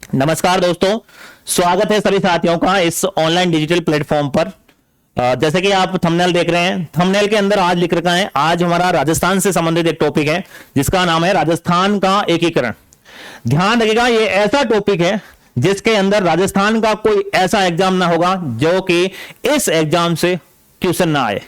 नमस्कार दोस्तों, स्वागत है सभी साथियों का इस ऑनलाइन डिजिटल प्लेटफॉर्म पर। जैसे कि आप थंबनेल देख रहे हैं, थंबनेल के अंदर आज लिख रखा है, आज हमारा राजस्थान से संबंधित एक टॉपिक है जिसका नाम है राजस्थान का एकीकरण। ध्यान रखिएगा, ये ऐसा टॉपिक है जिसके अंदर राजस्थान का कोई ऐसा एग्जाम ना होगा जो कि इस एग्जाम से क्वेश्चन ना आए।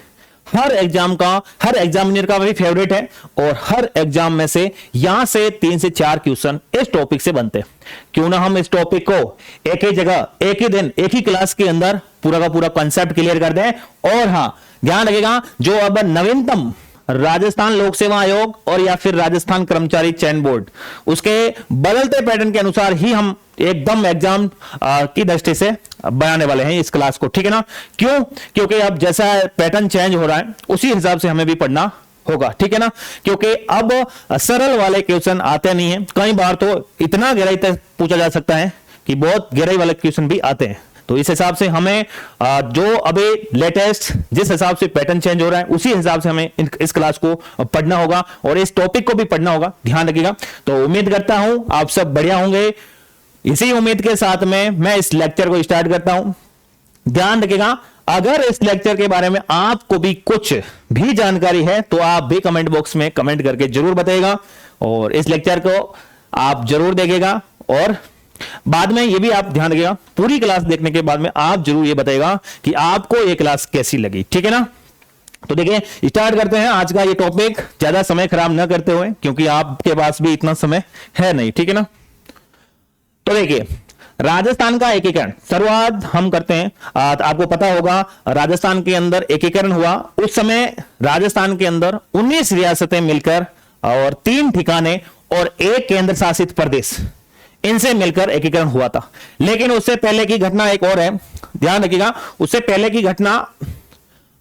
हर एग्जाम का, हर एग्जामिनर का भी फेवरेट है और हर एग्जाम में से यहां से 3 से 4 क्वेश्चन इस टॉपिक से बनते हैं। क्यों ना हम इस टॉपिक को एक ही जगह, एक ही दिन, एक ही क्लास के अंदर पूरा का पूरा कॉन्सेप्ट क्लियर कर दें। और हां, ध्यान रखिएगा, जो अब नवीनतम राजस्थान लोक सेवा आयोग और या फिर राजस्थान कर्मचारी चयन बोर्ड, उसके बदलते पैटर्न के अनुसार ही हम एकदम एग्जाम की दृष्टि से बनाने वाले हैं इस क्लास को, ठीक है ना। क्यों? क्योंकि अब जैसा पैटर्न चेंज हो रहा है उसी हिसाब से हमें भी पढ़ना होगा, ठीक है ना। क्योंकि अब सरल वाले क्वेश्चन आते नहीं है, कई बार तो इतना गहराई तक पूछा जा सकता है कि बहुत गहराई वाले क्वेश्चन भी आते हैं। तो इस हिसाब से हमें जो अभी लेटेस्ट जिस हिसाब से पैटर्न चेंज हो रहा है उसी हिसाब से हमें इस क्लास को पढ़ना होगा और इस टॉपिक को भी पढ़ना होगा, ध्यान रखिएगा। तो उम्मीद करता हूं आप सब बढ़िया होंगे। इसी उम्मीद के साथ में मैं इस लेक्चर को स्टार्ट करता हूं। ध्यान रखिएगा, अगर इस लेक्चर के बारे में आपको भी कुछ भी जानकारी है तो आप भी कमेंट बॉक्स में कमेंट करके जरूर बताइएगा और इस लेक्चर को आप जरूर देखिएगा। और बाद में ये भी आप ध्यान रखिएगा, पूरी क्लास देखने के बाद में आप जरूर ये बताइएगा कि आपको ये क्लास कैसी लगी, ठीक है ना। तो देखिए, स्टार्ट करते हैं आज का ये टॉपिक, ज्यादा समय खराब न करते हुए, क्योंकि आपके पास भी इतना समय है नहीं, ठीक है ना। तो देखिए, राजस्थान का एकीकरण शुरुआत हम करते हैं। आपको पता होगा राजस्थान के अंदर एकीकरण हुआ उस समय राजस्थान के अंदर 19 रियासतें मिलकर और 3 ठिकाने और 1 केंद्र शासित प्रदेश, इनसे मिलकर एकीकरण हुआ था। लेकिन उससे पहले की घटना एक और है, ध्यान रखिएगा। उससे पहले की घटना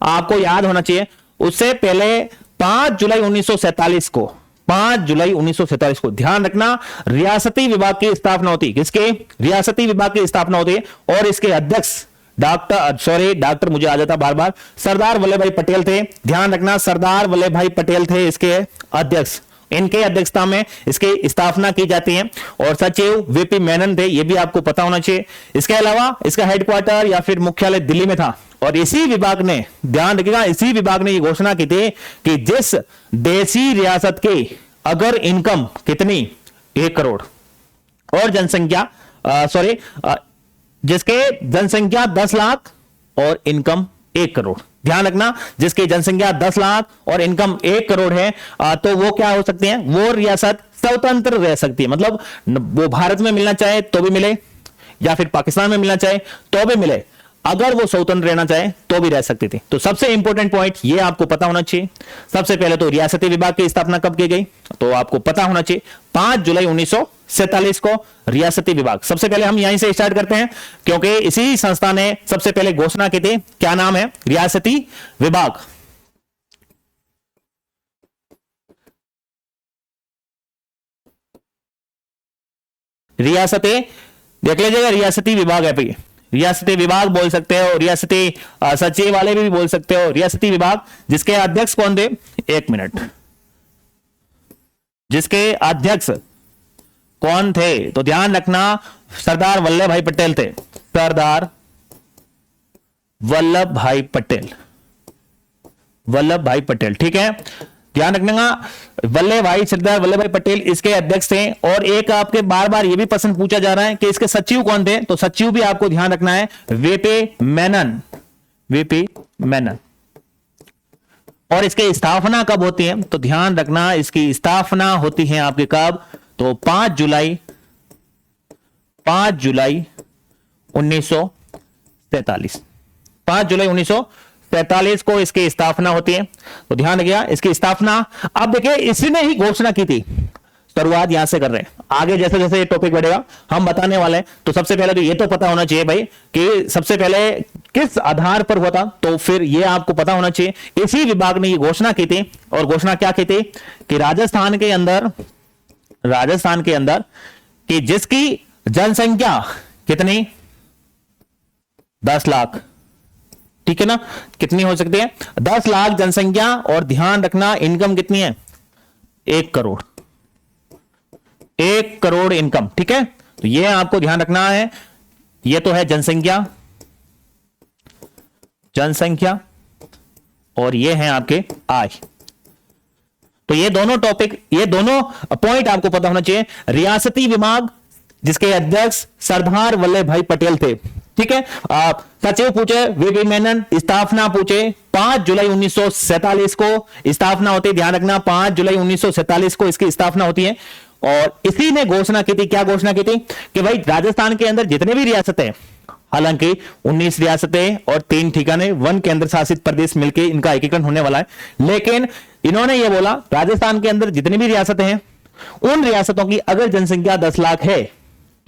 आपको याद होना चाहिए। उससे पहले 5 जुलाई 1947 को, 5 जुलाई 1947 को, ध्यान रखना, रियासती विभाग की स्थापना होती। किसके? रियासती विभाग की स्थापना होती और इसके अध्यक्ष डॉक्टर मुझे आ जाता बार बार, सरदार वल्लभ भाई पटेल थे। ध्यान रखना, सरदार वल्लभ भाई पटेल थे इसके अध्यक्ष। इनके अध्यक्षता में इसकी स्थापना की जाती है और सचिव वीपी मेनन थे, यह भी आपको पता होना चाहिए। इसके अलावा इसका हेडक्वार्टर या फिर मुख्यालय दिल्ली में था और इसी विभाग ने, ध्यान रखिएगा, इसी विभाग ने यह घोषणा की थी कि जिस देशी रियासत की अगर इनकम कितनी 1 करोड़ और जनसंख्या जिसके जनसंख्या 10 लाख और इनकम 1 करोड़, ध्यान रखना, जिसकी जनसंख्या 10 लाख और इनकम 1 करोड़ है, तो वो क्या हो सकती है? वो रियासत स्वतंत्र रह सकती है। मतलब वो भारत में मिलना चाहे तो भी मिले या फिर पाकिस्तान में मिलना चाहे तो भी मिले, अगर वो स्वतंत्र रहना चाहे तो भी रह सकती थी। तो सबसे इंपॉर्टेंट पॉइंट ये आपको पता होना चाहिए। सबसे पहले तो रियासती विभाग की स्थापना कब की गई, तो आपको पता होना चाहिए 5 जुलाई 1947 को रियासती विभाग। सबसे पहले हम यहीं से स्टार्ट करते हैं क्योंकि इसी संस्था ने सबसे पहले घोषणा की थी। क्या नाम है? रियासती विभाग। रियासती, देख लीजिएगा, रियासती विभाग है भाई। रियासती विभाग बोल सकते हो, रियासती सचिव वाले भी बोल सकते हो, रियासती विभाग। जिसके अध्यक्ष कौन थे? 1 मिनट, जिसके अध्यक्ष कौन थे? तो ध्यान रखना, सरदार वल्लभ भाई पटेल थे। सरदार वल्लभ भाई पटेल, वल्लभ भाई पटेल, ठीक है। ध्यान रखना, सरदार वल्लभ भाई पटेल इसके अध्यक्ष थे। और एक आपके बार बार ये भी प्रश्न पूछा जा रहा है कि इसके सचिव कौन थे, तो सचिव भी आपको ध्यान रखना है, वीपी मेनन, वीपी मेनन। और इसकी स्थापना कब होती है, तो ध्यान रखना, इसकी स्थापना होती है आपके कब, तो 5 जुलाई 1943, 5 जुलाई 1943 को इसकी स्थापना होती है। तो ध्यान रखिएगा, इसकी स्थापना, अब देखिए, इसने ही घोषणा की थी। शुरुआत यहां से कर रहे हैं, आगे जैसे जैसे ये टॉपिक बढ़ेगा हम बताने वाले हैं। तो सबसे पहले तो ये तो पता होना चाहिए भाई कि सबसे पहले किस आधार पर हुआ था, तो फिर ये आपको पता होना चाहिए। इसी विभाग ने ये घोषणा की थी और घोषणा क्या की थी कि राजस्थान के अंदर कि जिसकी जनसंख्या कितनी, 10 लाख, ठीक है ना। कितनी हो सकती है? 10 लाख जनसंख्या और ध्यान रखना इनकम कितनी है? 1 करोड़, 1 करोड़ इनकम, ठीक है। तो ये आपको ध्यान रखना है। ये तो है जनसंख्या, जनसंख्या, और ये है आपके आय। तो ये दोनों टॉपिक, ये दोनों पॉइंट आपको पता होना चाहिए। रियासती विभाग जिसके अध्यक्ष सरदार वल्लभ भाई पटेल थे, ठीक है। सचिव पूछे वीपी मेनन, स्थापना पूछे 5 जुलाई 1947 को स्थापना होती है, ध्यान रखना 5 जुलाई 1947 को इसकी स्थापना होती है। और इसी ने घोषणा की थी, क्या घोषणा की थी कि भाई राजस्थान के अंदर जितने भी रियासतें, हालांकि 19 रियासतें और 3 ठिकाने, 1 केंद्र शासित प्रदेश मिलकर इनका एकीकरण होने वाला है, लेकिन इन्होंने यह बोला राजस्थान के अंदर जितनी भी रियासतें हैं उन रियासतों की अगर जनसंख्या 10 लाख है,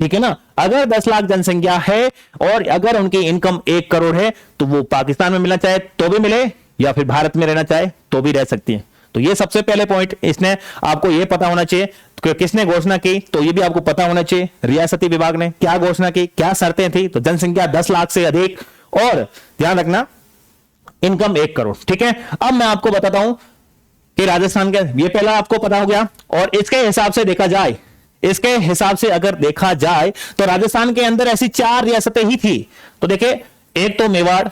ठीक है ना, अगर 10 लाख जनसंख्या है और अगर उनकी इनकम 1 करोड़ है तो वो पाकिस्तान में मिलना चाहे तो भी मिले या फिर भारत में रहना चाहे तो भी रह सकती है। तो ये सबसे पहले पॉइंट, इसने आपको ये पता होना चाहिए कि किसने घोषणा की, तो ये भी आपको पता होना चाहिए। रियासती विभाग ने क्या घोषणा की, क्या शर्तें थी, तो जनसंख्या 10 लाख से अधिक और ध्यान रखना इनकम 1 करोड़, ठीक है। अब मैं आपको बताता हूं कि राजस्थान का ये पहला आपको पता हो गया। और इसके हिसाब से देखा जाए, इसके हिसाब से अगर देखा जाए तो राजस्थान के अंदर ऐसी 4 रियासतें ही थी। तो देखिए, एक तो मेवाड़,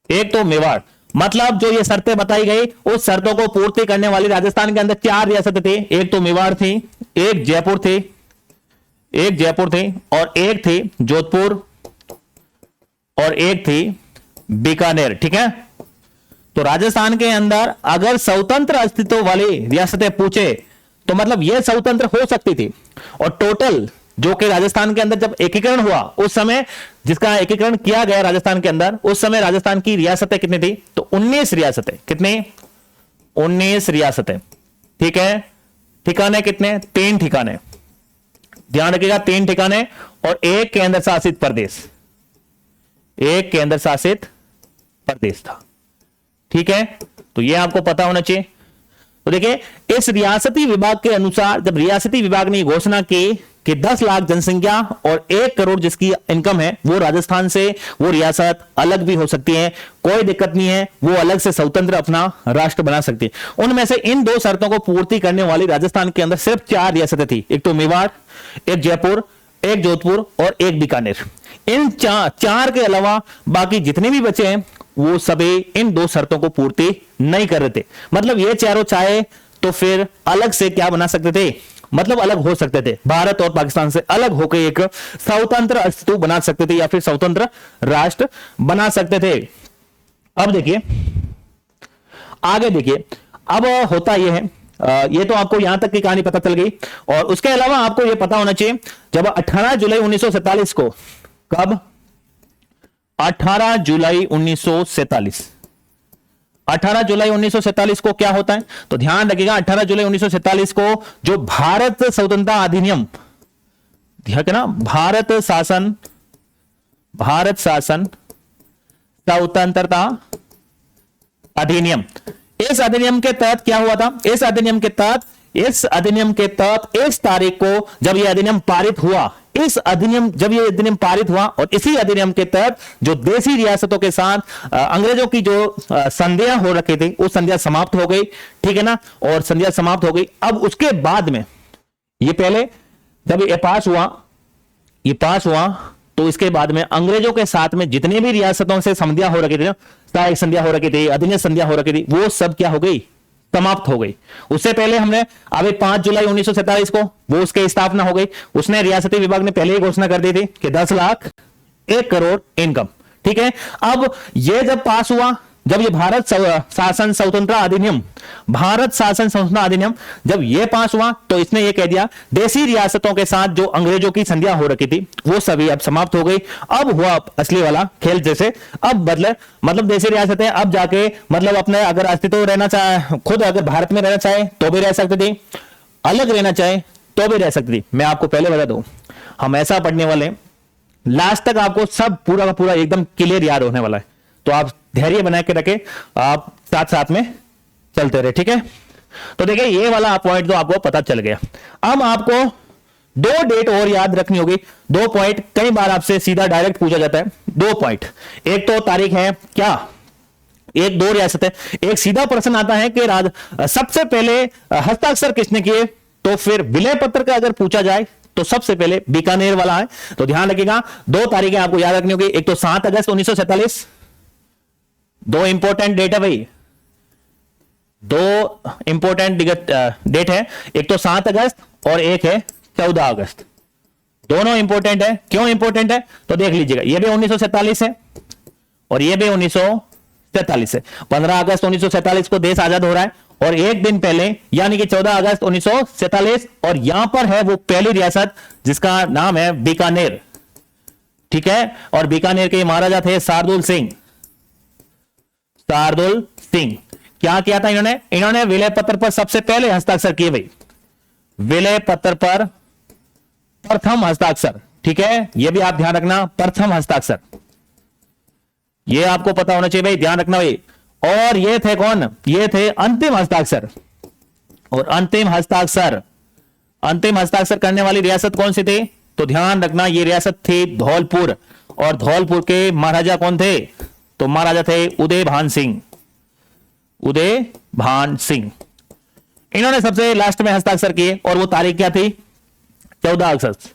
एक तो मेवाड़, मतलब जो ये शर्तें बताई गई उस शर्तों को पूर्ति करने वाली राजस्थान के अंदर 4 रियासतें थी। एक तो मेवाड़ थी, एक जयपुर थी, एक जयपुर थी, और एक थी जोधपुर, और एक थी बीकानेर, ठीक है। तो राजस्थान के अंदर अगर स्वतंत्र अस्तित्व वाली रियासतें पूछे तो मतलब यह स्वतंत्र हो सकती थी। और टोटल जो कि राजस्थान के अंदर जब एकीकरण हुआ उस समय, जिसका एकीकरण किया गया राजस्थान के अंदर, उस समय राजस्थान की रियासतें कितनी थी, तो 19 रियासतें। कितनी? 19 रियासतें, ठीक है। ठिकाने कितने? 3 ठिकाने, ध्यान रखिएगा, 3 ठिकाने और 1 केंद्र शासित प्रदेश, 1 केंद्र शासित प्रदेश था, ठीक है। तो यह आपको पता होना चाहिए। तो देखिए, इस रियासती विभाग के अनुसार जब रियासती विभाग ने घोषणा की कि 10 लाख जनसंख्या और 1 करोड़ जिसकी इनकम है, वो राजस्थान से वो रियासत अलग भी हो सकती है, कोई दिक्कत नहीं है, वो अलग से स्वतंत्र अपना राष्ट्र बना सकती है। उनमें से इन 2 शर्तों को पूर्ति करने वाली राजस्थान के अंदर सिर्फ 4 रियासतें थी, एक तो मेवाड़, एक जयपुर, एक जोधपुर और एक बीकानेर। इन 4 के अलावा बाकी जितने भी बचे हैं वो सभी इन 2 शर्तों को पूर्ति नहीं कर रहे थे। मतलब ये चारों चाहे तो फिर अलग से क्या बना सकते थे, मतलब अलग हो सकते थे, भारत और पाकिस्तान से अलग होकर एक स्वतंत्र अस्तित्व बना सकते थे या फिर स्वतंत्र राष्ट्र बना सकते थे। अब देखिए, आगे देखिए, अब होता यह है, ये तो आपको यहां तक की कहानी पता चल गई। और उसके अलावा आपको यह पता होना चाहिए, जब 18 जुलाई 1947 को, कब? 18 जुलाई 1947, 18 जुलाई 1947 को क्या होता है, तो ध्यान रखिएगा, 18 जुलाई 1947 को जो भारत स्वतंत्रता अधिनियम, ध्यान ना, भारत शासन स्वतंत्रता अधिनियम, इस अधिनियम के तहत क्या हुआ था, इस अधिनियम के तहत इस तारीख को जब यह अधिनियम पारित हुआ, जब यह अधिनियम पारित हुआ और इसी अधिनियम के तहत जो देशी रियासतों के साथ अंग्रेजों की जो संधियां हो रखी थी वो संधियां समाप्त हो गई, ठीक है ना, और संधियां समाप्त हो गई। अब उसके बाद में ये पहले जब ये पास हुआ तो इसके बाद में अंग्रेजों के साथ में जितने भी रियासतों से संधियां हो रखी थी, सहायक संधियां हो रखी थी, अधिनियम संधियां हो रखी थी, वो सब क्या हो गई, समाप्त हो गई। उससे पहले हमने अभी 5 जुलाई 1947 को वो उसकी स्थापना हो गई। उसने रियासती विभाग ने पहले ही घोषणा कर दी थी कि 10 लाख 1 करोड़ इनकम, ठीक है। अब ये जब पास हुआ, जब ये भारत शासन स्वतंत्रता अधिनियम जब ये पास हुआ तो इसने ये कह दिया देशी रियासतों के साथ जो अंग्रेजों की संधियां हो रखी थी वो सभी अब समाप्त हो गई। अब हुआ असली वाला खेल, जैसे अब बदले, मतलब देशी रियासतें अब जाके मतलब अपने अगर अस्तित्व रहना चाहे, खुद अगर भारत में रहना चाहे तो भी रह सकती थी, अलग रहना चाहे तो भी रह सकती थी। मैं आपको पहले बता दूं, हम ऐसा पढ़ने वाले लास्ट तक आपको सब पूरा का पूरा एकदम क्लियर याद होने वाला है, तो आप धैर्य बना के रखें, आप साथ साथ में चलते रहे, ठीक है। तो देखिए, ये वाला पॉइंट तो आपको पता चल गया। अब आपको 2 डेट और याद रखनी होगी, 2 पॉइंट कई बार आपसे सीधा डायरेक्ट पूछा जाता है। 2 पॉइंट, एक तो तारीख है क्या, एक 2 रियासत है। एक सीधा प्रश्न आता है कि सबसे पहले हस्ताक्षर किसने किए, तो फिर विलय पत्र का अगर पूछा जाए तो सबसे पहले बीकानेर वाला है। तो ध्यान रखिएगा, 2 तारीखें आपको याद रखनी होगी। एक तो 7 अगस्त 1947, 2 इंपॉर्टेंट डेट है भाई, 2 इंपॉर्टेंट डेट है। एक तो 7 अगस्त और एक है 14 अगस्त। दोनों इंपॉर्टेंट है। क्यों इंपॉर्टेंट है तो देख लीजिएगा, ये भी 1947 है और ये भी 1947 है। 15 अगस्त 1947 को देश आजाद हो रहा है और एक दिन पहले यानी कि 14 अगस्त 1947 और यहां पर है वो पहली रियासत जिसका नाम है बीकानेर, ठीक है। और बीकानेर के महाराजा थे शार्दुल सिंह। शार्दुल सिंह क्या किया था इन्होंने विलय पत्र पर सबसे पहले हस्ताक्षर किए भाई, विलय पत्र पर प्रथम हस्ताक्षर, ठीक है। यह भी आप ध्यान रखना, प्रथम हस्ताक्षर, यह आपको पता होना चाहिए भाई, ध्यान रखना भाई। और ये थे कौन, ये थे अंतिम हस्ताक्षर। और अंतिम हस्ताक्षर करने वाली रियासत कौन सी थी तो ध्यान रखना, ये रियासत थी धौलपुर। और धौलपुर के महाराजा कौन थे तो महाराजा थे उदय भान सिंह। उदय भान सिंह इन्होंने सबसे लास्ट में हस्ताक्षर किए और वो तारीख क्या थी 14 अगस्त।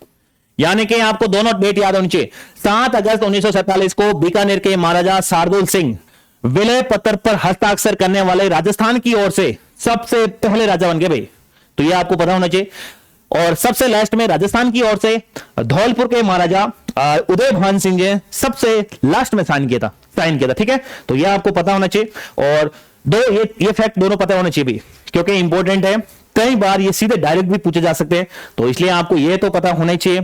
यानी कि आपको दोनों डेट याद होनी चाहिए। 7 अगस्त 1947 को बीकानेर के महाराजा शार्दुल सिंह विलय पत्र पर हस्ताक्षर करने वाले राजस्थान की ओर से सबसे पहले राजा बन गए भाई, तो यह आपको पता होना चाहिए। और सबसे लास्ट में राजस्थान की ओर से धौलपुर के महाराजा उदय भान सिंह जी सबसे लास्ट में साइन किया था, ठीक है। तो यह आपको पता होना चाहिए। और ये फैक्ट दोनों पता होना चाहिए भी, क्योंकि इंपॉर्टेंट है। कई बार ये सीधे डायरेक्ट भी पूछे जा सकते हैं, तो इसलिए आपको ये तो पता होना ही चाहिए,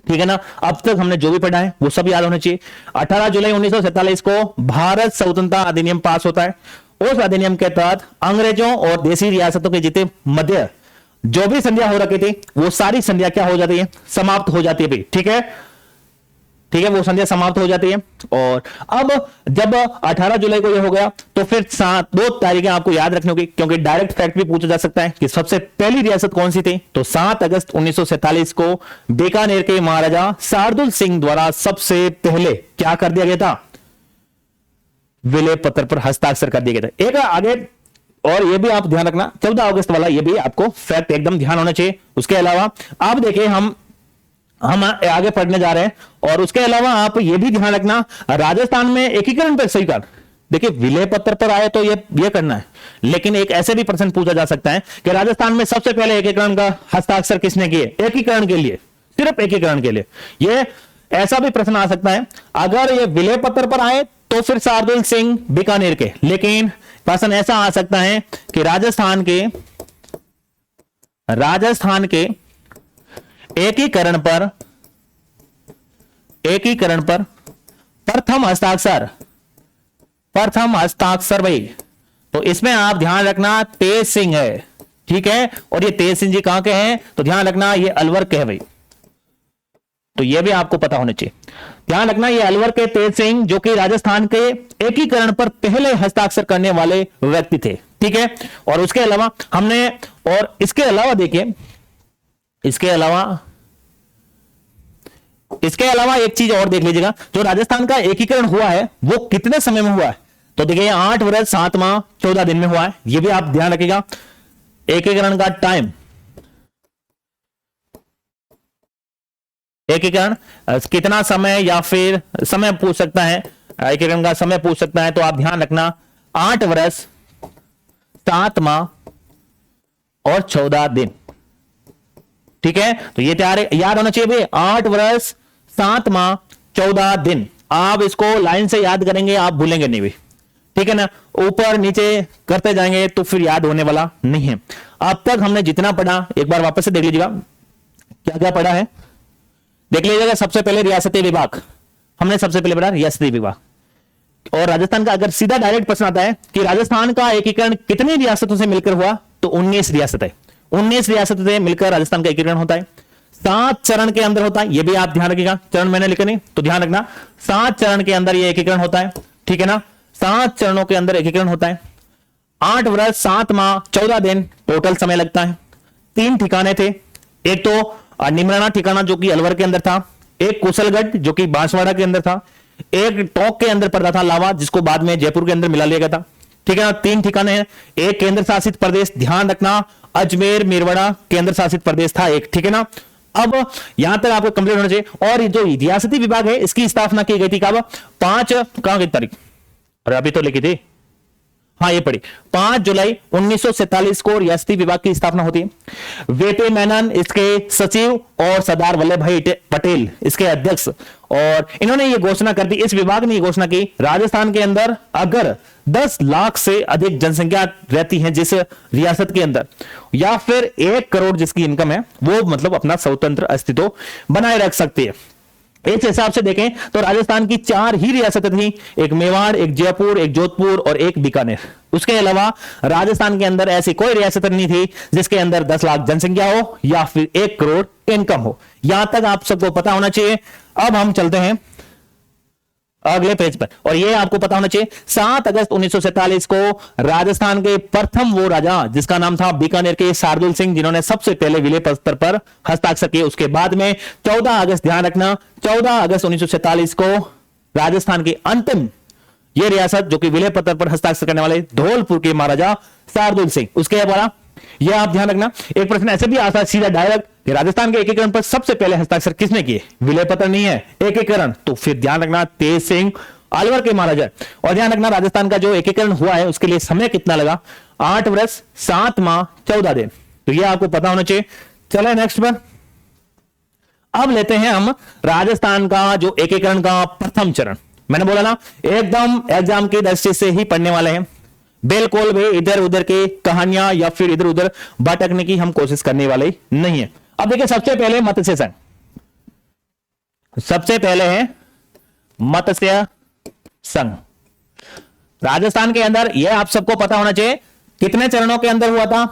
ठीक है ना। अब तक हमने जो भी पढ़ा है वो सब याद होना चाहिए। 18 जुलाई 1947 को भारत स्वतंत्रता अधिनियम पास होता है। उस अधिनियम के तहत अंग्रेजों और देसी रियासतों के जितने मध्य जो भी संधियां हो रखी थी वो सारी संधियां क्या हो जाती है, समाप्त हो जाती है भाई, ठीक है, वो संध्या समाप्त हो जाती है। और अब जब 18 जुलाई को ये हो गया तो फिर 2 तारीखें आपको याद रखनी होगी, क्योंकि डायरेक्ट फैक्ट भी पूछा जा सकता है कि सबसे पहली रियासत कौन सी थी। तो 7 अगस्त 1947 को बीकानेर के महाराजा शार्दुल सिंह द्वारा सबसे पहले क्या कर दिया गया था, विलय पत्र पर हस्ताक्षर कर दिया गया था। एक आगे और ये भी आप ध्यान रखना, 14 अगस्त वाला ये भी आपको फैक्ट एकदम ध्यान होना चाहिए। उसके अलावा आप देखिए हम आगे पढ़ने जा रहे हैं। और उसके अलावा आप ये भी ध्यान रखना, राजस्थान में एकीकरण पर स्वीकार, देखिए विलय पत्र पर आए तो ये करना है, लेकिन एक ऐसे भी प्रश्न पूछा जा सकता है कि राजस्थान में सबसे पहले एकीकरण का हस्ताक्षर किसने किए, एकीकरण के लिए, सिर्फ एकीकरण के लिए। ये ऐसा भी प्रश्न आ सकता है। अगर ये विलय पत्र पर आए तो फिर शार्दुल सिंह बीकानेर के, लेकिन प्रश्न ऐसा आ सकता है कि राजस्थान के एकीकरण पर प्रथम हस्ताक्षर भाई, तो इसमें आप ध्यान रखना तेज सिंह है, ठीक है। और ये तेज सिंह जी कहां के हैं तो ध्यान रखना ये अलवर के है भाई, तो ये भी आपको पता होना चाहिए। ध्यान रखना ये अलवर के तेज सिंह जो कि राजस्थान के एकीकरण पर पहले हस्ताक्षर करने वाले व्यक्ति थे, ठीक है। और उसके अलावा इसके अलावा देखिए, इसके अलावा एक चीज और देख लीजिएगा, जो राजस्थान का एकीकरण हुआ है वो कितने समय में हुआ है तो देखिए 8 वर्ष 7 माह 14 दिन में हुआ है। ये भी आप ध्यान रखिएगा। एकीकरण का टाइम, एकीकरण कितना समय या फिर समय पूछ सकता है, एकीकरण का समय पूछ सकता है, तो आप ध्यान रखना 8 वर्ष 7 माह और 14 दिन, ठीक है। तो ये तैयार याद होना चाहिए भाई, 8 वर्ष 7 माह 14 दिन। आप इसको लाइन से याद करेंगे, आप भूलेंगे नहीं भाई, ठीक है ना। ऊपर नीचे करते जाएंगे तो फिर याद होने वाला नहीं है। अब तक हमने जितना पढ़ा एक बार वापस से देख लीजिएगा, क्या क्या पढ़ा है देख लीजिएगा। सबसे पहले रियासती विभाग, हमने सबसे पहले पढ़ा रियासती विभाग। और राजस्थान का अगर सीधा डायरेक्ट प्रश्न आता है कि राजस्थान का एकीकरण कितनी रियासतों से मिलकर हुआ तो 19 रियासतें, 19 रियासतों से मिलकर राजस्थान का एकीकरण होता है। 7 चरण के अंदर होता है, यह भी आप ध्यान रखिएगा। चरण मैंने लिखे नहीं तो ध्यान रखना, 7 चरण के अंदर यह एकीकरण होता है, ठीक है ना। 7 चरणों के अंदर एकीकरण होता है। 8 वर्ष 7 माह 14 दिन टोटल समय लगता है। 3 ठिकाने थे, एक तो निमराना ठिकाना जो कि अलवर के अंदर था, एक कुशलगढ़ जो कि बांसवाड़ा के अंदर था, एक टोंक के अंदर पड़ता था लावा जिसको बाद में जयपुर के अंदर मिला लिया गया था, ठीक है ना। 3 ठिकाने हैं। एक केंद्र शासित प्रदेश, ध्यान रखना अजमेर मेरवाड़ा केंद्र शासित प्रदेश था एक, ठीक है ना। अब यहां तक आपको कंप्लीट होना चाहिए। और जो रियासती विभाग है इसकी स्थापना की गई थी कब? 5 कहां की तारीख, अरे अभी तो लिखी थी, हाँ ये पढ़ी, 5 जुलाई 1947 को रियासती विभाग की स्थापना होती है। वेटे मेनन इसके सचिव और सरदार वल्लभ भाई पटेल इसके अध्यक्ष। और इन्होंने ये घोषणा कर दी, इस विभाग ने ये घोषणा की, राजस्थान के अंदर अगर 10 लाख से अधिक जनसंख्या रहती है जिस रियासत के अंदर, या फिर 1 करोड़ जिसकी इनकम है, वो मतलब अपना स्वतंत्र अस्तित्व बनाए रख सकती है। इस हिसाब से देखें तो राजस्थान की 4 ही रियासतें थी, एक मेवाड़, एक जयपुर, एक जोधपुर और एक बीकानेर। उसके अलावा राजस्थान के अंदर ऐसी कोई रियासत नहीं थी जिसके अंदर 10 लाख जनसंख्या हो या फिर 1 करोड़ इनकम हो। यहां तक आप सबको पता होना चाहिए। अब हम चलते हैं अगले पेज पर, और ये आपको पता होना चाहिए 7 अगस्त 1947 को राजस्थान के प्रथम वो राजा जिसका नाम था बीकानेर के शार्दुल सिंह, जिन्होंने सबसे पहले विलय पत्र पर हस्ताक्षर किए। उसके बाद में 14 अगस्त, ध्यान रखना 14 अगस्त 1947 को राजस्थान की अंतिम ये रियासत जो कि विलय पत्र पर हस्ताक्षर करने वाले धौलपुर के महाराजा शार्दुल सिंह। उसके बाद यह आप ध्यान रखना, एक प्रश्न ऐसे भी आता है सीधा डायरेक्ट कि राजस्थान के एकीकरण पर सबसे पहले हस्ताक्षर किसने किए? विलय पत्र नहीं है, एकीकरण। तो फिर ध्यान रखना तेज सिंह अलवर के महाराजा। और ध्यान रखना राजस्थान का जो एकीकरण हुआ है उसके लिए समय कितना लगा? 8 वर्ष 7 माह 14 दिन। तो यह आपको पता होना चाहिए। चले नेक्स्ट पर, अब लेते हैं हम राजस्थान का जो एकीकरण का प्रथम चरण। मैंने बोला ना एकदम एग्जाम की दृष्टि से ही पढ़ने वाले हैं, बिल्कुल भी इधर उधर की कहानियां या फिर इधर उधर भटकने की हम कोशिश करने वाले नहीं है। अब देखिए सबसे पहले मत्स्य संघ, सबसे पहले है मत्स्य संघ राजस्थान के अंदर। यह आप सबको पता होना चाहिए कितने चरणों के अंदर हुआ था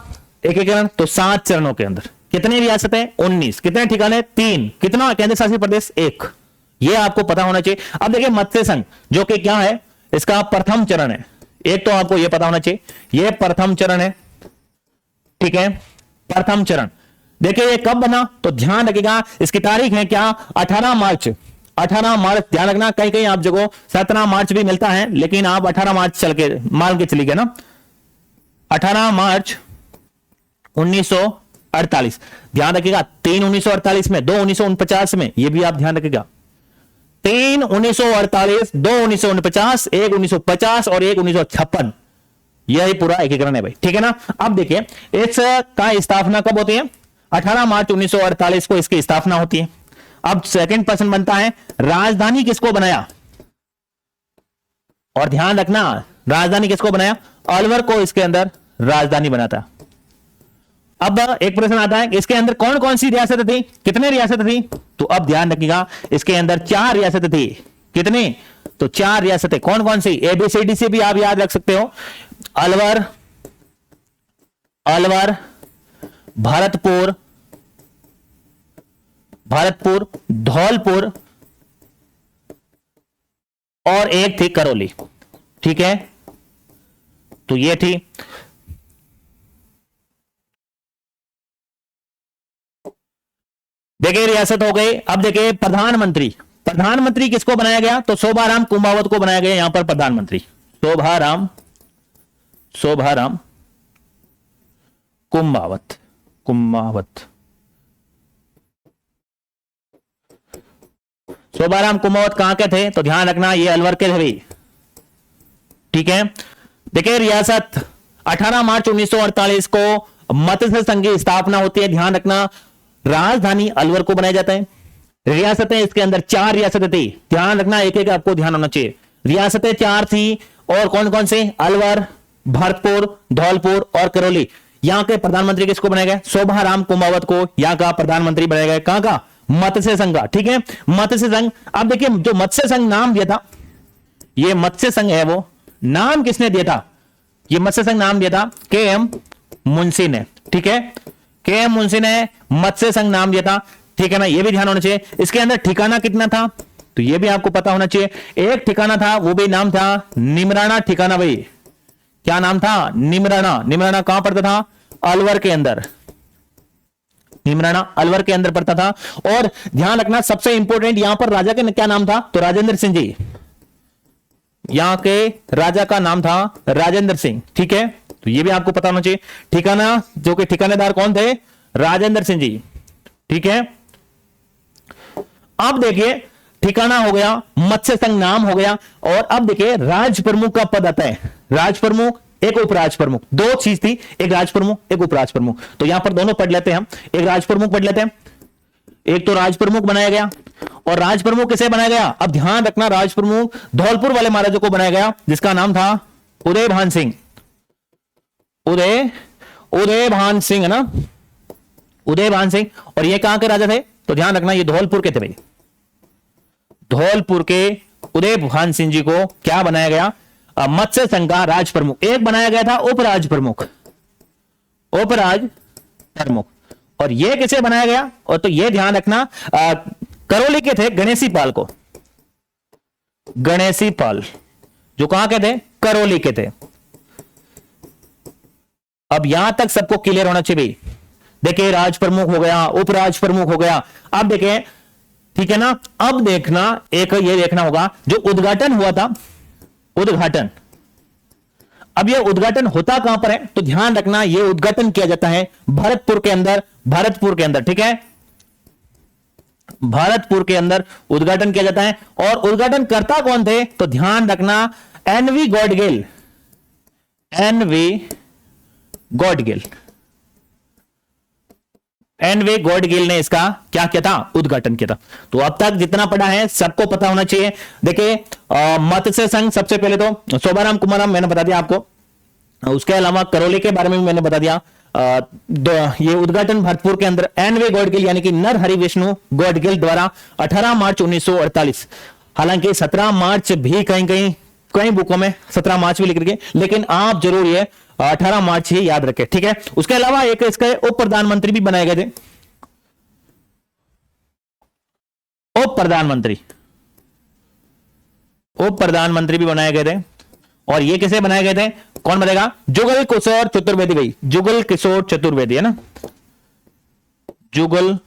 एकीकरण? तो 7 चरणों के अंदर। कितनी रियासतें? 19। कितने ठिकाने? 3। कितना केंद्र शासित प्रदेश? 1। यह आपको पता होना चाहिए। अब देखिए मत्स्य संघ जो कि क्या है, इसका प्रथम चरण है। एक तो आपको यह पता होना चाहिए यह प्रथम चरण है, ठीक है, प्रथम चरण। देखिए ये कब बना? तो ध्यान रखिएगा इसकी तारीख है क्या? 18 मार्च। 18 मार्च ध्यान रखना, कहीं कहीं आप जगह 17 मार्च भी मिलता है, लेकिन आप 18 मार्च चल के मान के चली गए ना। 18 मार्च 1948 ध्यान रखिएगा। 3 1948 में, 2 1949 में, यह भी आप ध्यान रखिएगा। 3 1948, 2 1949, 1 1950 और 1 1956। यही पूरा एकीकरण है भाई, ठीक है ना। अब देखिए इसका स्थापना कब होती है? 18 मार्च 1948 को इसकी स्थापना होती है। अब सेकंड प्रश्न बनता है राजधानी किसको बनाया? और ध्यान रखना राजधानी किसको बनाया? अलवर को इसके अंदर राजधानी बनाता। अब एक प्रश्न आता है इसके अंदर कौन कौन सी रियासत थी? कितने रियासत थी? तो अब ध्यान रखिएगा इसके अंदर 4 रियासत थी। कितने? तो 4 रियासतें। कौन कौन सी? एबीसीडी से भी आप याद रख सकते हो। अलवर, अलवर, भरतपुर, भरतपुर, धौलपुर और एक थी करौली, ठीक है। तो ये थी। देखिए रियासत हो गई। अब देखिए प्रधानमंत्री, प्रधानमंत्री किसको बनाया गया? तो शोभाराम कुंभावत को बनाया गया यहां पर प्रधानमंत्री। शोभाराम, शोभाराम कुंभावत, कुंभावत, शोभाराम कुंभावत कहां के थे? तो ध्यान रखना ये अलवर के थे, ठीक है। देखिए रियासत 18 मार्च 1948 को मत्स्य संघ की स्थापना होती है। ध्यान रखना राजधानी अलवर को बनाया जाता है। रियासतें इसके अंदर 4 रियासतें थी। ध्यान रखना एक एक आपको ध्यान होना चाहिए। रियासतें 4 थी और कौन कौन से? अलवर, भरतपुर, धौलपुर और करौली। यहां के प्रधानमंत्री किसको बनाया गया? शोभाराम कुंभावत को यहां का प्रधानमंत्री बनाया गया। कहां का? मत्स्य संघ का, ठीक है, मत्स्य संघ। अब देखिए जो मत्स्य संघ नाम दिया था, ये मत्स्य संघ है वो नाम किसने दिया था? ये मत्स्य संघ नाम दिया था के.एम. मुंशी ने, ठीक है। के.एम. मुंशी ने मत्स्य संघ नाम दिया था, ठीक है ना। ये भी ध्यान होना चाहिए। इसके अंदर ठिकाना कितना था? तो ये भी आपको पता होना चाहिए। एक ठिकाना था, वो भी नाम था निमराना ठिकाना। भाई क्या नाम था? निमराना। निमराना कहां पड़ता था? अलवर के अंदर। निमराना अलवर के अंदर पड़ता था। और ध्यान रखना सबसे इंपॉर्टेंट यहां पर राजा का क्या नाम था? तो राजेंद्र सिंह जी। यहां के राजा का नाम था राजेंद्र सिंह, ठीक है। तो ये भी आपको पता होना चाहिए। ठिकाना जो कि ठिकानेदार कौन थे? राजेंद्र सिंह जी, ठीक है। अब देखिए ठिकाना हो गया, मत्स्य संघ नाम हो गया, और अब देखिए राज प्रमुख का पद आता है। राज प्रमुख, एक उपराज प्रमुख, दो चीज थी, एक राज प्रमुख एक उपराज प्रमुख। तो यहां पर दोनों पढ़ लेते हैं हम, एक राज प्रमुख पढ़ लेते हैं। एक तो राज प्रमुख बनाया गया, और राज प्रमुख किसे बनाया गया, अब ध्यान रखना, राज प्रमुख धौलपुर वाले महाराजों को बनाया गया, जिसका नाम था उदय भान सिंह। उदय भान सिंह है ना, उदय भान सिंह। और ये कहां के राजा थे, तो ध्यान रखना ये धौलपुर के थे भाई। धौलपुर के उदय भान सिंह जी को क्या बनाया गया, मत्स्य संघ का राज प्रमुख। एक बनाया गया था उपराज प्रमुख, उपराज प्रमुख। और ये किसे बनाया गया, और तो ये ध्यान रखना करौली के थे गणेशी पाल को, गणेशी पाल जो कहां के थे, करौली के थे। अब यहां तक सबको क्लियर होना चाहिए। देखिए राज प्रमुख हो गया, उपराज प्रमुख हो गया। अब देखिए ठीक है ना, अब देखना एक ये देखना होगा जो उद्घाटन हुआ था, उद्घाटन। अब ये उद्घाटन होता कहां पर है, तो ध्यान रखना ये उद्घाटन किया जाता है भरतपुर के अंदर, भरतपुर के अंदर, ठीक है, भरतपुर के अंदर उद्घाटन किया जाता है। और उद्घाटन करता कौन थे, तो ध्यान रखना N V Gadgil, N V Gadgil, N V Gadgil ने इसका क्या किया था, उद्घाटन किया था। तो अब तक जितना पढ़ा है सबको पता होना चाहिए। देखिए मत्स्य संघ सबसे पहले तो शोभाराम कुमाराम मैंने बता दिया आपको, उसके अलावा करौली के बारे में भी मैंने बता दिया। ये उद्घाटन भरतपुर के अंदर एनवे गॉडगिल यानी कि नर हरि विष्णु गॉडगिल द्वारा 18 मार्च 1948, हालांकि 17 मार्च भी कई बुकों में 17 मार्च भी लिख रही है, लेकिन आप जरूर ये 18 मार्च ही याद रखें, ठीक है। उसके अलावा एक इसके उप प्रधानमंत्री भी बनाए गए थे, उप प्रधानमंत्री भी बनाए गए थे। और ये किसे बनाए गए थे, कौन बनेगा, जुगल किशोर चतुर्वेदी भाई, जुगल किशोर चतुर्वेदी है ना, जुगल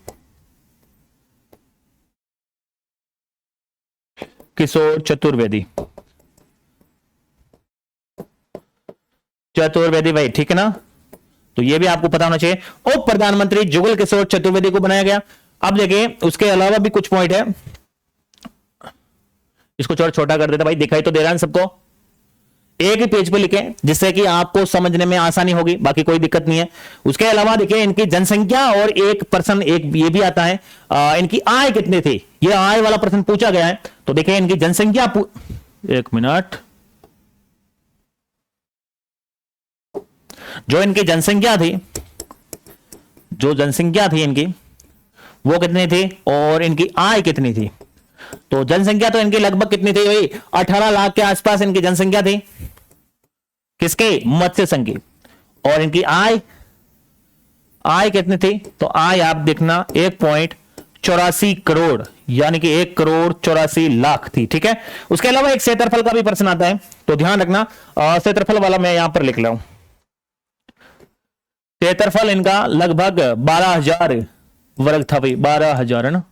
किशोर चतुर्वेदी, चतुर्वेदी भाई, ठीक है ना। तो ये भी आपको पता होना चाहिए, उप प्रधानमंत्री जुगल किशोर चतुर्वेदी को बनाया गया। अब देखिए उसके अलावा भी कुछ पॉइंट है, इसको छोटा कर देता भाई, दिखाई तो दे रहा है सबको, एक ही पेज पे लिखें जिससे कि आपको समझने में आसानी होगी, बाकी कोई दिक्कत नहीं है। उसके अलावा देखिए इनकी जनसंख्या और एक पर्सन, एक ये भी आता है इनकी आय कितनी थी, ये आय वाला प्रश्न पूछा गया है। तो देखिए इनकी जनसंख्या, एक मिनट, जो इनकी जनसंख्या थी, जो जनसंख्या थी इनकी वो कितनी थी और इनकी आय कितनी थी। तो जनसंख्या तो इनकी लगभग कितनी थी भाई, 18 लाख के आसपास इनकी जनसंख्या थी, किसके, मत्स्य संघ की। और इनकी आय कितनी थी, तो आय आप देखना 1.84 करोड़ यानी कि 1,84,00,000 थी, ठीक है। उसके अलावा एक क्षेत्रफल का भी प्रश्न आता है, तो ध्यान रखना क्षेत्रफल वाला मैं यहां पर लिख रहा हूं। क्षेत्रफल इनका लगभग 12,000 वर्ग था भाई, 12,000 है ना,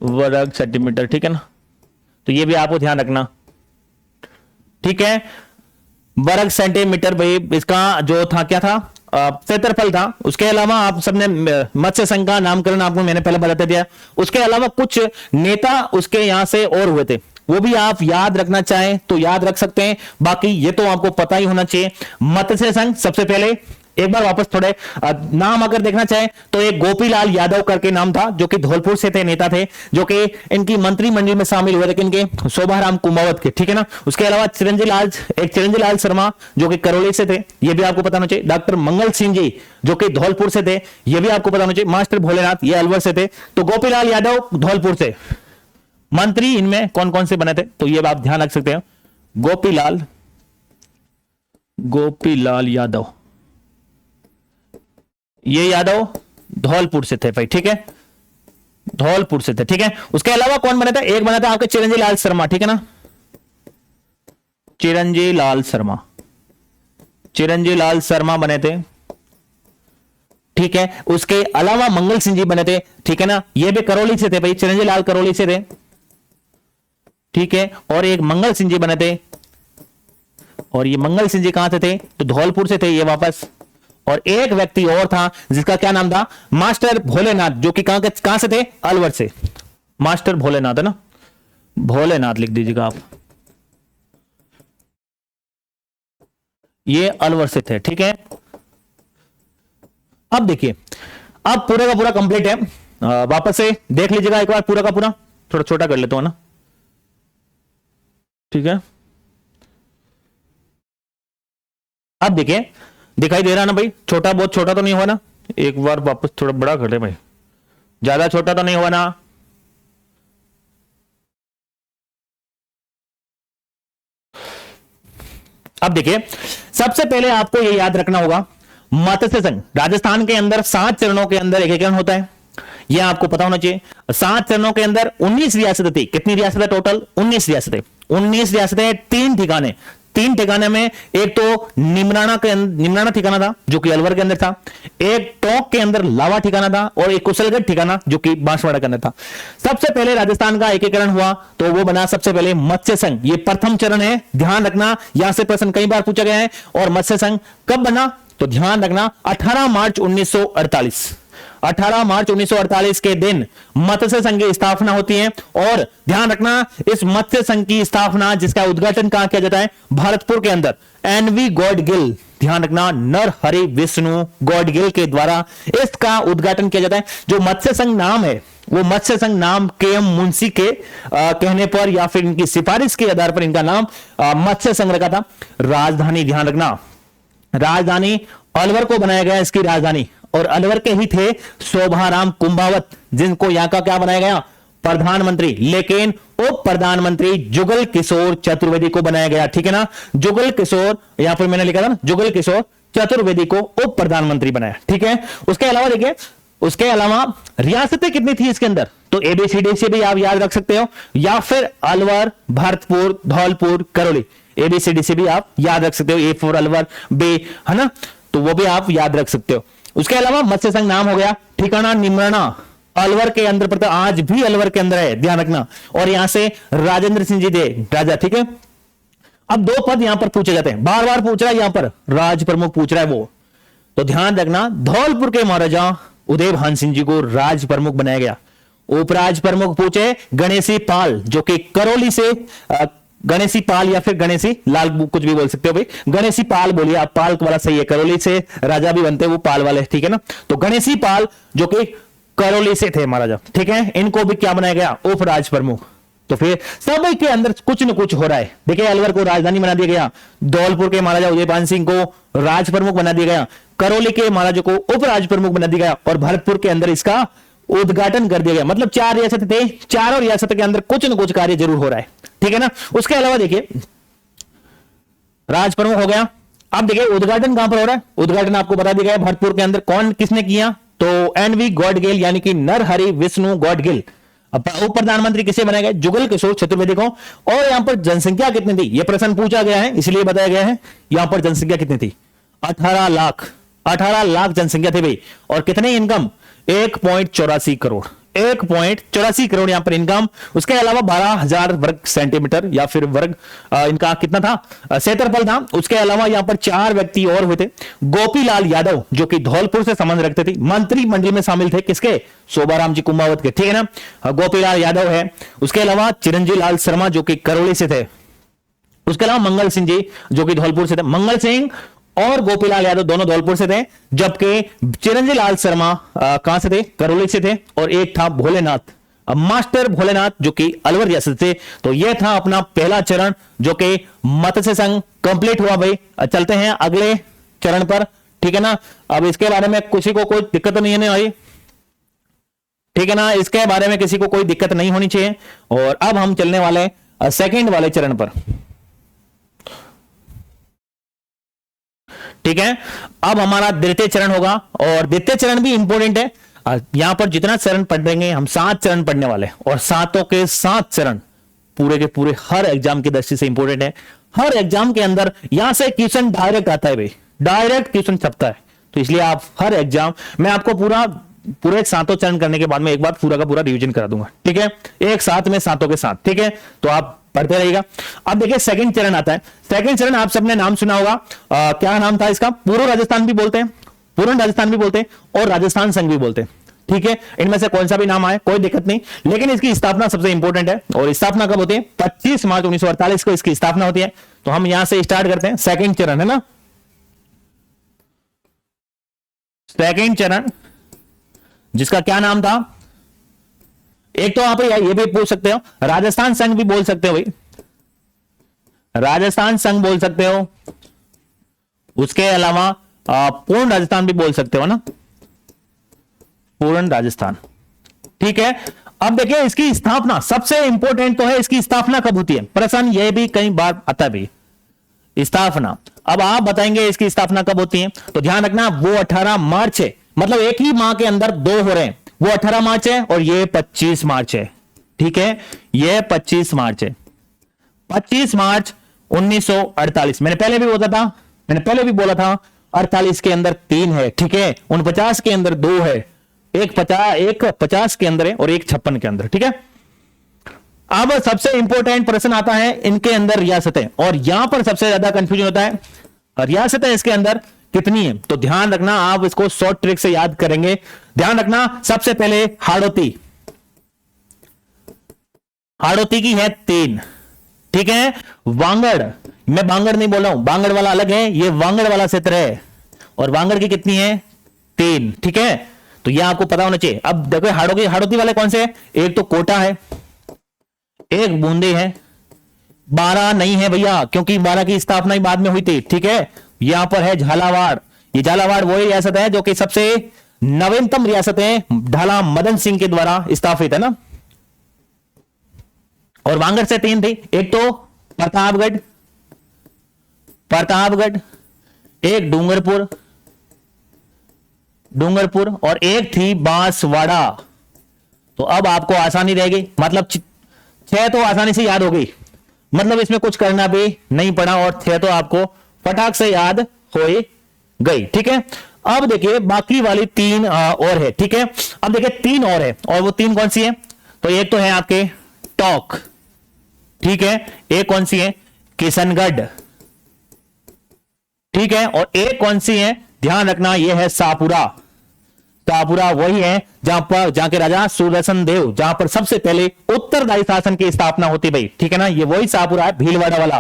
वर्ग सेंटीमीटर, ठीक है ना। तो ये भी आपको ध्यान रखना, ठीक है, वर्ग सेंटीमीटर भाई इसका जो था, क्या था, क्षेत्रफल था। उसके अलावा आप सबने मत्स्य संघ का नामकरण आपको मैंने पहले बता दिया। उसके अलावा कुछ नेता उसके यहां से और हुए थे, वो भी आप याद रखना चाहें तो याद रख सकते हैं, बाकी ये तो आपको पता ही होना चाहिए। मत्स्य संघ सबसे पहले एक बार वापस थोड़े नाम अगर देखना चाहें तो एक गोपीलाल यादव करके नाम था, जो कि धौलपुर से थे, नेता थे, जो कि इनकी मंत्रिमंडल में शामिल हुए थे, इनके शोभाराम कुमावत के, ठीक है ना। उसके अलावा चिरंजी लाल शर्मा जो कि करौली से थे, ये भी आपको पता होना चाहिए। डॉक्टर मंगल सिंह जी जो कि धौलपुर से थे, ये भी आपको पता होना चाहिए। मास्टर भोलेनाथ ये अलवर से थे। तो गोपीलाल यादव धौलपुर से, मंत्री इनमें कौन कौन से बने थे, तो ये आप ध्यान रख सकते हैं। गोपीलाल यादव, ये यादव धौलपुर से थे भाई, ठीक है, धौलपुर से थे, ठीक है। उसके अलावा कौन बना था, एक बना था आपके चिरंजी लाल शर्मा, ठीक है ना, चिरंजी लाल शर्मा बने थे, ठीक है। उसके अलावा मंगल सिंह जी बने थे, ठीक है ना, ये भी करौली से थे भाई, चिरंजी लाल करौली से थे, ठीक है। और एक मंगल सिंह जी बने थे, और ये मंगल सिंह जी कहां से थे, तो धौलपुर से थे ये वापस। और एक व्यक्ति और था जिसका क्या नाम था, मास्टर भोलेनाथ, जो कि कहां से थे, अलवर से। मास्टर भोलेनाथ है ना, भोलेनाथ लिख दीजिएगा आप, ये अलवर से थे, ठीक है। अब देखिए, अब पूरा का पूरा कंप्लीट है, वापस से देख लीजिएगा एक बार पूरा का पूरा, थोड़ा छोटा कर लेता हूं ना, ठीक है। अब देखिए, दिखाई दे रहा ना भाई, छोटा, बहुत छोटा तो नहीं हुआ ना, एक बार वापस थोड़ा बड़ा कर ले भाई, ज्यादा छोटा तो नहीं हुआ ना। अब देखिए, सबसे पहले आपको यह याद रखना होगा, मत्स्य संघ राजस्थान के अंदर 7 चरणों के अंदर एकीकरण होता है, यह आपको पता होना चाहिए। 7 चरणों के अंदर 19 रियासतें थी, कितनी रियासतें टोटल, 19 रियासतें, 19 रियासतें, 3 ठिकाने, 3 ठिकाने में एक तो निमराना ठिकाना था जो कि अलवर के अंदर था, एक टोंक के अंदर लावा ठिकाना था, और एक कुशलगढ़ ठिकाना जो कि बांसवाड़ा के अंदर था। सबसे पहले राजस्थान का एकीकरण हुआ तो वो बना सबसे पहले मत्स्य संघ, ये प्रथम चरण है, ध्यान रखना, यहां से प्रश्न कई बार पूछा गया है। और मत्स्य संघ कब बना, तो ध्यान रखना 18 मार्च 1948, 18 मार्च 1948 के दिन मत्स्य संघ की स्थापना होती है। और ध्यान रखना, इस मत्स्य संघ की स्थापना, जिसका उद्घाटन कहां किया जाता है, भरतपुर के अंदर, एनवी गॉडगिल, ध्यान रखना, नरहरि विष्णु गॉडगिल के द्वारा इसका उद्घाटन किया जाता है। जो मत्स्य संघ नाम है, वो मत्स्य संघ नाम के.एम. मुंशी के कहने पर या फिर इनकी सिफारिश के आधार पर इनका नाम मत्स्य संघ रखा था। राजधानी, ध्यान रखना, राजधानी अलवर को बनाया गया इसकी राजधानी, और अलवर के ही थे शोभाराम कुंभावत, जिनको यहां का क्या बनाया गया, प्रधानमंत्री, लेकिन उप प्रधानमंत्री जुगल किशोर चतुर्वेदी को बनाया गया, ठीक है ना। जुगल किशोर, यहां पर मैंने लिखा था ना, जुगल किशोर चतुर्वेदी को उप प्रधानमंत्री बनाया, ठीक है। उसके अलावा देखिए, उसके अलावा रियासतें कितनी थी इसके अंदर, तो एबीसीडी से भी आप याद रख सकते हो, या फिर अलवर, भरतपुर, धौलपुर, करौली, एबीसीडी से भी आप याद रख सकते हो, ए फॉर अलवर, बे, है ना, तो वो भी आप याद रख सकते हो। उसके अलावा मत्स्य संघ नाम हो गया, ठिकाना निमराना, अलवर के अंदर पड़ता, आज भी अलवर के अंदर है, ध्यान रखना। और यहां से राजेंद्र सिंह जी थे राजा, ठीक है। अब 2 पद यहां पर पूछे जाते हैं, बार बार पूछ रहा है, यहां पर राज प्रमुख पूछ रहा है वो, तो ध्यान रखना, धौलपुर के महाराजा उदय भान सिंह जी को राज प्रमुख बनाया गया। उपराज प्रमुख पूछे गणेशी पाल, जो कि करौली से, गणेशी पाल या फिर गणेशी लाल, कुछ भी बोल सकते हो भाई, गणेशी पाल बोलिए आप, पाल वाला सही है, करौली से राजा भी बनते हैं वो पाल वाले, ठीक है ना। तो गणेशी पाल जो कि करौली से थे महाराजा, ठीक है, इनको भी क्या बनाया गया, उपराज प्रमुख। तो फिर सब के अंदर कुछ न कुछ हो रहा है। देखिए, अलवर को राजधानी बना दिया गया, धौलपुर के महाराजा उदयपाल सिंह को राज प्रमुख बना दिया गया, करौली के महाराजा को उपराज प्रमुख बना दिया गया, और भरतपुर के अंदर इसका उद्घाटन कर दिया गया। मतलब 4 रियासत थे, चारों रियासत के अंदर कुछ न कुछ कार्य जरूर हो रहा है, ठीक है ना। उसके अलावा देखिए, राज प्रमुख हो गया, अब देखिए उद्घाटन कहां पर हो रहा है, उद्घाटन आपको बता दिया गया भरतपुर के अंदर, कौन किसने किया, तो एनवी गॉडगिल यानी कि नरहरि विष्णु गॉडगिल। अब उप प्रधानमंत्री किसे बनाया गया, जुगल किशोर चतुर्वेदी को। और यहां पर जनसंख्या कितनी थी, यह प्रश्न पूछा गया है, इसलिए बताया गया है, यहां पर जनसंख्या कितनी थी, 18 लाख, 18 लाख जनसंख्या थी भाई। और कितने इनकम, 1.84 करोड़, 1.84 करोड़ यहां पर इनकम। उसके अलावा 12,000 वर्ग सेंटीमीटर या फिर वर्ग इनका कितना था, क्षेत्रफल था। उसके अलावा यहां पर 4 व्यक्ति और हुए थे, गोपीलाल यादव जो कि धौलपुर से संबंध रखते थे, मंत्रिमंडल में शामिल थे, किसके, शोभाराम जी कुंभावत के, ठीक है ना, गोपीलाल यादव है। उसके अलावा चिरंजीव लाल शर्मा जो कि करौली से थे। उसके अलावा मंगल सिंह जी जो कि धौलपुर से थे, मंगल सिंह और गोपीलाल यादव दोनों धौलपुर से थे, जबकि चिरंजीव लाल शर्मा कहां से थे, करौली से थे। और एक था भोलेनाथ, मास्टर भोलेनाथ जो कि अलवर रियासत से। तो यह था अपना पहला चरण जो कि मत्स्य संघ कंप्लीट हुआ भाई। चलते हैं अगले चरण पर, ठीक है ना। अब इसके बारे में किसी को कोई दिक्कत तो नहीं है भाई, ठीक है ना, इसके बारे में किसी को कोई दिक्कत नहीं होनी चाहिए। और अब हम चलने वाले सेकंड वाले चरण पर, ठीक है। अब हमारा द्वितीय चरण होगा, और द्वितीय चरण भी इंपॉर्टेंट है। यहां पर जितना चरण पढ़ेंगे हम 7 चरण पढ़ने वाले हैं, और 7 के 7 चरण पूरे के पूरे हर एग्जाम की दृष्टि से इंपॉर्टेंट है। हर एग्जाम के अंदर यहां से क्वेश्चन डायरेक्ट आता है भाई, डायरेक्ट क्वेश्चन छपता है। तो इसलिए आप हर एग्जाम, मैं आपको पूरे 7 चरण करने के बाद में एक बार पूरा का पूरा रिवीजन करा दूंगा, ठीक है, एक साथ में 7 के 7, ठीक है। तो आप पढ़ते रहिएगा। अब देखिए सेकंड चरण आता है। सेकंड चरण आप सबने नाम सुना होगा, क्या नाम था इसका, पूर्व राजस्थान भी बोलते हैं, पूर्ण राजस्थान भी बोलते हैं और राजस्थान संघ भी बोलते हैं। ठीक है, इनमें से कौन सा भी नाम आए कोई दिक्कत नहीं, लेकिन इसकी स्थापना सबसे इंपॉर्टेंट है। और स्थापना कब होती है? 25 मार्च 1948 को इसकी स्थापना होती है। तो हम यहां से स्टार्ट करते हैं। सेकंड चरण है ना, सेकंड चरण जिसका क्या नाम था? एक तो आप ये भी पूछ सकते हो, राजस्थान संघ भी बोल सकते हो भाई, राजस्थान संघ बोल सकते हो। उसके अलावा पूर्ण राजस्थान भी बोल सकते हो ना, पूर्ण राजस्थान। ठीक है, अब देखिए इसकी स्थापना सबसे इंपॉर्टेंट तो है, इसकी स्थापना कब होती है? प्रश्न यह भी कई बार आता है भाई, स्थापना। अब आप बताएंगे इसकी स्थापना कब होती है, तो ध्यान रखना वो 18 मार्च है, मतलब एक ही माह के अंदर दो हो रहे हैं। वो 18 मार्च है और ये 25 मार्च है। ठीक है, ये 25 मार्च है, 25 मार्च 1948। मैंने पहले भी बोला था 48 के अंदर 3 है। ठीक है, 49 के अंदर 2 है, एक 50 के अंदर है और एक 56 के अंदर। ठीक है, अब सबसे इंपॉर्टेंट प्रश्न आता है इनके अंदर रियासतें, और यहां पर सबसे ज्यादा कंफ्यूजन होता है, रियासतें इसके अंदर कितनी है? तो ध्यान रखना, आप इसको शॉर्ट ट्रिक से याद करेंगे। ध्यान रखना, सबसे पहले हाड़ौती की है 3। ठीक है, वांगड़, मैं बांगड़ नहीं बोल रहा हूं, बांगड़ वाला अलग है, ये वांगड़ वाला क्षेत्र है, और वांगड़ की कितनी है? 3। ठीक है, तो यह आपको पता होना चाहिए। अब देखो हाड़ौती वाले कौन से हैं? एक तो कोटा है, एक बूंदी है, 12 नहीं है भैया, क्योंकि 12 की स्थापना ही बाद में हुई थी। ठीक है, यहां पर है झालावाड़। ये झालावाड़ वही रियासत है जो कि सबसे नवीनतम रियासत है, ढाला मदन सिंह के द्वारा स्थापित है ना। और वांगड़ से 3 थी, एक तो प्रतापगढ़, एक डूंगरपुर और एक थी बांसवाड़ा। तो अब आपको आसानी रहेगी, मतलब 6 तो आसानी से याद हो गई, मतलब इसमें कुछ करना भी नहीं पड़ा, और 6 तो आपको फटाक से याद हो गई। ठीक है, अब देखिए बाकी वाली 3 और है। ठीक है, अब देखिए 3 और है, और वो 3 कौन सी है? तो एक तो है आपके टोंक। ठीक है, एक कौन सी है? किशनगढ़। ठीक है, और एक कौन सी है? ध्यान रखना, यह है शाहपुरा। शाहपुरा वही है जहां के राजा सुदर्शन देव, जहां पर सबसे पहले उत्तरदायी शासन की स्थापना होती भाई। ठीक है ना, ये वही शाहपुरा है, भीलवाड़ा वाला।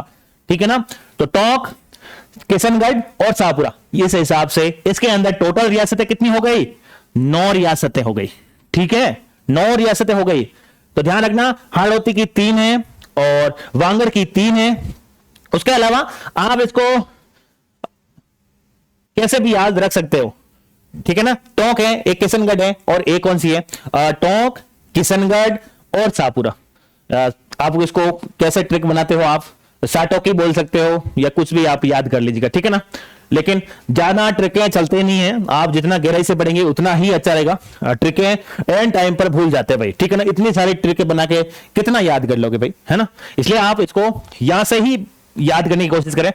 ठीक है ना, तो टोंक, किशनगढ़ और शाहपुरा, इस हिसाब से इसके अंदर टोटल रियासतें कितनी हो गई? 9 रियासतें हो गई। ठीक है, 9 रियासतें हो गई। तो ध्यान रखना, हाड़ौती की 3 है और वांगड़ की 3 है। उसके अलावा आप इसको कैसे भी याद रख सकते हो। ठीक है ना, टोंक है, एक किशनगढ़ है, और एक कौन सी है? टोंक, किशनगढ़ और शाहपुरा। आप इसको कैसे ट्रिक बनाते हो? आप साटोकी बोल सकते हो, या कुछ भी आप याद कर लीजिएगा। ठीक है ना, लेकिन ज्यादा ट्रिकें चलते नहीं है, आप जितना गहराई से पढ़ेंगे उतना ही अच्छा रहेगा। ट्रिकें एंड टाइम पर भूल जाते हैं भाई। ठीक है ना, इतनी सारी ट्रिकें बना के कितना याद कर लोगे भाई, है ना। इसलिए आप इसको यहां से ही याद करने की कोशिश करें।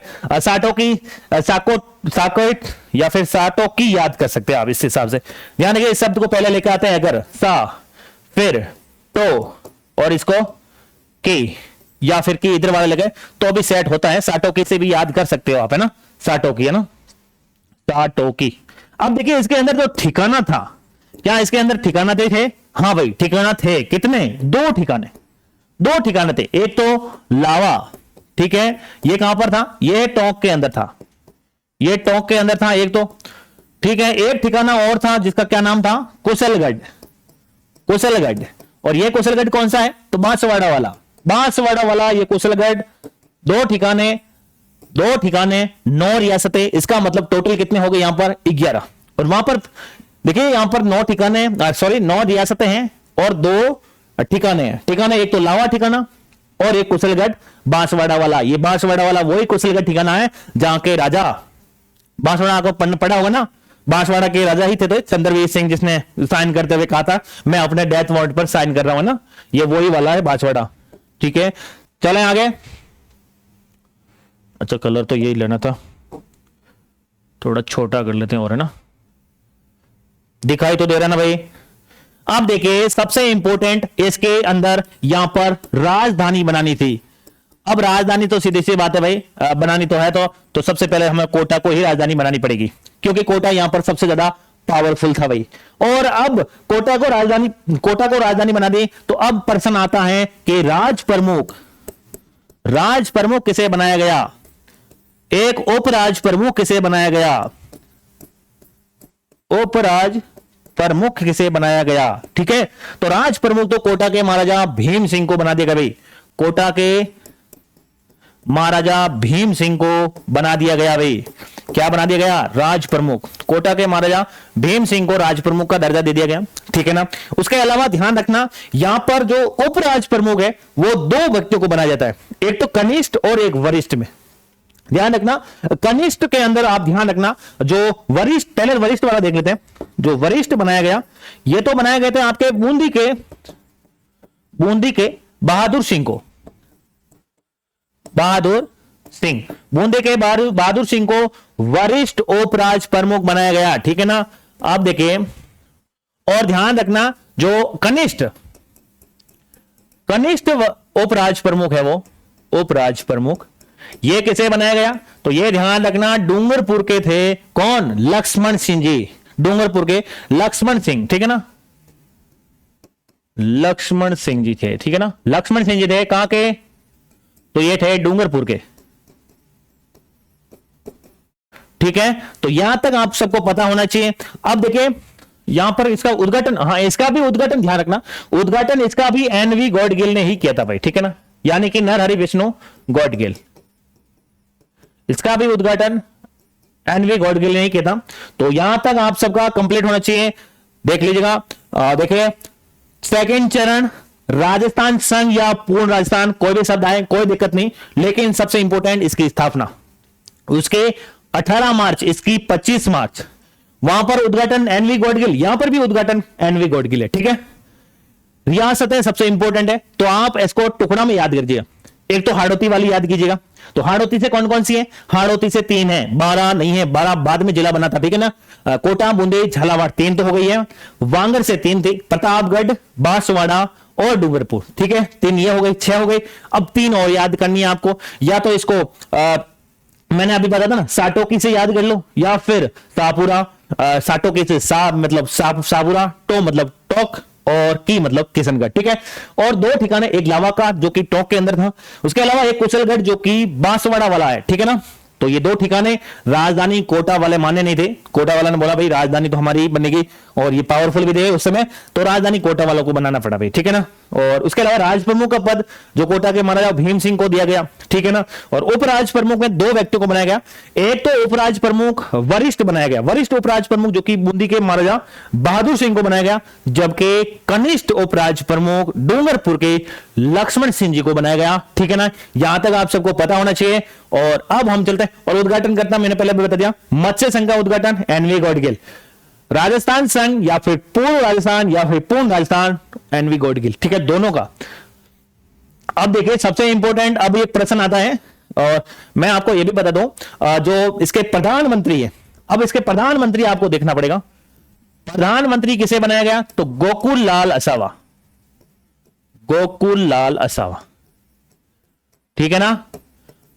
साकोट या फिर साटोकी याद कर सकते हैं आप इस हिसाब से। ध्यान रखिए, इस शब्द को पहले लेकर आते हैं अगर सा, फिर तो, और इसको की, या फिर की इधर वाले लगे तो भी सेट होता है। साटोकी से भी याद कर सकते हो आप, है ना, साटोकी, है ना, साटोकी। अब देखिए इसके अंदर जो ठिकाना था, क्या इसके अंदर ठिकाना थे? हाँ भाई, ठिकाना थे। कितने? 2 ठिकाने थे। एक तो लावा, ठीक है, ये कहां पर था? ये टोंक के अंदर था, ये टोंक के अंदर था एक तो। ठीक है, एक ठिकाना और था जिसका क्या नाम था? कुशलगढ़। और ये कुशलगढ़ कौन सा है? तो बांसवाड़ा वाला ये कुशलगढ़। 2 ठिकाने, 9 रियासतें। इसका मतलब टोटल कितने हो गए यहां पर? 11। और वहां पर देखिए यहां पर 9 ठिकाने, 9 रियासतें हैं और 2 ठिकाने हैं। ठिकाने एक तो लावा ठिकाना और एक कुशलगढ़ बांसवाड़ा वाला। ये बांसवाड़ा वाला वही कुशलगढ़ ठिकाना है जहां के राजा, बांसवाड़ा को पढ़ा होगा ना, बांसवाड़ा के राजा ही थे तो चंद्रवीर सिंह, जिसने साइन करते हुए कहा था मैं अपने डेथ वारंट पर साइन कर रहा हूं ना, ये वही वाला है बांसवाड़ा। ठीक है, चलें आगे। अच्छा, कलर तो यही लेना था, थोड़ा छोटा कर लेते हैं और, है ना, दिखाई तो दे रहा ना भाई। अब देखिए सबसे इंपॉर्टेंट, इसके अंदर यहां पर राजधानी बनानी थी। अब राजधानी तो सीधी सी बात है भाई, बनानी तो है तो सबसे पहले हमें कोटा को ही राजधानी बनानी पड़ेगी। क्योंकि कोटा यहां पर सबसे ज्यादा पावरफुल था भाई। और अब कोटा को राजधानी बना दी। तो अब प्रश्न आता है कि राज प्रमुख किसे बनाया गया, एक उपराज प्रमुख किसे बनाया गया, उपराज प्रमुख किसे बनाया गया। ठीक है, तो राज प्रमुख तो कोटा के महाराजा भीम सिंह को बना दिया भाई, कोटा के महाराजा भीम सिंह को बना दिया गया भाई। क्या बना दिया गया, राज प्रमुख। कोटा के महाराजा भीम सिंह को राज प्रमुख का दर्जा दे दिया गया। ठीक है ना। उसके अलावा ध्यान रखना यहां पर जो उपराज प्रमुख है वो दो व्यक्तियों को बनाया जाता है, एक तो कनिष्ठ और एक वरिष्ठ में। ध्यान रखना कनिष्ठ के अंदर आप ध्यान रखना जो वरिष्ठ, पहले वरिष्ठ वाला देख लेते हैं। जो वरिष्ठ बनाया गया ये तो बनाए गए थे आपके बूंदी के बहादुर सिंह को, बूंदी के बहादुर सिंह को वरिष्ठ उपराज प्रमुख बनाया गया। ठीक है ना। आप देखिए और ध्यान रखना जो कनिष्ठ उपराज प्रमुख है वो उपराज प्रमुख ये किसे बनाया गया, तो ये ध्यान रखना डूंगरपुर के थे कौन, लक्ष्मण सिंह जी, डूंगरपुर के लक्ष्मण सिंह। ठीक है ना, लक्ष्मण सिंह जी थे। ठीक है ना, लक्ष्मण सिंह जी थे कहां के, तो ये थे डूंगरपुर के। ठीक है, तो यहां तक आप सबको पता होना चाहिए। अब देखिए यहां पर इसका उद्घाटन, हाँ इसका भी उद्घाटन ध्यान रखना, उद्घाटन इसका भी एनवी गॉडगिल ने ही किया था भाई। ठीक है ना, यानी कि नरहरि विष्णु गॉडगिल, इसका भी उद्घाटन एनवी गॉडगिल ने ही किया था। तो यहां तक आप सबका कंप्लीट होना चाहिए। देख लीजिएगा, देखिए सेकंड चरण राजस्थान संघ या पूर्ण राजस्थान, कोई भी शब्द आए कोई दिक्कत नहीं, लेकिन सबसे इंपॉर्टेंट इसकी स्थापना, उसके 18 मार्च, इसकी 25 मार्च, वहां पर उद्घाटन एनवी गॉडगिल, यहां पर भी उद्घाटन एनवी गॉडगिल है। ठीक है, रियासतें सबसे इंपॉर्टेंट है तो आप इसको टुकड़ा में याद कीजिएगा। एक तो हाड़ौती वाली याद कीजिएगा, तो हाड़ौती से कौन कौन सी है, हाड़ौती से 3 है, 12 नहीं है, 12 बाद में जिला बना था। ठीक है ना, कोटा, बूंदी, झालावाड़ 3 तो हो गई है, वांगर से 3 थी, प्रतापगढ़, बांसवाड़ा और डूंगरपुर। ठीक है, 3 ये हो गई, 6 हो गई। अब 3 और याद करनी है आपको, या तो इसको मैंने अभी बताया था ना साटोकी से याद कर लो, या फिर सापुरा, साटोकी से मतलब सापुरा, टो मतलब टोक, और की मतलब किशनगढ़। ठीक है, और 2 ठिकाने, एक लावा का जो कि टोक के अंदर था, उसके अलावा एक कुशलगढ़ जो कि बांसवाड़ा वाला है। ठीक है ना, तो ये 2 ठिकाने राजधानी कोटा वाले माने नहीं थे। कोटा वाला ने बोला भाई राजधानी तो हमारी बनेगी, और ये पावरफुल भी थे उस समय, तो राजधानी कोटा वालों को बनाना पड़ा भाई। ठीक है ना, और उसके अलावा राज प्रमुख का पद जो कोटा के महाराजा भीम सिंह को दिया गया। ठीक है ना, और उपराज प्रमुख में 2 व्यक्तियों को बनाया गया, एक तो उपराज प्रमुख वरिष्ठ बनाया गया, वरिष्ठ उपराज प्रमुख जो कि बूंदी के महाराजा बहादुर सिंह को बनाया गया, जबकि कनिष्ठ उपराज प्रमुख डूंगरपुर के लक्ष्मण सिंह जी को बनाया गया। ठीक है ना, यहां तक आप सबको पता होना चाहिए। और अब हम चलते हैं, और उद्घाटन करता मैंने पहले भी बता दिया, मत्स्य संघ का उद्घाटन एनवी गॉडगिल, राजस्थान संघ या फिर पूर्व राजस्थान या फिर पूर्ण राजस्थान एनवी गॉडगिल। ठीक है, दोनों का। अब देखिए सबसे इंपॉर्टेंट अब एक प्रश्न आता है, और मैं आपको यह भी बता दूं जो इसके प्रधानमंत्री है, अब इसके प्रधानमंत्री आपको देखना पड़ेगा, प्रधानमंत्री किसे बनाया गया, तो गोकुल लाल असावा, गोकुल लाल असावा। ठीक है ना,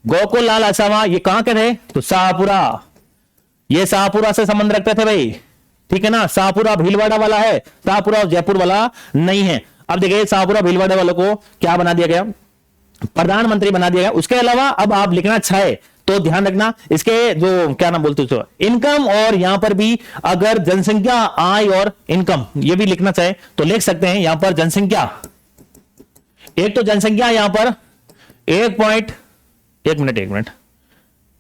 गोकुल लाल असावा ये कहां के थे, तो शाहपुरा, ये शाहपुरा से संबंध रखते थे भाई। ठीक है ना, शाहपुरा भीलवाड़ा वाला है, शाहपुरा जयपुर वाला नहीं है। अब देखिए शाहपुरा भीलवाड़ा वालों को क्या बना दिया गया, प्रधानमंत्री बना दिया गया। उसके अलावा अब आप लिखना चाहे तो ध्यान रखना इसके जो क्या नाम बोलते हो इनकम, और यहां पर भी अगर जनसंख्या, आय और इनकम ये भी लिखना चाहे तो लिख सकते हैं। यहां पर जनसंख्या, एक तो जनसंख्या यहां पर 1 मिनट,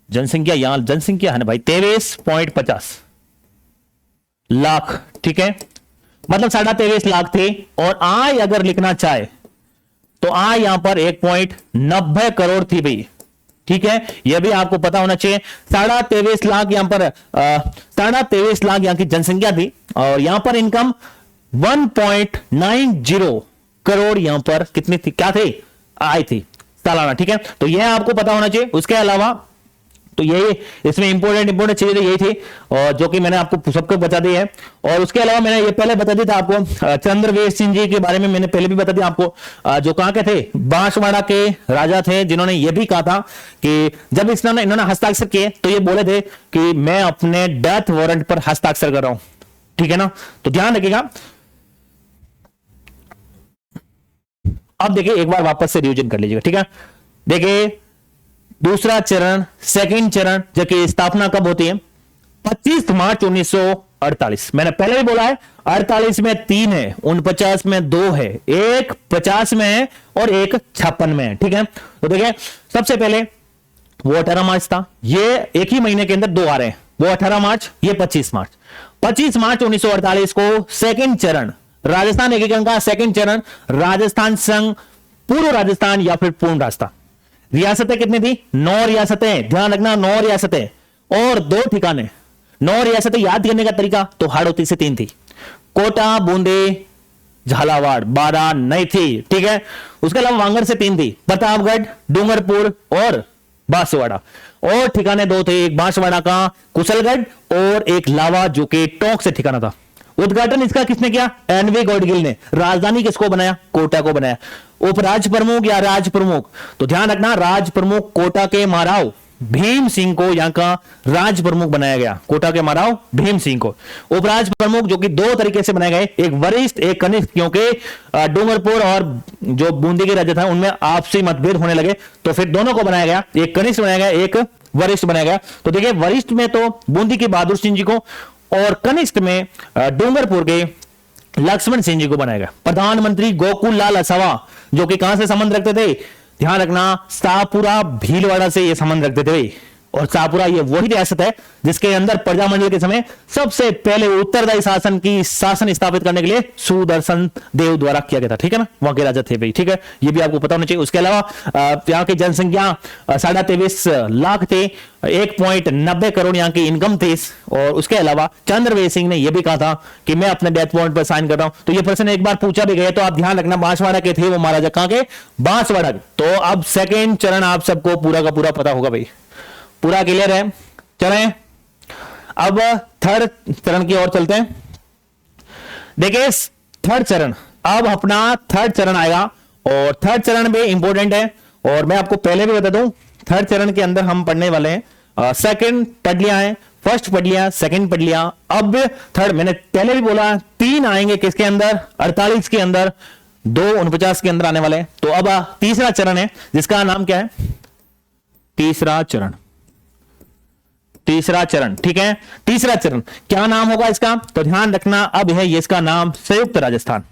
जनसंख्या यहां जनसंख्या है ना भाई 23.50 लाख। ठीक है, मतलब 23.5 लाख थे, और आय अगर लिखना चाहे तो आय यहां पर 1.90 करोड़ थी भाई। ठीक है, यह भी आपको पता होना चाहिए। 23.5 लाख यहां पर 23.5 लाख यहां की जनसंख्या थी, और यहां पर इनकम 1.90 करोड़ यहां पर कितनी थी, क्या थे, आय थी सालाना। ठीक है, तो यह आपको पता होना चाहिए। उसके अलावा तो यही इसमें इंपॉर्टेंट चीजें यही थी और जो कि मैंने आपको सबको बता दी है। और उसके अलावा मैंने ये पहले बता दिया था आपको, चंद्रवेश सिंह जी के बारे में मैंने पहले भी बता दिया आपको, जो कहां के थे, बांसवाड़ा के राजा थे, जिन्होंने ये भी कहा था कि जब इन्होंने हस्ताक्षर किए तो ये बोले थे कि मैं अपने डेथ वारंट पर हस्ताक्षर कर रहा हूं, ठीक है ना। तो ध्यान रखिएगा। अब देखिए एक बार वापस से रिवीजन कर लीजिएगा, ठीक है। देखिए दूसरा चरण, सेकंड चरण, जबकि स्थापना कब होती है, 25 मार्च 1948। मैंने पहले भी बोला है 48 में 3 है, 49 में 2 है, एक 50 में है और एक 56 में है, ठीक है। तो देखिए सबसे पहले वो 18 मार्च था, ये एक ही महीने के अंदर 2 आ रहे हैं, वो 18 मार्च, ये 25 मार्च। 25 मार्च 1948 को सेकंड चरण, राजस्थान एकीकरण का सेकंड चरण, राजस्थान संघ, पूर्व राजस्थान या फिर पूर्ण राजस्थान। रियासतें कितनी थी, 9 रियासतें, ध्यान रखना 9 रियासतें और 2 ठिकाने। 9 रियासतें याद करने का तरीका तो हाड़ौती से 3 थी, कोटा, बूंदी, झालावाड़, बारा नहीं थी, ठीक है। उसके अलावा वांगड़ से 3 थी, प्रतापगढ़, डूंगरपुर और बांसवाड़ा। और ठिकाने 2 थे, एक बांसवाड़ा का कुशलगढ़ और एक लावा जो कि टोंक से ठिकाना था। उद्घाटन इसका किसने किया, एनवी गौडगिल ने। राजधानी किसको बनाया, कोटा को बनाया। उपराज प्रमुख या राज प्रमुख, तो ध्यान रखना राज प्रमुख कोटा के महाराव भीम सिंह को यहां का राज प्रमुख बनाया गया, कोटा के महाराव भीम सिंह को। उपराज प्रमुख जो कि 2 तरीके से बनाए गए, एक वरिष्ठ एक कनिष्ठ, क्योंकि डूंगरपुर और जो बूंदी के राज्य था उनमें आपसी मतभेद होने लगे, तो फिर दोनों को बनाया गया, एक कनिष्ठ बनाया गया, एक वरिष्ठ बनाया गया। तो देखिए वरिष्ठ में तो बूंदी के बहादुर सिंह जी को और कनिष्ठ में डूंगरपुर के लक्ष्मण सिंह जी को बनाया गया। प्रधानमंत्री गोकुल लाल असावा जो कि कहां से संबंध रखते थे, ध्यान रखना शाहपुरा भीलवाड़ा से ये संबंध रखते थे। और शाहपुरा ये वही रियासत है जिसके अंदर प्रजामंडल के समय सबसे पहले उत्तरदायी शासन स्थापित करने के लिए सुदर्शन देव द्वारा किया गया था, ठीक है ना, वहां के राजा थे भाई, ठीक है, ये भी आपको पता होना चाहिए। उसके अलावा यहाँ की जनसंख्या 23.5 लाख थे, 1.90 करोड़ यहाँ की इनकम थी। और उसके अलावा चंद्रवेश सिंह ने यह भी कहा था कि मैं अपने डेथ वारंट पर साइन कर रहा हूं। तो यह प्रश्न एक बार पूछा भी गया, तो आप ध्यान रखना बांसवाड़ा के थे वो महाराजा, कहां के, बांसवाड़ा के। तो अब सेकेंड चरण आप सबको पूरा का पूरा पता होगा भाई, पूरा क्लियर है। चलें अब थर्ड चरण की ओर चलते हैं। देखिए थर्ड चरण, अब अपना थर्ड चरण आएगा और थर्ड चरण भी इंपॉर्टेंट है। और मैं आपको पहले भी बता दूं थर्ड चरण के अंदर हम पढ़ने वाले हैं, सेकंड पढ़ लिया है, फर्स्ट पढ़ लिया, सेकंड पढ़ लिया, अब थर्ड। मैंने पहले भी बोला 3 आएंगे किसके अंदर, 48 के अंदर, 2 49 के अंदर आने वाले हैं। तो अब तीसरा चरण है जिसका नाम क्या है, तीसरा चरण, तीसरा चरण, ठीक है। तीसरा चरण क्या नाम होगा इसका, तो ध्यान रखना अब है ये इसका नाम संयुक्त राजस्थान,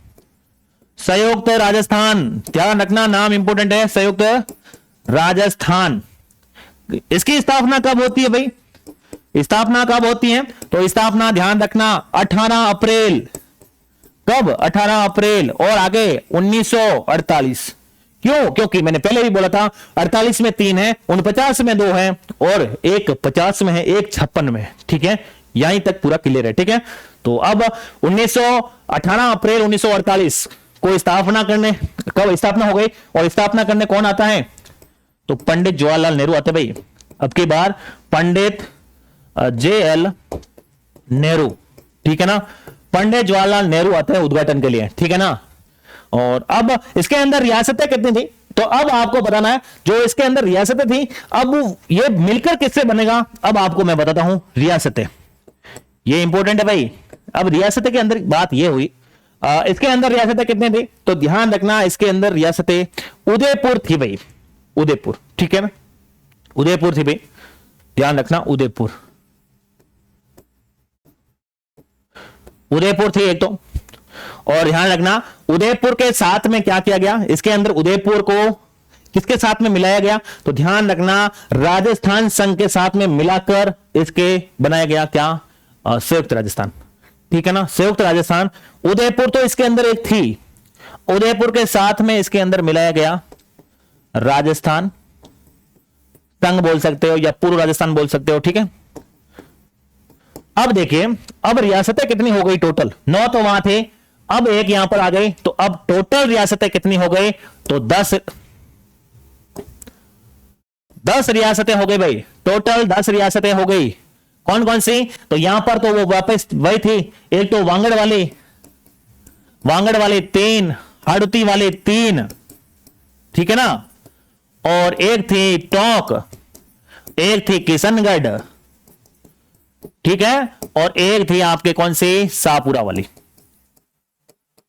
संयुक्त राजस्थान, ध्यान रखना नाम इंपॉर्टेंट है, संयुक्त राजस्थान। इसकी स्थापना कब होती है भाई, स्थापना कब होती है, तो स्थापना ध्यान रखना 18 अप्रैल, कब, 18 अप्रैल और आगे 1948। क्यों, क्योंकि मैंने पहले भी बोला था 48 में 3 है, 49 में 2 है और एक 50 में है, एक 56 में है, ठीक है, यहीं तक पूरा क्लियर है, ठीक है। तो अब 18 अप्रैल 1948 को स्थापना करने, कब स्थापना हो गई और स्थापना करने कौन आता है, तो पंडित जवाहरलाल नेहरू आते भाई। अब की बार पंडित JL नेहरू, ठीक है ना, पंडित जवाहरलाल नेहरू आते हैं उद्घाटन के लिए, ठीक है ना। और अब इसके अंदर रियासतें कितनी थी, तो अब आपको बताना है जो इसके अंदर रियासतें थी, अब ये मिलकर किससे बनेगा, अब आपको मैं बताता हूं रियासतें, ये इंपॉर्टेंट है भाई। अब रियासतें के अंदर बात ये हुई, इसके अंदर रियासतें कितनी थी, तो ध्यान रखना इसके अंदर रियासतें उदयपुर थी भाई, उदयपुर, ठीक है ना, उदयपुर थी भाई, ध्यान रखना उदयपुर, उदयपुर थी एक तो। और ध्यान रखना उदयपुर के साथ में क्या किया गया, इसके अंदर उदयपुर को किसके साथ में मिलाया गया, तो ध्यान रखना राजस्थान संघ के साथ में मिलाकर इसके बनाया गया क्या, संयुक्त राजस्थान, ठीक है ना, संयुक्त राजस्थान। उदयपुर तो इसके अंदर एक थी, उदयपुर के साथ में इसके अंदर मिलाया गया राजस्थान संघ बोल सकते हो या पूर्व राजस्थान बोल सकते हो, ठीक है। अब देखिए अब रियासतें कितनी हो गई टोटल, 9 तो वहां थे, अब एक यहां पर आ गई, तो अब टोटल रियासतें कितनी हो गई, तो 10 रियासतें हो गई भाई, टोटल 10 रियासतें हो गई। कौन कौन सी? तो यहां पर तो वो वापस वही थी, एक तो वांगड़ वाले 3, हड़ती वाले 3, ठीक है ना, और एक थी टोंक, एक थी किशनगढ़, ठीक है, और एक थी आपके कौन सी, शाहपुरा वाली।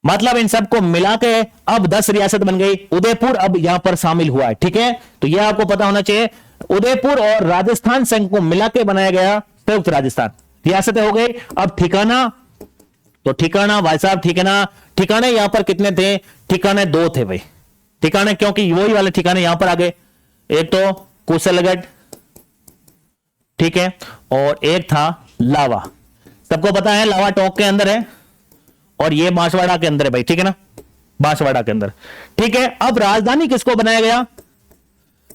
मतलब इन सबको मिला के अब 10 रियासत बन गई। उदयपुर अब यहां पर शामिल हुआ है, ठीक है। तो यह आपको पता होना चाहिए, उदयपुर और राजस्थान संघ को मिला के बनाया गया संयुक्त राजस्थान। रियासतें हो गई। अब ठिकाना, तो ठिकाना भाई साहब, ठिकाने यहां पर कितने थे? ठिकाने 2 थे भाई। ठिकाने क्योंकि वही वाले ठिकाने यहां पर आ गए, एक तो कुशलगढ़, ठीक है, और एक था लावा। सबको पता है लावा टोंक के अंदर है और ये बांसवाड़ा के अंदर है भाई, ठीक है ना, बांसवाड़ा के अंदर, ठीक है। अब राजधानी किसको बनाया गया?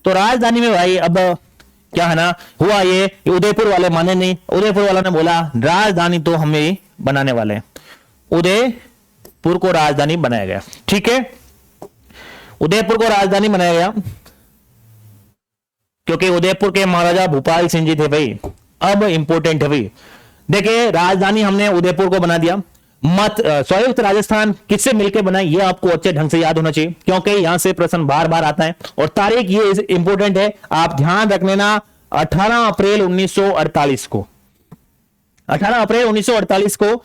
तो राजधानी में भाई अब क्या है ना, हुआ ये उदयपुर वाले माने नहीं। उदयपुर वालों ने बोला राजधानी तो हम ही बनाने वाले हैं। उदयपुर को राजधानी बनाया गया, ठीक है। उदयपुर को राजधानी बनाया गया क्योंकि उदयपुर के महाराजा भूपाल सिंह जी थे भाई। अब इंपॉर्टेंट है भाई, देखिए राजधानी हमने उदयपुर को बना दिया। संयुक्त राजस्थान किससे मिलकर बना, ये आपको अच्छे ढंग से याद होना चाहिए क्योंकि यहां से प्रश्न बार बार आता है। और तारीख ये इंपॉर्टेंट है, आप ध्यान रख लेना, 18 अप्रैल 1948 को, 18 अप्रैल 1948 को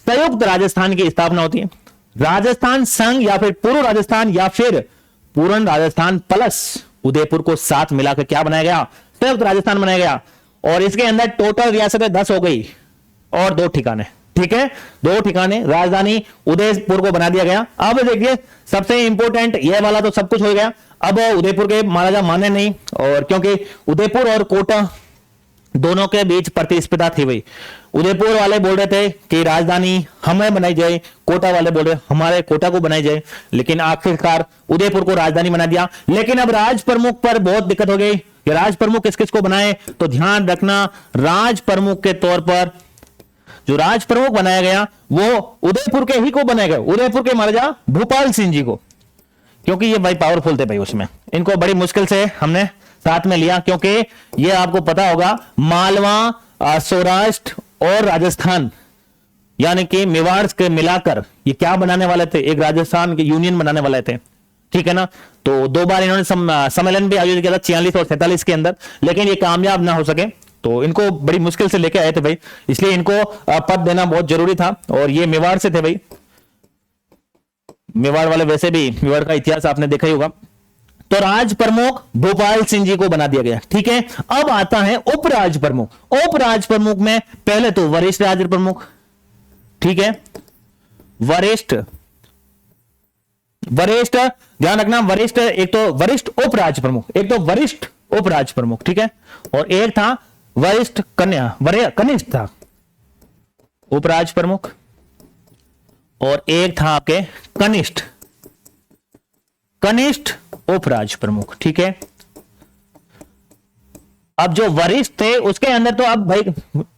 संयुक्त राजस्थान की स्थापना होती है। राजस्थान संघ या फिर पूर्व राजस्थान या फिर पूर्ण राजस्थान प्लस उदयपुर को साथ मिलाकर क्या बनाया गया? संयुक्त राजस्थान बनाया गया। और इसके अंदर टोटल रियासतें 10 हो गई और 2 ठिकाने, ठीक है, 2 ठिकाने। राजधानी उदयपुर को बना दिया गया। अब देखिए सबसे इंपॉर्टेंट ये वाला तो सब कुछ हो गया। अब उदयपुर के महाराजा माने नहीं, और क्योंकि उदयपुर और कोटा दोनों के बीच प्रतिस्पर्धा थी भाई। उदयपुर वाले बोल रहे थे कि राजधानी हमें बनाई जाए, कोटा वाले बोल रहे हमारे कोटा को बनाई जाए, लेकिन आखिरकार उदयपुर को राजधानी बना दिया। लेकिन अब राज प्रमुख पर बहुत दिक्कत हो गई कि राज प्रमुख किस किस को बनाए। तो ध्यान रखना, राज प्रमुख के तौर पर जो राज प्रमुख बनाया गया वो उदयपुर के ही को बनाया गया, उदयपुर के महाराजा भूपाल सिंह जी को, क्योंकि ये भाई पावरफुल थे भाई। उसमें इनको बड़ी मुश्किल से हमने साथ में लिया क्योंकि ये आपको पता होगा मालवा, सौराष्ट्र और राजस्थान यानी कि मेवाड़ के मिलाकर ये क्या बनाने वाले थे? एक राजस्थान के यूनियन बनाने वाले थे, ठीक है ना। तो 2 बार इन्होंने सम्मेलन भी आयोजित किया था 46 और 47 के अंदर, लेकिन ये कामयाब ना हो सके। तो इनको बड़ी मुश्किल से लेके आए थे भाई, इसलिए इनको पद देना बहुत जरूरी था। और ये मेवाड़ से थे भाई। मेवाड़ वाले वैसे भी, मेवाड़ का इतिहास आपने देखा ही होगा। तो राज प्रमुख भोपाल सिंह जी को बना दिया गया, ठीक है। अब आता है उपराज प्रमुख। उपराज प्रमुख में पहले तो वरिष्ठ राज प्रमुख, ठीक है, वरिष्ठ ध्यान रखना, वरिष्ठ, एक तो वरिष्ठ उपराज प्रमुख, एक तो वरिष्ठ उपराज प्रमुख, ठीक है, और एक था वरिष्ठ कनिष्ठ था उपराज प्रमुख, और एक था आपके कनिष्ठ उपराज प्रमुख, ठीक है। अब जो वरिष्ठ थे उसके अंदर तो अब भाई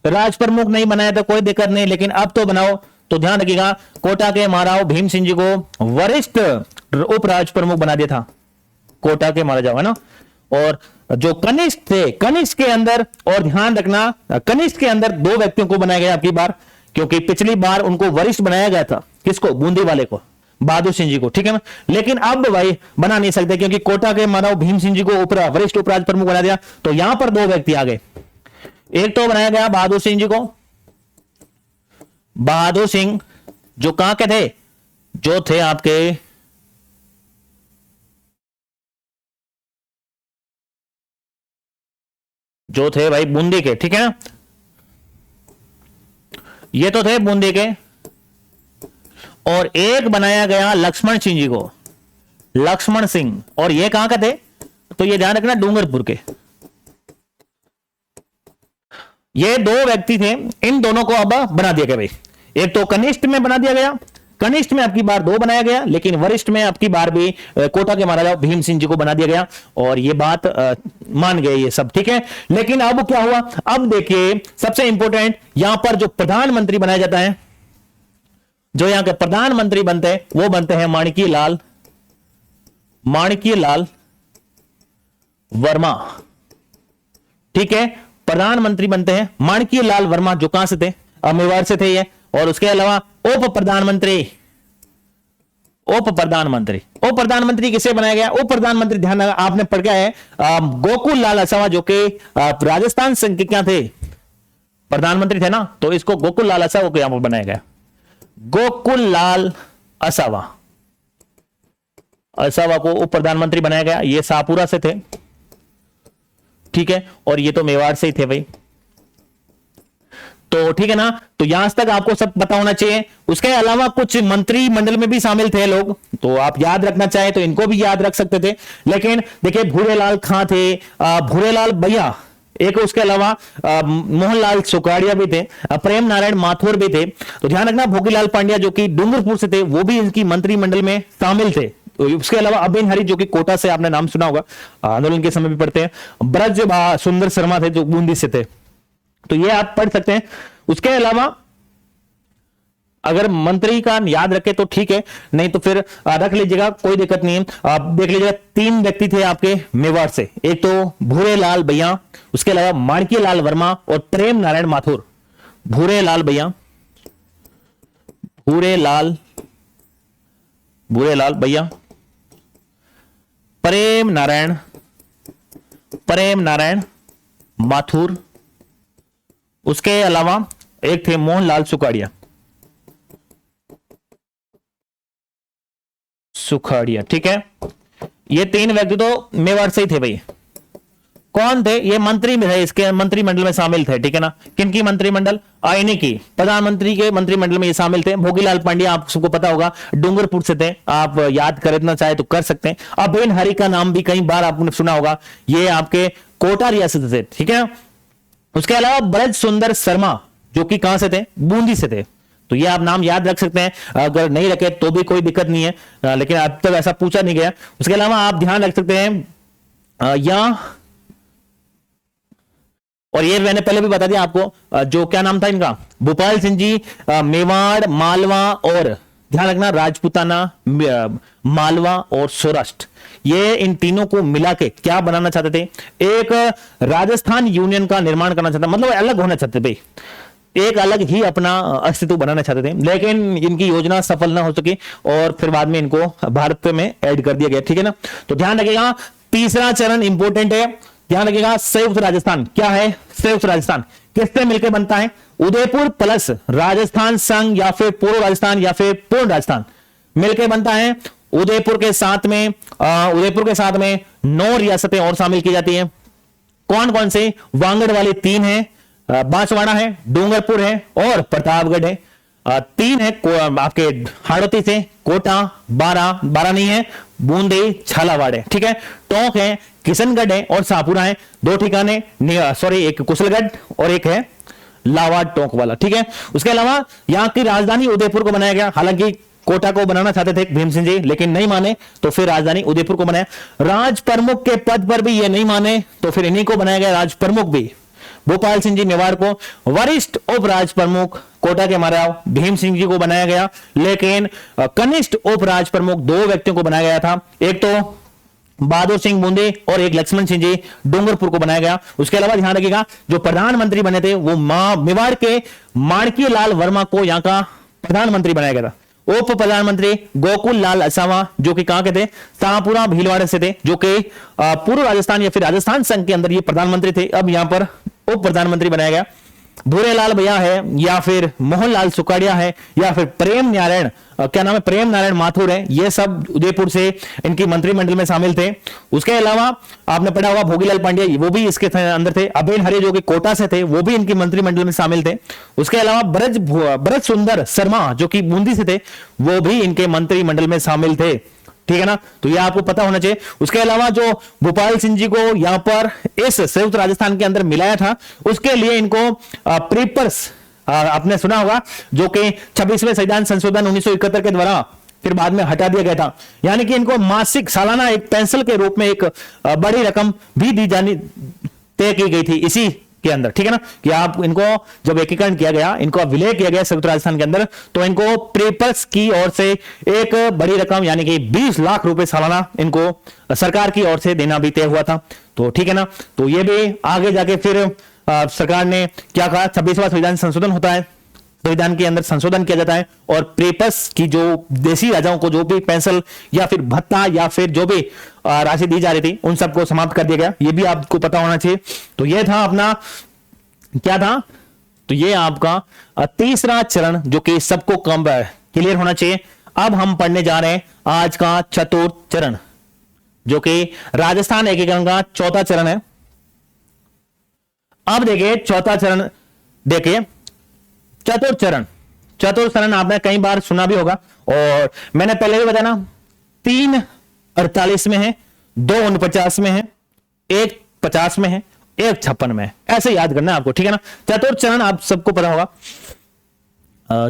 राज प्रमुख नहीं बनाया तो कोई दिक्कत नहीं, लेकिन अब तो बनाओ। तो ध्यान रखिएगा, कोटा के महाराव भीम सिंह जी को वरिष्ठ उपराज प्रमुख बना दिया था, कोटा के महाराजा, है ना। और जो कनिष्ठ थे, कनिष्ठ के अंदर, और ध्यान रखना कनिष्ठ के अंदर 2 व्यक्तियों को बनाया गया आपकी बार, क्योंकि पिछली बार उनको वरिष्ठ बनाया गया था। किसको? बूंदी वाले को, बहादुर सिंह जी को, ठीक है ना। लेकिन अब भाई बना नहीं सकते क्योंकि कोटा के महाराव भीम सिंह जी को वरिष्ठ उपराज प्रमुख बना दिया। तो यहां पर 2 व्यक्ति आ गए। एक तो बनाया गया बहादुर सिंह जी को, बहादुर सिंह जो कहां के थे? जो थे आपके जो थे भाई बूंदी के, ठीक है ना। ये तो थे बूंदी के। और एक बनाया गया लक्ष्मण सिंह जी को, लक्ष्मण सिंह, और ये कहां का थे? तो ये ध्यान रखना, डूंगरपुर के। ये 2 व्यक्ति थे, इन दोनों को अब बना दिया गया भाई। एक तो कनिष्ठ में बना दिया गया, कनिष्ठ में आपकी बार 2 बनाया गया, लेकिन वरिष्ठ में आपकी बार भी कोटा के महाराजा भीम सिंह जी को बना दिया गया। और ये बात मान गए ये सब, ठीक है। लेकिन अब क्या हुआ? अब देखिए सबसे इंपॉर्टेंट, यहां पर जो प्रधानमंत्री बनाया जाता है, जो यहां के प्रधानमंत्री बनते हैं वो बनते हैं माणिक्य लाल वर्मा, ठीक है, प्रधानमंत्री बनते हैं माणिक्य लाल वर्मा, जो कहां से थे, मेवाड़ से थे ये। और उसके अलावा उप प्रधानमंत्री, उप प्रधानमंत्री, उप प्रधानमंत्री किसे बनाया गया? उप प्रधानमंत्री ध्यान आपने पढ़ गया है गोकुल लाल असावा, जो कि राजस्थान संघ के क्या थे, प्रधानमंत्री थे ना, तो इसको गोकुल लाल असावा को यहां पर बनाया गया। गोकुल लाल असावा, असावा को उप प्रधानमंत्री बनाया गया। ये शाहपुरा से थे, ठीक है, और ये तो मेवाड़ से ही थे भाई। तो ठीक है ना, तो यहां तक आपको सब पता होना चाहिए। उसके अलावा कुछ मंत्रिमंडल में भी शामिल थे लोग, तो आप याद रखना चाहे तो इनको भी याद रख सकते थे। लेकिन देखिए भूरेलाल खां थे, भूरेलाल भैया एक, उसके अलावा मोहनलाल सुखाड़िया भी थे, प्रेम नारायण माथुर भी थे। तो ध्यान रखना भोगीलाल पांड्या जो कि डूंगरपुर से थे, वो भी इनकी मंत्रिमंडल में शामिल थे। तो उसके अलावा अबेन हरी जो कि कोटा से, आपने नाम सुना होगा, आंदोलन के समय भी पढ़ते हैं। ब्रज सुंदर शर्मा थे जो बूंदी से थे, तो ये आप पढ़ सकते हैं। उसके अलावा अगर मंत्री का याद रखे तो ठीक है, नहीं तो फिर रख लीजिएगा, कोई दिक्कत नहीं है। आप देख लीजिएगा 3 व्यक्ति थे आपके मेवाड़ से, एक तो भूरेलाल भैया, उसके अलावा माणिक्य लाल वर्मा और प्रेम नारायण माथुर। भूरेलाल भैया, भूरेलाल भैया, प्रेम नारायण माथुर, उसके अलावा एक थे मोहनलाल सुखाड़िया, ठीक है। ये 3 व्यक्ति तो मेवाड़ से ही थे भाई। कौन थे? ये मंत्री में थे, इसके मंत्रिमंडल में शामिल थे, ठीक है ना। किनकी मंत्रिमंडल? इन्हीं की, प्रधानमंत्री के मंत्रिमंडल में ये शामिल थे। भोगीलाल पांड्या आप सबको पता होगा, डूंगरपुर से थे, आप याद करना चाहे तो कर सकते हैं। अबेन हरी का नाम भी कई बार आपने सुना होगा, ये आपके कोटा रियासत से, ठीक है। उसके अलावा ब्रज सुंदर शर्मा जो कि कहां से थे? बूंदी से थे। तो ये आप नाम याद रख सकते हैं, अगर नहीं रखे तो भी कोई दिक्कत नहीं है, लेकिन अब तक ऐसा पूछा नहीं गया। उसके अलावा आप ध्यान रख सकते हैं और ये मैंने पहले भी बता दिया आपको, जो क्या नाम था इनका, भोपाल सिंह जी, मेवाड़, मालवा और ध्यान रखना राजपूताना, मालवा और सौराष्ट्र, ये इन तीनों को मिला के क्या बनाना चाहते थे? एक राजस्थान यूनियन का निर्माण करना चाहते, मतलब अलग होना चाहते थे, एक अलग ही अपना अस्तित्व बनाना चाहते थे। लेकिन इनकी योजना सफल ना हो सकी और फिर बाद में इनको भारत में ऐड कर दिया गया, ठीक है ना। तो ध्यान रखिएगा, तीसरा चरण इंपॉर्टेंट है, ध्यान रखिएगा। संयुक्त राजस्थान क्या है? संयुक्त राजस्थान किससे मिलकर बनता है? उदयपुर प्लस राजस्थान संघ या फिर पूर्व राजस्थान या फिर पूर्ण राजस्थान मिलकर बनता है। उदयपुर के साथ में 9 रियासतें और शामिल की जाती हैं। कौन कौन से? वांगड़ वाले 3 हैं, बांसवाड़ा है, डूंगरपुर है और प्रतापगढ़ है। 3 है आपके हाड़ौती से, कोटा, बारा नहीं है, बूंदी, झालावाड़ है, ठीक है। टोंक है, किशनगढ़ है और शाहपुरा है। 2 ठिकाने, सॉरी, एक कुशलगढ़ और एक है लावा टोंक वाला, ठीक है। उसके अलावा यहां की राजधानी उदयपुर को बनाया गया। हालांकि कोटा को बनाना चाहते थे भीम सिंह जी, लेकिन नहीं माने, तो फिर राजधानी उदयपुर को बनाया। राज प्रमुख के पद पर भी ये नहीं माने, तो फिर इन्हीं को बनाया गया राज प्रमुख भी। भोपाल सिंह जी मेवाड़ को वरिष्ठ उप राज प्रमुख कोटा के महाराव भीम सिंह जी को बनाया गया। लेकिन कनिष्ठ उप राज प्रमुख 2 व्यक्तियों को बनाया गया था, एक तो बहादुर सिंह बूंदे और एक लक्ष्मण सिंह जी डूंगरपुर को बनाया गया। उसके अलावा ध्यान रखिएगा, जो प्रधानमंत्री बने थे वो मेवाड़ के माणिक्य लाल वर्मा को यहां का प्रधानमंत्री बनाया गया था। उप प्रधानमंत्री गोकुल लाल असावा जो कि कहां के थे? शाहपुरा भीलवाड़ा से थे, जो कि पूर्व राजस्थान या फिर राजस्थान संघ के अंदर ये प्रधानमंत्री थे। अब यहां पर उप प्रधानमंत्री बनाया गया। भूरेलाल भैया है या फिर मोहनलाल सुखाड़िया है या फिर प्रेम नारायण माथुर है, ये सब उदयपुर से इनकी मंत्रिमंडल में शामिल थे। उसके अलावा आपने पढ़ा होगा भोगीलाल पांड्या, वो भी इसके अंदर थे। अबेन हरी जो कि कोटा से थे, वो भी इनकी मंत्रिमंडल में शामिल थे। उसके अलावा ब्रज सुंदर शर्मा जो कि बूंदी से थे, वो भी इनके मंत्रिमंडल में शामिल थे, ठीक है ना। तो ये आपको पता होना चाहिए। उसके अलावा जो भोपाल सिंह जी को यहां पर इस संयुक्त राजस्थान के अंदर मिलाया था, उसके लिए इनको प्रीपर्स आपने सुना होगा, जो कि 26वें संविधान संशोधन 1971 के द्वारा फिर बाद में हटा दिया गया था। यानी कि इनको मासिक सालाना एक पेंशन के रूप में एक बड़ी रकम भी दी जानी तय की गई थी, इसी के अंदर, ठीक है ना, कि आप इनको जब एकीकरण किया गया, इनको विलय किया गया संयुक्त राजस्थान के अंदर, तो इनको प्रीपस की ओर से एक बड़ी रकम यानी कि 20 लाख रुपए सालाना इनको सरकार की ओर से देना भी तय हुआ था। तो ठीक है ना, तो ये भी आगे जाके फिर सरकार ने क्या कहा, 26वां संविधान संशोधन होता है, संविधान के अंदर संशोधन किया जाता है और प्रीपस की जो देशी राजाओं को जो भी पेंशन या फिर भत्ता या फिर जो भी राशि दी जा रही थी उन सबको समाप्त कर दिया गया। ये भी आपको पता होना चाहिए। तो ये था अपना क्या था, तो ये आपका तीसरा चरण जो कि सबको कम क्लियर होना चाहिए। अब हम पढ़ने जा रहे हैं आज का चतुर्थ चरण जो कि राजस्थान एकीकरण का चौथा चरण है। अब देखिए चौथा चरण, देखिए चतुर्थ चरण आपने कई बार सुना भी होगा और मैंने पहले भी बताया ना, 3 48 में है, 2 49 में है, 1 50 में है, 1 56 में है, ऐसे याद करना है आपको, ठीक है ना। चतुर्थ चरण आप सबको पता होगा।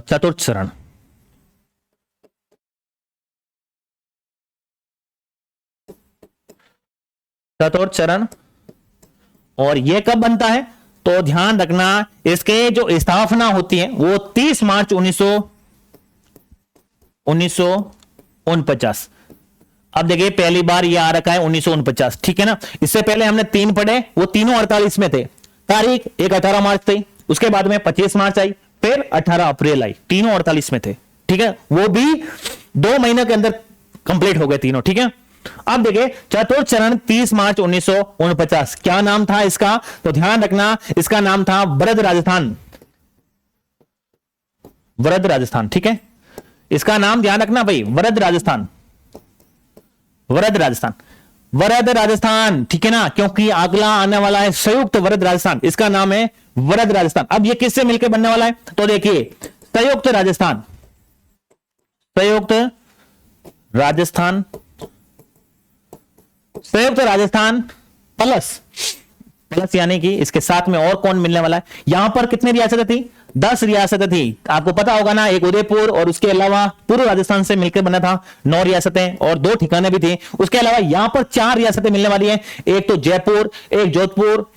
चतुर्थ चरण और यह कब बनता है, तो ध्यान रखना इसके जो स्थापना होती है वो 30 मार्च 1949। अब देखिए पहली बार ये आ रखा है 1949, ठीक है ना। इससे पहले हमने 3 पढ़े, वो तीनों 48 में थे। तारीख एक 18 मार्च थी, उसके बाद में 25 मार्च आई, फिर 18 अप्रैल आई, तीनों 48 में थे, ठीक है। वो भी 2 महीने के अंदर कंप्लीट हो गए तीनों, ठीक है। अब देखिए चतुर्थ चरण 30 मार्च 1949, क्या नाम था इसका, तो ध्यान रखना इसका नाम था वृद्ध राजस्थान, ठीक है। इसका नाम ध्यान रखना भाई, वृद्ध राजस्थान, ठीक है ना, क्योंकि अगला आने वाला है संयुक्त वृद्ध राजस्थान, इसका नाम है वृद्ध राजस्थान। अब ये किससे मिलकर बनने वाला है, तो देखिए संयुक्त राजस्थान प्लस यानी कि इसके साथ में और कौन मिलने वाला है। यहां पर कितनी रियासतें थी, 10 रियासतें थी, आपको पता होगा ना। एक उदयपुर और उसके अलावा पूर्व राजस्थान से मिलकर बना था 9 रियासतें और 2 ठिकाने भी थे। उसके अलावा यहां पर 4 रियासतें मिलने वाली हैं, एक तो जयपुर, एक जोधपुर,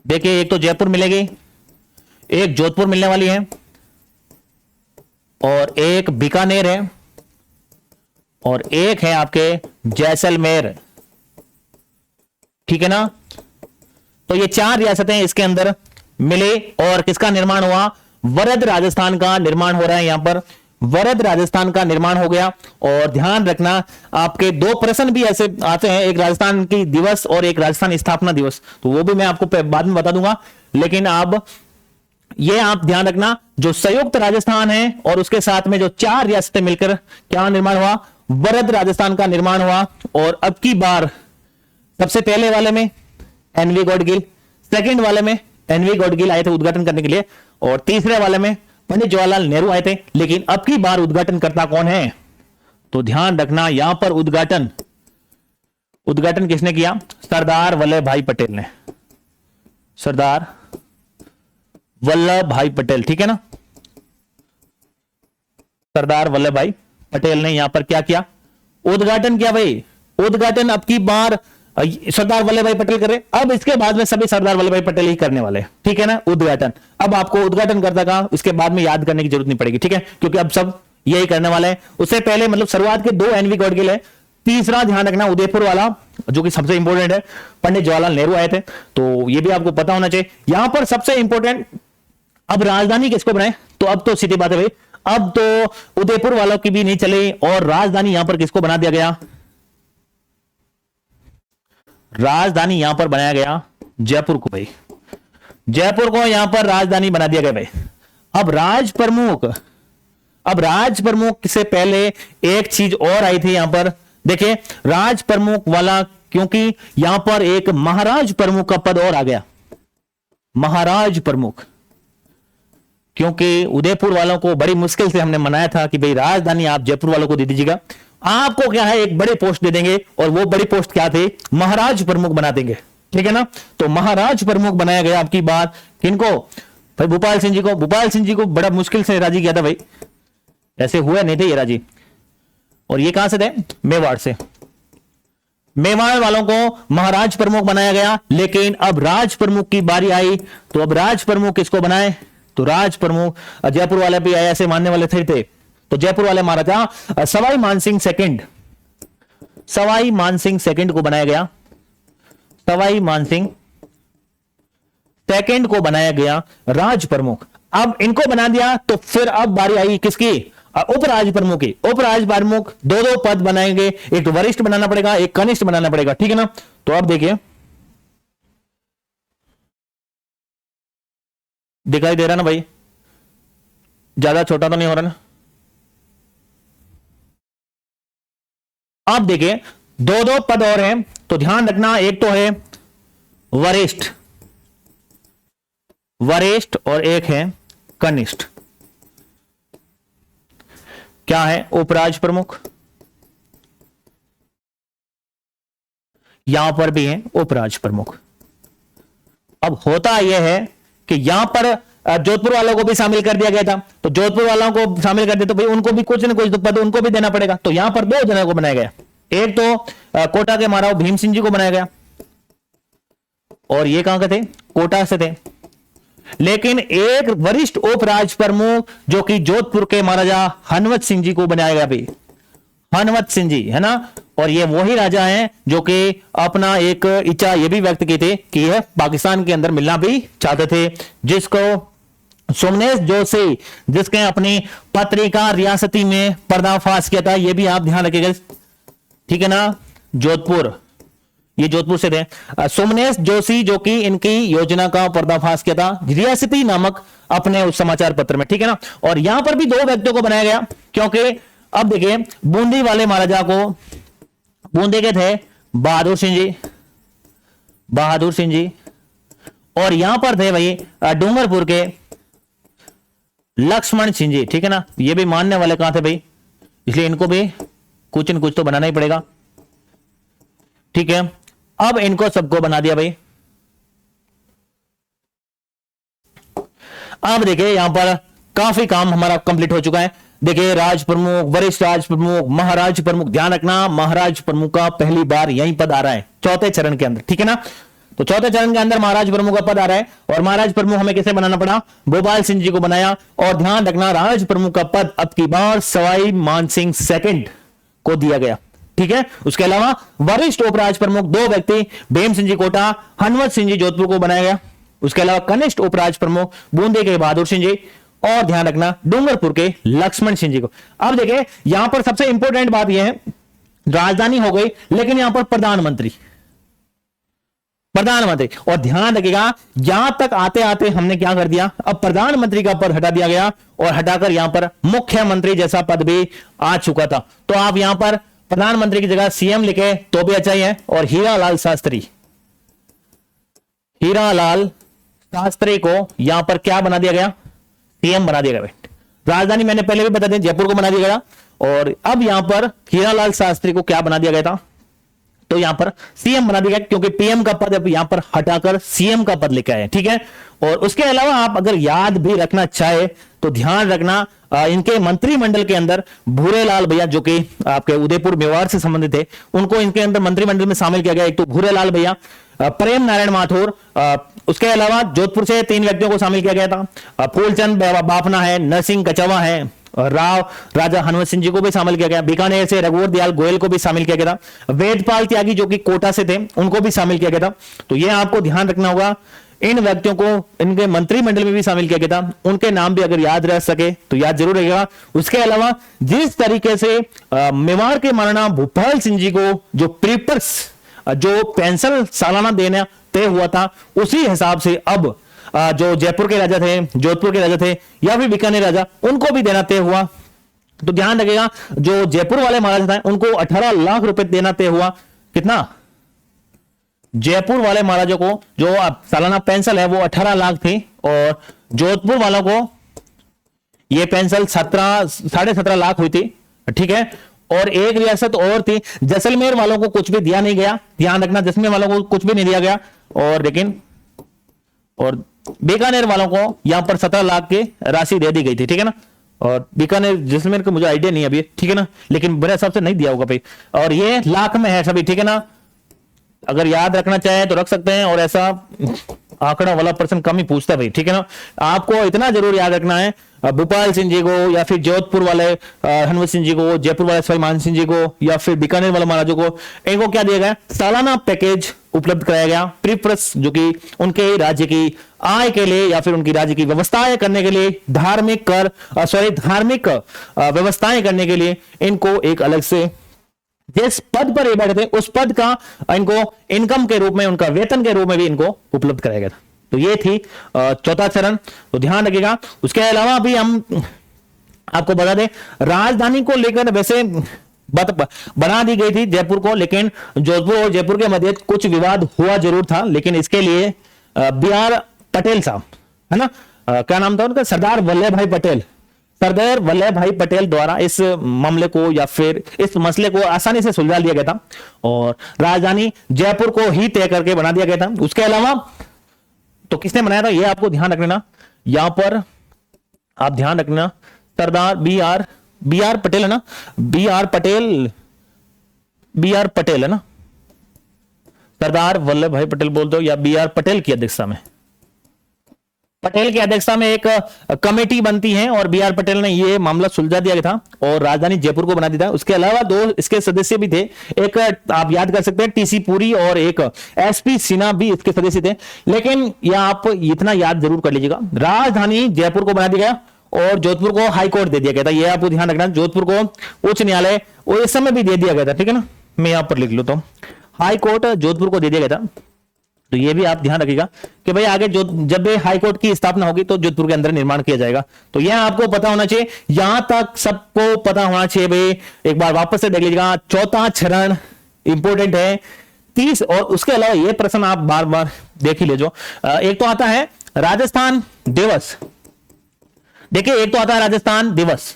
देखिए एक तो जयपुर मिलेगी, एक जोधपुर मिलने वाली है और एक बीकानेर है और एक है आपके जैसलमेर, ठीक है ना। तो ये 4 रियासतें इसके अंदर मिले और किसका निर्माण हुआ, वृद्ध राजस्थान का निर्माण हो रहा है। यहां पर वृद्ध राजस्थान का निर्माण हो गया। और ध्यान रखना आपके 2 प्रश्न भी ऐसे आते हैं, एक राजस्थान की दिवस और एक राजस्थान स्थापना दिवस, तो वो भी मैं आपको बाद में बता दूंगा। लेकिन अब ये आप ध्यान रखना, जो संयुक्त राजस्थान है और उसके साथ में जो 4 रियासतें मिलकर क्या निर्माण हुआ, वृद्ध राजस्थान का निर्माण हुआ। और अब की बार सबसे पहले वाले में एनवी गॉडगिल, सेकंड वाले में एनवी गॉडगिल आए थे उद्घाटन करने के लिए और तीसरे वाले में पंडित जवाहरलाल नेहरू आए थे। लेकिन अब की बार उद्घाटनकर्ता कौन है, तो ध्यान रखना यहां पर उद्घाटन किसने किया, सरदार वल्लभ भाई पटेल ने, सरदार वल्लभ भाई पटेल, ठीक है ना। सरदार वल्लभ भाई पटेल ने यहां पर क्या किया, उद्घाटन किया भाई। उद्घाटन अब की बार सरदार वल्लभ भाई पटेल कर रहे, अब इसके बाद में सभी सरदार वल्लभ भाई पटेल ही करने वाले, ठीक है ना, उद्घाटन। अब आपको उद्घाटन करता का इसके बाद में याद करने की जरूरत नहीं पड़ेगी, ठीक है, क्योंकि अब सब यही करने वाले हैं। उससे पहले मतलब शुरुआत के 2 एनवी गॉडगिल है, तीसरा ध्यान रखना उदयपुर वाला जो कि सबसे इंपॉर्टेंट है, पंडित जवाहरलाल नेहरू आए थे, तो ये भी आपको पता होना चाहिए। यहां पर सबसे इंपॉर्टेंट, अब राजधानी किसको बनाए, तो अब तो सीधी बात है भाई, अब तो उदयपुर वालों की भी नहीं चली और राजधानी यहां पर किसको बना दिया गया, राजधानी यहां पर बनाया गया जयपुर को भाई, जयपुर को यहां पर राजधानी बना दिया गया भाई। अब राज प्रमुख से पहले एक चीज और आई थी यहां पर, देखिए राज प्रमुख वाला, क्योंकि यहां पर एक महाराज प्रमुख का पद और आ गया, महाराज प्रमुख, क्योंकि उदयपुर वालों को बड़ी मुश्किल से हमने मनाया था कि भाई राजधानी आप जयपुर वालों को दे दीजिएगा, आपको क्या है एक बड़े पोस्ट दे देंगे, और वो बड़ी पोस्ट क्या थे, महाराज प्रमुख बना देंगे, ठीक है ना। तो महाराज प्रमुख बनाया गया आपकी बात किनको, भाई भूपाल सिंह जी को। भूपाल सिंह जी को बड़ा मुश्किल से राजी किया था भाई, ऐसे हुए नहीं थे ये राजी। और ये कहां से थे, मेवाड़ से, मेवाड़ वालों को महाराज प्रमुख बनाया गया, लेकिन अब राज प्रमुख की बारी आई, तो अब राज प्रमुख किसको बनाए, तो राज प्रमुख जयपुर वाले भी ऐसे मानने वाले थे, तो जयपुर वाले महाराजा सवाई मानसिंह सेकंड, सवाई मानसिंह सेकंड को बनाया गया, सवाई मानसिंह सेकंड को बनाया गया राज प्रमुख। अब इनको बना दिया तो फिर अब बारी आई किसकी, उपराज प्रमुख की। उपराज प्रमुख दो दो पद बनाएंगे, एक वरिष्ठ बनाना पड़ेगा, एक कनिष्ठ बनाना पड़ेगा, ठीक है ना। तो अब देखिए दिखाई दे रहा ना भाई, ज्यादा छोटा तो नहीं हो रहा ना। आप देखिए दो दो पद और हैं, तो ध्यान रखना, एक तो है वरिष्ठ, वरिष्ठ और एक है कनिष्ठ। क्या है, उपराज प्रमुख, यहां पर भी है उपराज प्रमुख। अब होता यह है कि यहां पर जोधपुर वालों को भी शामिल कर दिया गया था, तो जोधपुर वालों को शामिल कर दिया तो भाई उनको भी कुछ न कुछ तो पद उनको भी देना पड़ेगा, तो यहां पर दो जनों को बनाया गया। एक तो कोटा के महाराव भीम सिंह जी को बनाया गया, और ये कहां के थे, कोटा से थे। लेकिन एक वरिष्ठ उपराज प्रमुख जो कि जोधपुर के महाराजा हनवत सिंह जी को बनाया गया भाई, हनवत सिंह जी है ना। और ये वही राजा हैं जो कि अपना एक इच्छा ये भी व्यक्त की थी कि यह पाकिस्तान के अंदर मिलना भी चाहते थे, जिसको सोमनेश जोशी, जिसके अपनी पत्रिका रियासती में पर्दाफाश किया था, ये भी आप ध्यान रखिएगा, ठीक है ना। जोधपुर, ये जोधपुर से थे सोमनेश जोशी, जो कि इनकी योजना का पर्दाफाश किया था रियासती नामक अपने उस समाचार पत्र में, ठीक है ना। और यहां पर भी दो व्यक्तियों को बनाया गया, क्योंकि अब देखिए बूंदी वाले महाराजा को, बूंदी के थे बहादुर सिंह जी, बहादुर सिंह जी, और यहां पर थे भाई डूंगरपुर के लक्ष्मण सिंह जी, ठीक है ना। ये भी मानने वाले कहां थे भाई, इसलिए इनको भी कुछ न कुछ तो बनाना ही पड़ेगा, ठीक है। अब इनको सबको बना दिया भाई। अब देखिए यहां पर काफी काम हमारा कंप्लीट हो चुका है। देखिए राज प्रमुख, वरिष्ठ राज प्रमुख, महाराज प्रमुख, ध्यान रखना महाराज प्रमुख का पहली बार यहीं पद आ रहा है चौथे चरण के अंदर, ठीक है ना। तो चौथे चरण के अंदर महाराज प्रमुख का पद आ रहा है, और महाराज प्रमुख हमें किसे बनाना पड़ा, भोपाल सिंह जी को बनाया। और ध्यान रखना राज प्रमुख का पद अब की बार सवाई मानसिंह सेकंड को दिया गया, ठीक है। उसके अलावा वरिष्ठ उपराज प्रमुख दो व्यक्ति, भीम सिंह जी कोटा, हनवत सिंह जी जोधपुर को बनाया गया। उसके अलावा कनिष्ठ उपराज प्रमुख बूंदी के बहादुर सिंह जी, और ध्यान रखना डूंगरपुर के लक्ष्मण सिंह जी को। अब देखिए यहां पर सबसे इंपॉर्टेंट बात यह है, राजधानी हो गई, लेकिन यहां पर प्रधानमंत्री, प्रधानमंत्री, और ध्यान रखिएगा यहां तक आते आते हमने क्या कर दिया, अब प्रधानमंत्री का पद हटा दिया गया, और हटाकर यहां पर मुख्यमंत्री जैसा पद भी आ चुका था। तो आप यहां पर प्रधानमंत्री की जगह सीएम लिखे तो भी अच्छा ही है। और हीरालाल शास्त्री, हीरालाल शास्त्री को यहां पर क्या बना दिया गया, सीएम बना दिया गया। राजधानी मैंने पहले भी बता दिया जयपुर को बना दिया गया, और अब यहां पर हीरालाल शास्त्री को क्या बना दिया गया था, तो यहां पर सीएम बना दिया गया, क्योंकि पीएम का पद अब यहां पर हटाकर सीएम का पद लेकर आए, ठीक है। और उसके अलावा आप अगर याद भी रखना चाहे तो ध्यान रखना इनके मंत्रिमंडल के अंदर भूरेलाल भैया, जो कि आपके उदयपुर मेवाड़ से संबंधित है, उनको इनके अंदर मंत्रिमंडल में शामिल किया गया। एक तो भूरेलाल भैया, प्रेम नारायण माथुर, उसके अलावा जोधपुर से 3 व्यक्तियों को शामिल किया गया था, फूलचंद बाफना है, नरसिंह कचवा है, राव राजा हनुमत सिंह जी को भी शामिल किया गया। बीकानेर से रघुवर दयाल गोयल को भी शामिल किया गया था। वेदपाल त्यागी जो कि कोटा से थे, उनको भी शामिल किया गया था। तो यह आपको ध्यान रखना होगा, इन व्यक्तियों को इनके मंत्रिमंडल में भी शामिल किया गया था। उनके नाम भी अगर याद रह सके तो याद जरूर रहेगा। उसके अलावा जिस तरीके से मेवाड़ के महाराणा भूपाल सिंह जी को जो प्रीपर्स, जो पेंशन सालाना देना तय हुआ था, उसी हिसाब से अब जो जयपुर के राजा थे, जोधपुर के राजा थे, या फिर बीकानेर राजा, उनको भी देना तय हुआ। तो ध्यान रखिएगा जो जयपुर वाले महाराजा थे उनको 18 लाख रुपए देना तय हुआ। कितना? जयपुर वाले महाराजा को जो सालाना पेंशन है वो 18 लाख थी, और जोधपुर वालों को ये पेंशन 17.5 लाख हुई थी, ठीक है। और एक रियासत और थी, जैसलमेर वालों को कुछ भी दिया नहीं गया, ध्यान रखना, जैसलमेर वालों को कुछ भी नहीं दिया गया। और बीकानेर वालों को यहां पर 17 लाख की राशि दे दी गई थी, ठीक है ना। और बीकानेर जैसलमेर का मुझे आइडिया नहीं अभी, ठीक है ना, लेकिन मेरे हिसाब से नहीं दिया होगा भाई। और ये लाख में है सभी, ठीक है ना। अगर याद रखना चाहें तो रख सकते हैं, और ऐसा आंकड़ा वाला पर्सन कम ही पूछता है भाई, ठीक है ना। आपको इतना जरूर याद रखना है, भोपाल सिंह जी को, या फिर जोधपुर वाले हनुमत सिंह जी को, जयपुर वाले सवाई मान सिंह जी को, या फिर बीकानेर वाले महाराजों को, इनको क्या दिया गया, सालाना पैकेज उपलब्ध कराया गया, प्रीफरस, जो कि उनके राज्य की आय के लिए या फिर उनकी राज्य की व्यवस्थाएं करने के लिए, धार्मिक व्यवस्थाएं करने के लिए इनको एक अलग से, जिस पद पर ये बैठे थे उस पद का इनको इनकम के रूप में, उनका वेतन के रूप में भी इनको उपलब्ध कराया गया था। तो ये थी चौथा चरण, तो ध्यान रखिएगा। उसके अलावा भी हम आपको बता दें, राजधानी को लेकर वैसे बात बना दी गई थी जयपुर को, लेकिन जोधपुर और जयपुर के मध्य कुछ विवाद हुआ जरूर था, लेकिन इसके लिए BR पटेल साहब, है ना, क्या नाम था उनका, सरदार वल्लभ भाई पटेल, सरदार वल्लभ भाई पटेल द्वारा इस मामले को या फिर इस मसले को आसानी से सुलझा लिया गया था, और राजधानी जयपुर को ही तय करके बना दिया गया था। उसके अलावा तो किसने बनाया था, ये आपको ध्यान रखना, यहां पर आप ध्यान रखना, सरदार BR पटेल है ना, BR पटेल है ना, सरदार वल्लभ भाई पटेल बोलते हो, या BR पटेल की अध्यक्षता में, पटेल की अध्यक्षता में एक कमेटी बनती है, और BR पटेल ने यह मामला सुलझा दिया गया था और राजधानी जयपुर को बना दिया था। उसके अलावा 2 इसके सदस्य भी थे, एक आप याद कर सकते हैं TC पुरी, और एक SP सिन्हा भी इसके सदस्य थे। लेकिन यह आप इतना याद जरूर कर लीजिएगा, राजधानी जयपुर को बना दिया गया और जोधपुर को हाई कोर्ट दे दिया गया था। यह आपको ध्यान रखना, जोधपुर को उच्च न्यायालय और इस समय भी दे दिया गया था, ठीक है ना, मैं यहां पर लिख लेता हूं, हाई कोर्ट जोधपुर को दे दिया गया था। तो ये भी आप ध्यान रखिएगा कि भाई आगे जो जब भी हाई कोर्ट की स्थापना होगी तो जोधपुर के अंदर निर्माण किया जाएगा। तो यह आपको पता होना चाहिए, यहां तक सबको पता होना चाहिए भाई। एक बार वापस से देख लीजिएगा, चौथा चरण इंपॉर्टेंट है 30, और उसके अलावा ये प्रश्न आप बार बार देख ही लीजिए। एक तो आता है राजस्थान दिवस, देखिए एक तो आता है राजस्थान दिवस,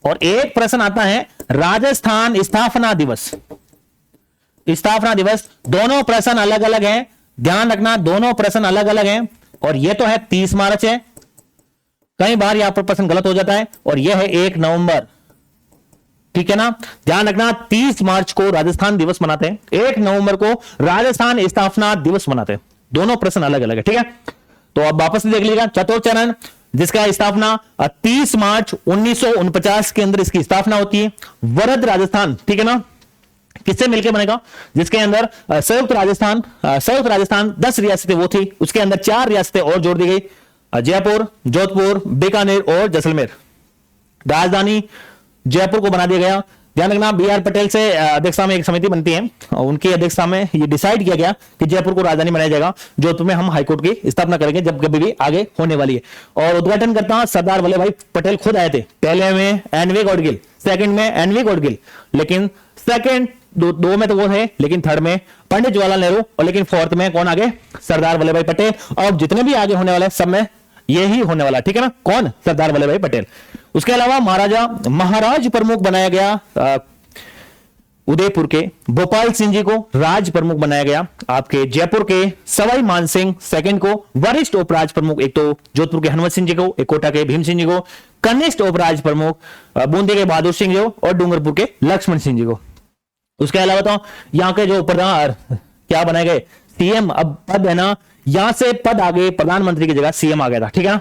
और एक प्रश्न आता है राजस्थान स्थापना दिवस। स्थापना दिवस, दोनों प्रश्न अलग अलग हैं, ध्यान रखना, दोनों प्रश्न अलग अलग हैं। और यह तो है 30 मार्च है, कई बार यहां पर प्रश्न गलत हो जाता है, और यह है 1 नवंबर, ठीक है ना, ध्यान रखना। 30 मार्च को राजस्थान दिवस मनाते हैं, 1 नवंबर को राजस्थान स्थापना दिवस मनाते हैं, दोनों प्रश्न अलग अलग है, ठीक है। तो अब वापस से देख लीजिएगा, चतुर्थ चरण जिसका स्थापना 30 मार्च 1949 के अंदर इसकी स्थापना होती है, वरद राजस्थान, ठीक है ना, किससे मिलकर बनेगा, जिसके अंदर संयुक्त राजस्थान 10 रियासतें वो थी, उसके अंदर 4 रियासतें और जोड़ दी गई, जयपुर, जोधपुर, बीकानेर और जैसलमेर। राजधानी जयपुर को बना दिया गया। ध्यान रखना, BR पटेल से अध्यक्षता में एक समिति बनती है, और उनकी अध्यक्षता में ये डिसाइड किया गया कि जयपुर को राजधानी बनाया जाएगा, जोधपुर में हम हाईकोर्ट की स्थापना करेंगे जब कभी भी आगे होने वाली है। और उद्घाटन करता सरदार वल्लभ भाई पटेल खुद आए थे, पहले में NV गौडगिल, सेकंड में NV गौडगिल, लेकिन सेकंड दो में तो वो है, लेकिन थर्ड में पंडित जवाहरलाल नेहरू, और लेकिन फोर्थ में कौन आगे, सरदार वल्लभ भाई पटेल। और जितने भी आगे होने वाले सब में यही होने वाला, ठीक है ना, कौन, सरदार वल्लभ भाई पटेल। उसके अलावा महाराज प्रमुख बनाया गया उदयपुर के भोपाल सिंह जी को राज प्रमुख बनाया गया। आपके जयपुर के सवाई मानसिंह सेकंड को वरिष्ठ उपराज प्रमुख, एक तो जोधपुर के हनुमत सिंह जी को, एक कोटा के भीम सिंह जी को कनिष्ठ उपराज प्रमुख, बूंदी के बहादुर सिंह जी को, और डूंगरपुर के लक्ष्मण सिंह जी को। उसके अलावा तो यहाँ के जो प्रधान क्या बनाए गए, CM, अब पद है ना, यहां से पद आगे प्रधानमंत्री की जगह CM आ गया था, ठीक है ना,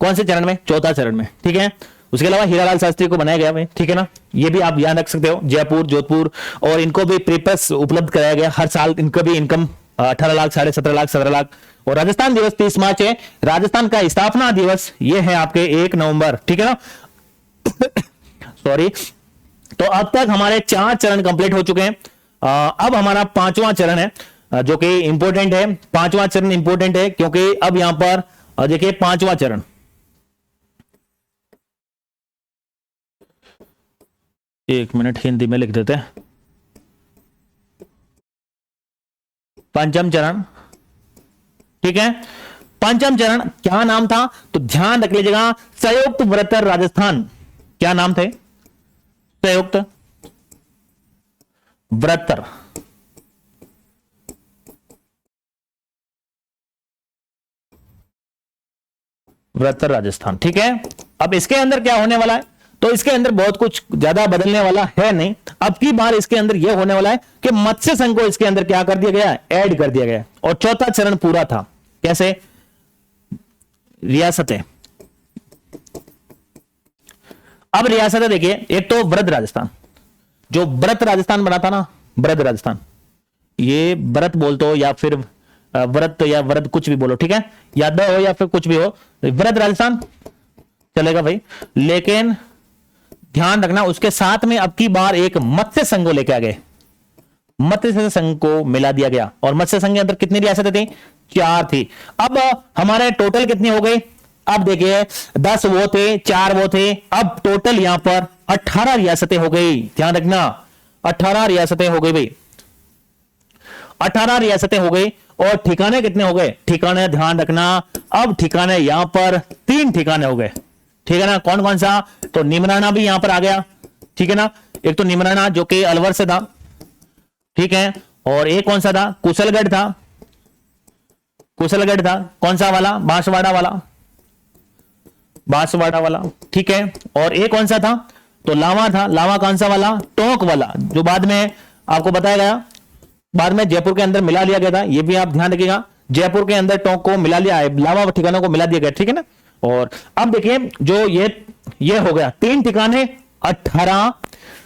कौन से चरण में, चौथा चरण में, ठीक है। उसके अलावा हीरालाल शास्त्री को बनाया गया, ठीक है ना, ये भी आप याद रख सकते हो, जयपुर, जोधपुर, और इनको भी प्रीपेस उपलब्ध कराया गया हर साल, इनको भी इनकम 18 लाख, 17.5 लाख, 17 लाख। और राजस्थान दिवस 30 मार्च है, राजस्थान का स्थापना दिवस ये है आपके 1 नवंबर, ठीक है ना, सॉरी। तो अब तक हमारे 4 चरण कंप्लीट हो चुके हैं। अब हमारा 5वां चरण है, जो कि इंपॉर्टेंट है। 5वां चरण इंपॉर्टेंट है क्योंकि अब यहां पर देखिए 5वां चरण, एक मिनट हिंदी में लिख देते हैं, पंचम चरण, ठीक है। पंचम चरण क्या नाम था, तो ध्यान रख लीजिएगा, संयुक्त व्रतर राजस्थान। क्या नाम थे, संयुक्त व्रतर, राजस्थान, ठीक है। अब इसके अंदर क्या होने वाला है, तो इसके अंदर बहुत कुछ ज्यादा बदलने वाला है नहीं। अब की बार इसके अंदर यह होने वाला है कि मत्स्य संघ को इसके अंदर क्या कर दिया गया, ऐड कर दिया गया। और चौथा चरण पूरा था, कैसे, रियासतें। अब रियासतें देखिए, एक तो वृद्ध राजस्थान, जो व्रत राजस्थान बना था ना, वृद्ध राजस्थान, ये व्रत बोलते हो या फिर व्रत या व्रत कुछ भी बोलो, ठीक है, याद हो या फिर कुछ भी हो, वृद्ध राजस्थान चलेगा भाई। लेकिन ध्यान रखना उसके साथ में अब की बार एक मत्स्य संघ को लेके आ गए, मत्स्य संघ को मिला दिया गया। और मत्स्य संघ के अंदर कितनी रियासतें थी, 4 थी। अब हमारे टोटल कितनी हो गई, अब देखिए 10 वो थे, 4 वो थे, अब टोटल यहां पर 18 रियासतें हो गई। ध्यान रखना 18 रियासतें हो गई भाई, 18 रियासतें हो गई। और ठिकाने कितने हो गए, ठिकाने ध्यान रखना, अब ठिकाने यहां पर 3 ठिकाने हो गए, ठीक है ना। कौन कौन सा, तो निमराना भी यहां पर आ गया, ठीक है ना। एक तो निमराना जो कि अलवर से था, ठीक है, और एक कौन सा था, कुशलगढ़ था, कुशलगढ़ था, कौन सा वाला, बांसवाड़ा वाला, बांसवाड़ा वाला, ठीक है। और एक कौन सा था, तो लावा था, लावा कौन सा वाला, टोंक वाला, जो बाद में आपको बताया गया, बाद में जयपुर के अंदर मिला लिया गया था। ये भी आप ध्यान रखिएगा, जयपुर के अंदर टोंक को मिला लिया है, लावा ठिकानों को मिला दिया गया, ठीक है ना। और अब देखिए जो ये हो गया 3 ठिकाने, 18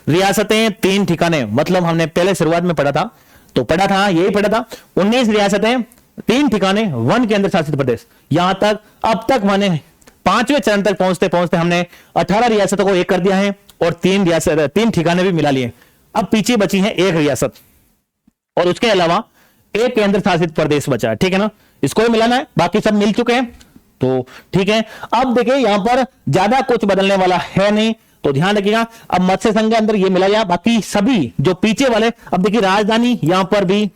रियासतें, 3 ठिकाने, मतलब हमने पहले शुरुआत में पढ़ा था, तो पढ़ा था, यही पढ़ा था, 19 रियासतें, 3 ठिकाने, 1 केंद्र शासित प्रदेश। यहां तक अब तक माने 5वें चरण तक पहुंचते पहुंचते हमने 18 रियासतों को एक कर दिया है और 3 ठिकाने भी मिला लिए। अब पीछे बची है 1 रियासत और उसके अलावा 1 केंद्र शासित प्रदेश बचा है, ठीक है ना। इसको भी मिलाना है, बाकी सब मिल चुके हैं, तो ठीक है। अब देखिए यहां पर ज्यादा कुछ बदलने वाला है नहीं, तो ध्यान रखिएगा। अब मत्स्य संघ के अंदर ये मिला गया, बाकी सभी जो पीछे वाले, अब देखिए राजधानी यहां पर भी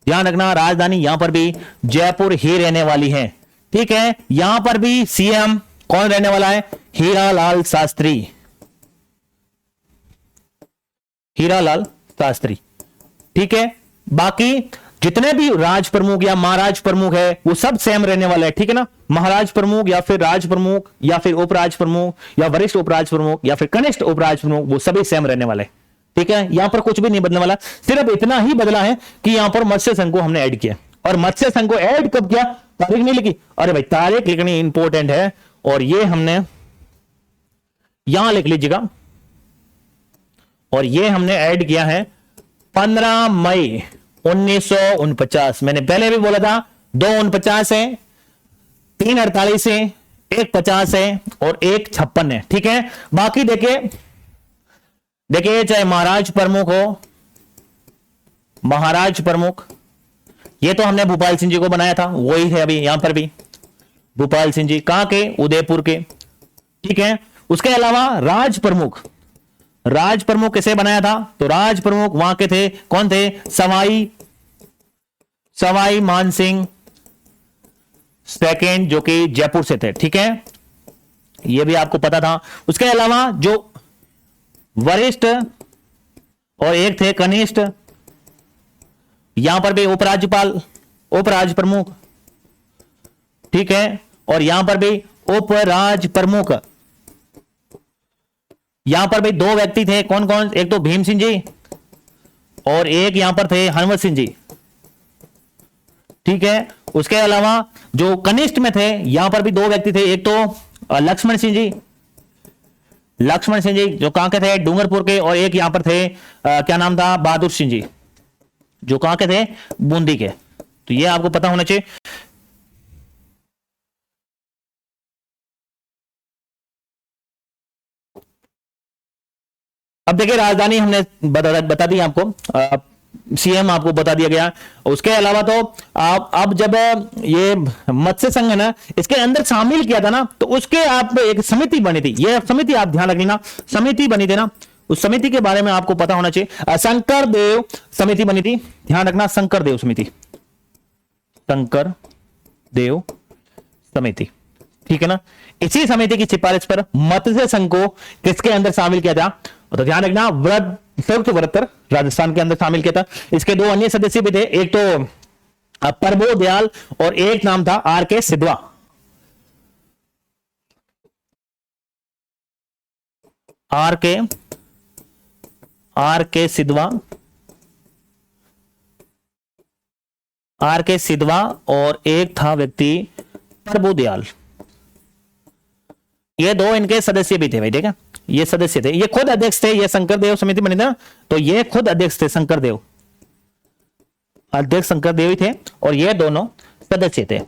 ध्यान रखना, राजधानी यहां पर भी जयपुर ही रहने वाली है, ठीक है। यहां पर भी सीएम कौन रहने वाला है, हीरालाल शास्त्री, हीरालाल शास्त्री, ठीक है। बाकी जितने भी राज प्रमुख या महाराज प्रमुख है वो सब सेम रहने वाला है, ठीक है ना। महाराज प्रमुख या फिर राज प्रमुख या फिर उपराज प्रमुख या वरिष्ठ उपराज प्रमुख या फिर कनिष्ठ उपराज प्रमुख, वो सभी सेम रहने वाले, ठीक है। यहां पर कुछ भी नहीं बदलने वाला, सिर्फ इतना ही बदला है कि यहां पर मत्स्य संघ को हमने ऐड किया। और मत्स्य संघ को ऐड कब किया, तारीख नहीं लिखी, अरे भाई तारीख लिखनी इंपॉर्टेंट है, और ये हमने यहां लिख लीजिएगा, और ये हमने ऐड किया है 15 मई 1949। मैंने पहले भी बोला था 249 है, 348 है, 150 है और 156 है, ठीक है। बाकी देखिए चाहे महाराज प्रमुख हो, महाराज प्रमुख, ये तो हमने भूपाल सिंह जी को बनाया था, वही है अभी यहां पर भी भूपाल सिंह जी, कहां के, उदयपुर के, ठीक है। उसके अलावा राज प्रमुख, राज प्रमुख किसे बनाया था, तो राज प्रमुख वहां के थे, कौन थे, सवाई मानसिंह सेकेंड, जो कि जयपुर से थे, ठीक है, यह भी आपको पता था। उसके अलावा जो वरिष्ठ और एक थे कनिष्ठ, यहां पर भी उपराज्यपाल, उपराज प्रमुख, ठीक है, और यहां पर भी उपराज प्रमुख। यहां पर भी 2 व्यक्ति थे, कौन कौन, एक तो भीम सिंह जी और एक यहां पर थे हनुमत सिंह जी, ठीक है। उसके अलावा जो कनिष्ठ में थे यहां पर भी 2 व्यक्ति थे, एक तो लक्ष्मण सिंह जी, लक्ष्मण सिंह जी जो कहां के थे, डूंगरपुर के, और एक यहां पर थे क्या नाम था, बहादुर सिंह जी, जो कहां के थे, बूंदी के। तो ये आपको पता होना चाहिए। अब देखिए राजधानी हमने बता दी आपको, सीएम आपको बता दिया गया। उसके अलावा तो आप अब जब ये मत्स्य संघ है ना, इसके अंदर शामिल किया था ना, तो उसके आप एक समिति बनी थी, ये समिति आप ध्यान रखना, समिति बनी थी ना, उस समिति के बारे में आपको पता होना चाहिए। शंकर देव समिति बनी थी, ध्यान रखना, शंकर देव समिति, शंकर देव समिति, ठीक है ना। इसी समिति की सिफारिश पर मत्स्य संघ को किसके अंदर शामिल किया था, तो ध्यान रखना, संयुक्त वृत्तर राजस्थान के अंदर शामिल किया था। इसके 2 अन्य सदस्य भी थे, एक तो प्रबोध दयाल और एक नाम था आर.के. सिधवा। आर के सिद्धवा और एक था व्यक्ति प्रभुदयाल। ये दो इनके सदस्य भी थे भाई, ठीक है, ये सदस्य थे, ये खुद अध्यक्ष थे, ये शंकरदेव समिति बनी ना, तो ये खुद अध्यक्ष थे, शंकरदेव अध्यक्ष शंकरदेव ही थे और ये दोनों सदस्य थे।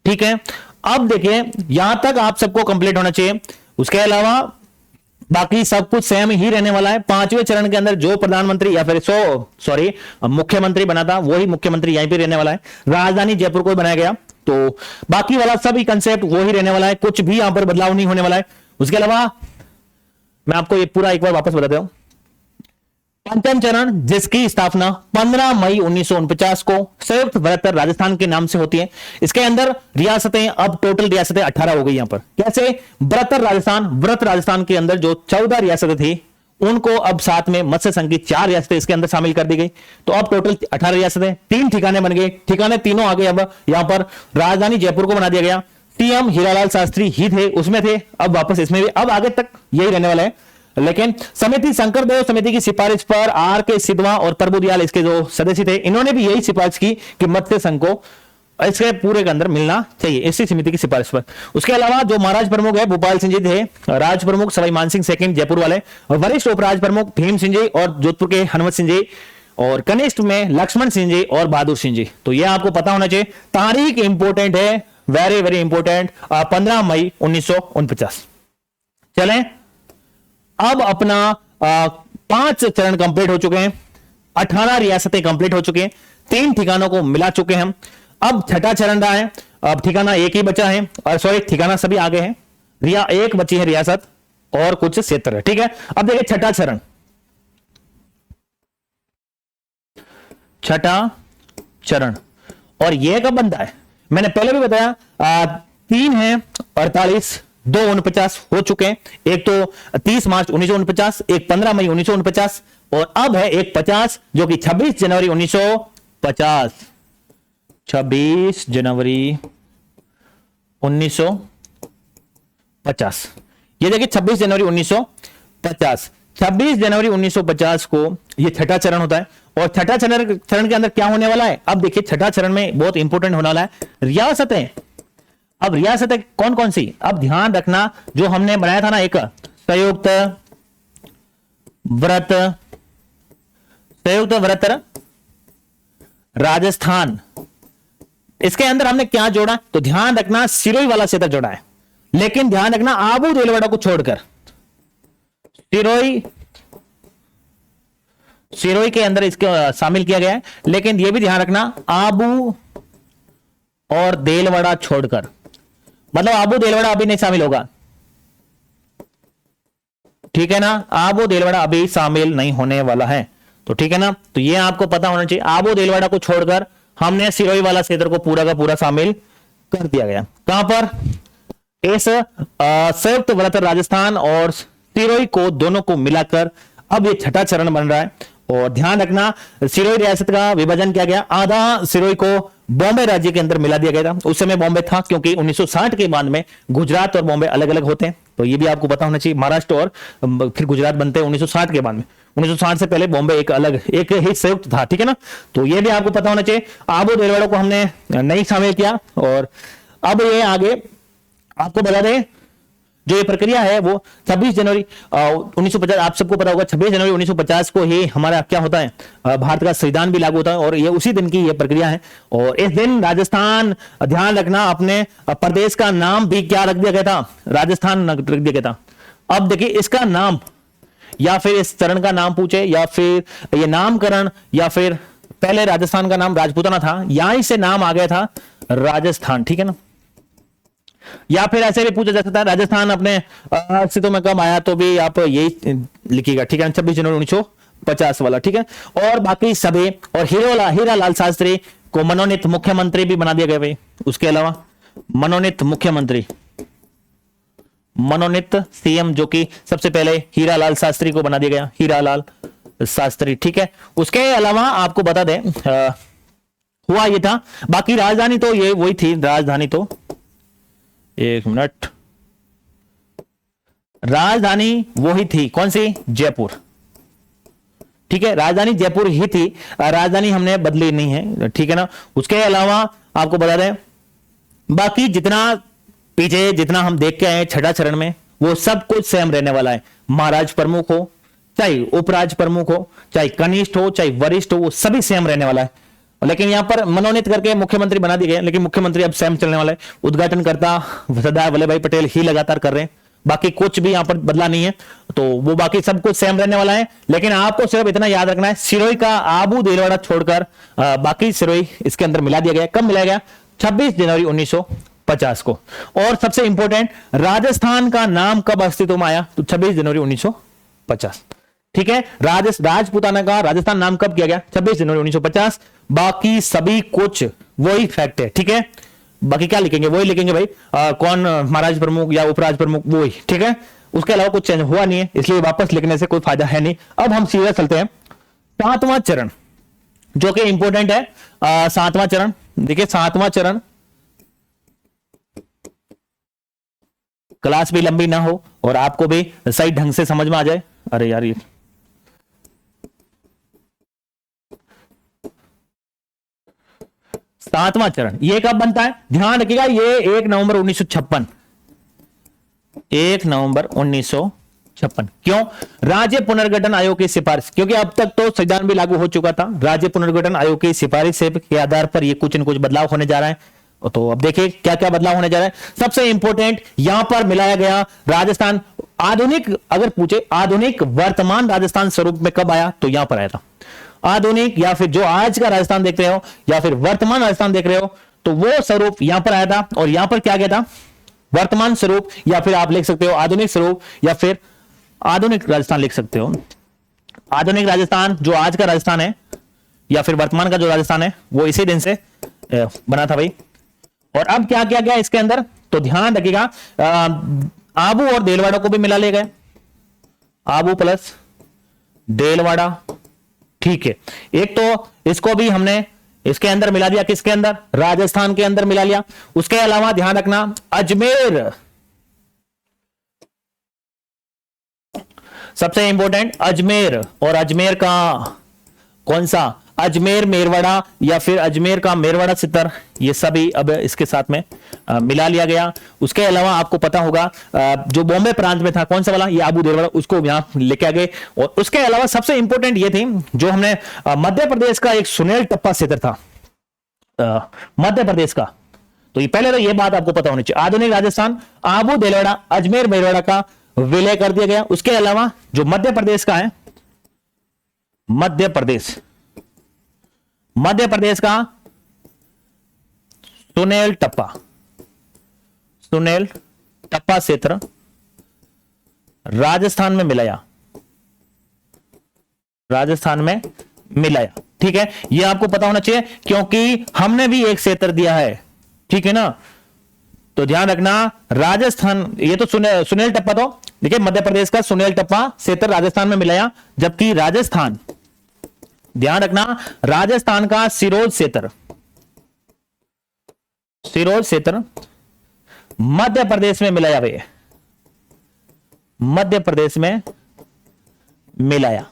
ठीक है, अब देखिए यहां तक आप सबको कंप्लीट होना चाहिए। उसके अलावा बाकी सब कुछ सेम ही रहने वाला है। पांचवें चरण के अंदर जो प्रधानमंत्री या फिर मुख्यमंत्री बना था वही मुख्यमंत्री यहीं पे रहने वाला है। राजधानी जयपुर को बनाया गया, तो बाकी वाला सभी कंसेप्ट वही रहने वाला है, कुछ भी यहां पर बदलाव नहीं होने वाला है। उसके अलावा मैं आपको ये पूरा एक बार वापस बताता हूं। पंचम चरण जिसकी स्थापना 15 मई 1949 को संयुक्त व्रत राजस्थान के नाम से होती है। इसके अंदर रियासतें, अब टोटल रियासतें 18 हो गई। यहां पर कैसे व्रत राजस्थान के अंदर जो 14 रियासतें थी उनको अब साथ में मत्स्य संघ की 4 रियासतें इसके अंदर शामिल कर दी गई, तो अब टोटल 18 रियासतें। 3 ठिकाने बन गए, ठिकाने तीनों आ गए। अब यहां पर राजधानी जयपुर को बना दिया गया। सीएम हीरालाल शास्त्री ही थे, उसमें थे, अब वापस इसमें भी, अब आगे तक यही रहने वाला है। लेकिन समिति शंकरदेव समिति की सिफारिश पर आर के सिद्धवा और प्रभुदयाल इसके जो सदस्य थे, इन्होंने भी यही सिफारिश की कि मत्स्य संघ को इसके पूरे के अंदर मिलना चाहिए, इसी समिति की सिफारिश पर। उसके अलावा जो महाराज प्रमुख है भोपाल सिंह जी थे, राज प्रमुख सवाई मानसिंह सेकंड जयपुर वाले, वरिष्ठ उपराज प्रमुख भीम सिंह जी और जोधपुर के हनुमत सिंह जी, और कनिष्ठ में लक्ष्मण सिंह जी और बहादुर सिंह जी। तो यह आपको पता होना चाहिए। तारीख इंपोर्टेंट है, वेरी वेरी इंपोर्टेंट, 15 मई 1949। चलें, अब अपना 5 चरण कंप्लीट हो चुके हैं, 18 रियासतें कंप्लीट हो चुके हैं, 3 ठिकानों को मिला चुके हैं हम। अब छठा चरण रहा है, अब ठिकाना एक ही बचा है, और सॉरी ठिकाना सभी आगे हैं, एक बची है रियासत और कुछ क्षेत्र है। ठीक है, अब देखिए छठा चरण और यह कब बनता है, मैंने पहले भी बताया। 3 है 48, 2 49 हो चुके हैं। एक तो 30 मार्च 1949, एक 15 मई 1949 और अब है एक 50 जो कि 26 जनवरी 1950। 26 जनवरी 1950, ये देखिए 26 जनवरी 1950। 26 जनवरी 1950 को ये छठा चरण होता है। और छठा चरण के अंदर क्या होने वाला है, अब देखिए छठा चरण में बहुत इंपॉर्टेंट होने वाला है रियासतें। अब रियासतें कौन कौन सी, अब ध्यान रखना, जो हमने बनाया था ना एक संयुक्त व्रत राजस्थान, इसके अंदर हमने क्या जोड़ा, तो ध्यान रखना सिरोही वाला क्षेत्र जोड़ा है, लेकिन ध्यान रखना आबू देलवाड़ा को छोड़कर सिरोही के अंदर इसके शामिल किया गया है। लेकिन यह भी ध्यान रखना आबू और देलवाड़ा छोड़कर, मतलब आबू देलवाड़ा अभी नहीं शामिल होगा, ठीक है ना, आबू देलवाड़ा अभी शामिल नहीं होने वाला है, तो ठीक है ना। तो ये आपको पता होना चाहिए, आबू देलवाड़ा को छोड़कर हमने सिरोही वाला क्षेत्र को पूरा का पूरा शामिल कर दिया गया। कहां पर, इस संयुक्त व्रत राजस्थान और सिरोही को दोनों को मिलाकर अब ये छठा चरण बन रहा है। और ध्यान रखना सिरोही रियासत का विभाजन किया गया, आधा सिरोही को बॉम्बे राज्य के अंदर मिला दिया गया था। उस समय बॉम्बे था, क्योंकि 1960 के बाद में गुजरात और बॉम्बे अलग अलग होते हैं, तो ये भी आपको पता होना चाहिए। महाराष्ट्र और फिर गुजरात बनते हैं 1960 के बाद में। 1960 से पहले बॉम्बे एक ही संयुक्त था, ठीक है ना, तो ये भी आपको पता होना चाहिए। आबू देलवाड़ा को हमने नहीं शामिल किया। और अब ये आगे आपको बता दें, जो ये प्रक्रिया है वो 26 जनवरी 1950, आप सबको पता होगा 26 जनवरी 1950 को ही हमारा क्या होता है, भारत का संविधान भी लागू होता है, और ये उसी दिन की ये प्रक्रिया है। और इस दिन राजस्थान, ध्यान रखना, अपने प्रदेश का नाम भी क्या रख दिया गया था, राजस्थान रख दिया गया था। अब देखिए इसका नाम, या फिर इस चरण का नाम पूछे, या फिर ये नामकरण, या फिर पहले राजस्थान का नाम राजपूताना था, यहां से नाम आ गया था राजस्थान, ठीक है ना। या फिर ऐसे भी पूछा जा सकता है राजस्थान अपने अस्तित्व में कब आया, तो भी आप यही लिखिएगा, ठीक है, 26 जनवरी 1950 वाला, ठीक है। और बाकी सभी, और हीरालाल शास्त्री को मनोनीत मुख्यमंत्री भी बना दिया गया भाई। उसके अलावा मनोनीत सीएम, जो कि सबसे पहले हीरालाल शास्त्री को बना दिया गया, हीरालाल शास्त्री, ठीक है। उसके अलावा आपको बता दें हुआ ये था, बाकी राजधानी तो ये वही थी, राजधानी तो एक मिनट, राजधानी वही थी, कौन सी? जयपुर। ठीक है, राजधानी जयपुर ही थी, राजधानी हमने बदली नहीं है, ठीक है ना। उसके अलावा आपको बता दें, बाकी जितना पीछे जितना हम देख के आए छठा चरण में, वो सब कुछ सेम रहने वाला है। महाराज प्रमुख हो, चाहे उपराज प्रमुख हो, चाहे कनिष्ठ हो, चाहे वरिष्ठ हो, वो सभी सेम रहने वाला है। लेकिन यहां पर मनोनीत करके मुख्यमंत्री बना दिए गए, लेकिन मुख्यमंत्री अब सेम चलने वाला है। उद्घाटनकर्ता सरदार वल्लभ भाई पटेल ही लगातार कर रहे हैं, बाकी कुछ भी यहां पर बदला नहीं है, तो वो बाकी सब कुछ सेम रहने वाला है। लेकिन आपको सिर्फ इतना याद रखना है, सिरोही का आबू देलवाड़ा छोड़कर बाकी सिरोही इसके अंदर मिला दिया गया। कब मिलाया गया? 26 जनवरी 1950 को। और सबसे इंपॉर्टेंट, राजस्थान का नाम कब अस्तित्व में आया? तो 26 जनवरी 1950। ठीक है, राजपूताना का राजस्थान नाम कब किया गया? 26 जनवरी 1950। बाकी सभी कुछ वही फैक्ट है। ठीक है, बाकी क्या लिखेंगे? वही लिखेंगे भाई, कौन महाराज प्रमुख या उपराज प्रमुख, वही। ठीक है, उसके अलावा कुछ चेंज हुआ नहीं है, इसलिए वापस लिखने से कोई फायदा है नहीं। अब हम सीधा चलते हैं 7वां चरण, जो कि इंपॉर्टेंट है। 7वां चरण देखिए, 7वां चरण, क्लास भी लंबी ना हो और आपको भी सही ढंग से समझ में आ जाए। अरे यार, ये 7वां चरण ये कब बनता है? ध्यान रखिएगा, ये 1 नवंबर 1956। 1 नवंबर 1956। क्यों? राज्य पुनर्गठन आयोग की सिफारिश, क्योंकि अब तक तो संविधान भी लागू हो चुका था। राज्य पुनर्गठन आयोग की सिफारिश के आधार पर ये कुछ न कुछ बदलाव होने जा रहा है। तो अब देखिए क्या क्या बदलाव होने जा रहा है। सबसे इंपॉर्टेंट, यहां पर मिलाया गया राजस्थान आधुनिक, अगर पूछे आधुनिक वर्तमान राजस्थान स्वरूप में कब आया, तो यहां पर आया था। आधुनिक या फिर जो आज का राजस्थान देख रहे हो या फिर वर्तमान राजस्थान देख रहे हो, तो वो स्वरूप यहां पर आया था। और यहां पर क्या गया था? वर्तमान स्वरूप, या फिर आप लिख सकते हो आधुनिक स्वरूप, या फिर आधुनिक राजस्थान लिख सकते हो। आधुनिक राजस्थान जो आज का राजस्थान है, या फिर वर्तमान का जो राजस्थान है, वो इसी दिन से बना था भाई। और अब क्या किया गया इसके अंदर, तो ध्यान रखिएगा, आबू और देलवाड़ा को भी मिला ले गए। आबू प्लस देलवाड़ा, ठीक है। एक तो इसको भी हमने इसके अंदर मिला दिया, किसके अंदर? राजस्थान के अंदर मिला लिया। उसके अलावा ध्यान रखना, अजमेर, सबसे इंपॉर्टेंट अजमेर, और अजमेर का कौन सा? अजमेर मेरवाड़ा, या फिर अजमेर का मेरवाड़ा सितर, ये सभी अब इसके साथ में मिला लिया गया। उसके अलावा आपको पता होगा जो बॉम्बे प्रांत में था, कौन सा वाला? ये आबू देलवाड़ा, उसको यहां लेके आ गए। और उसके अलावा सबसे इंपॉर्टेंट ये थी, जो हमने मध्य प्रदेश का एक सुनेल टप्पा क्षेत्र था मध्य प्रदेश का, तो ये पहले तो ये बात आपको पता होनी चाहिए। आधुनिक राजस्थान, आबू देलवाड़ा, अजमेर मेरवाड़ा का विलय कर दिया गया। उसके अलावा जो मध्य प्रदेश का है, मध्य प्रदेश का सुनेल टप्पा क्षेत्र राजस्थान में मिलाया। ठीक है, यह आपको पता होना चाहिए, क्योंकि हमने भी एक क्षेत्र दिया है। ठीक है ना, तो ध्यान रखना, राजस्थान, ये तो सुनेल टप्पा, तो देखिए मध्य प्रदेश का सुनेल टप्पा क्षेत्र राजस्थान में मिलाया, जबकि राजस्थान, ध्यान रखना, राजस्थान का सिरोज क्षेत्र मध्य प्रदेश में मिलाया हुआ, मध्य प्रदेश में मिलाया,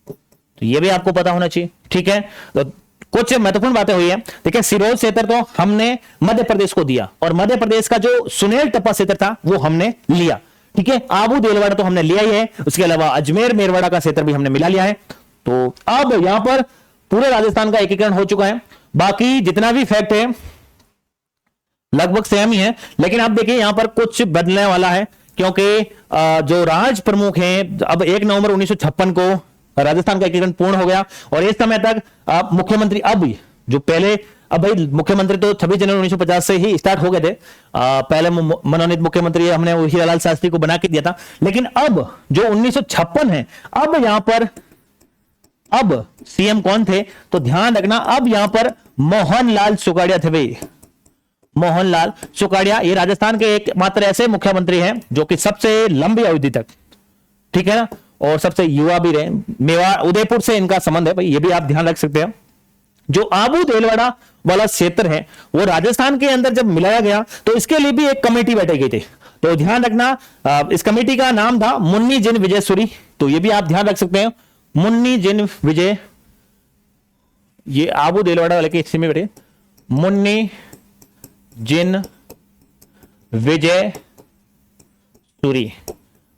तो यह भी आपको पता होना चाहिए। ठीक है, तो कुछ महत्वपूर्ण बातें हुई है। देखिए, सिरोज क्षेत्र तो हमने मध्य प्रदेश को दिया, और मध्य प्रदेश का जो सुनेल टप्पा क्षेत्र था वो हमने लिया। ठीक है, आबू देलवाड़ा तो हमने लिया ही है, उसके अलावा अजमेर मेरवाड़ा का क्षेत्र भी हमने मिला लिया है। तो अब यहां पर पूरे राजस्थान का एकीकरण हो चुका है। बाकी जितना भी फैक्ट है लगभग सेम ही है, लेकिन अब देखिए यहां पर कुछ बदलने वाला है, क्योंकि जो राज प्रमुख हैं, अब 1 नवंबर 1956 को राजस्थान का एकीकरण पूर्ण हो गया, और इस समय तक मुख्यमंत्री, अब जो पहले, अब भाई मुख्यमंत्री तो 26 जनवरी 1950 से ही स्टार्ट हो गए थे। पहले मनोनीत मुख्यमंत्री हमने हीरालाल शास्त्री को बना के दिया था, लेकिन अब जो 1956 है, अब यहां पर अब सीएम कौन थे, तो ध्यान रखना, अब यहां पर मोहनलाल सुखाड़िया थे भाई। मोहनलाल सुखाड़िया, ये राजस्थान के एकमात्र ऐसे मुख्यमंत्री हैं जो कि सबसे लंबी अवधि तक, ठीक है ना, और सबसे युवा भी रहे। मेवाड़, उदयपुर से इनका संबंध है भाई, ये भी आप ध्यान रख सकते हैं। जो आबू देलवाड़ा वाला क्षेत्र है, वो राजस्थान के अंदर जब मिलाया गया, तो इसके लिए भी एक कमेटी बैठाई गई थी। तो ध्यान रखना इस कमेटी का नाम था मुन्नी जिन विजय सूरी, तो ये भी आप ध्यान रख सकते हैं, मुन्नी जिन विजय, ये आबू देलवाड़ा वाले के हिस्से में बैठे, मुन्नी जिन विजय सूरी।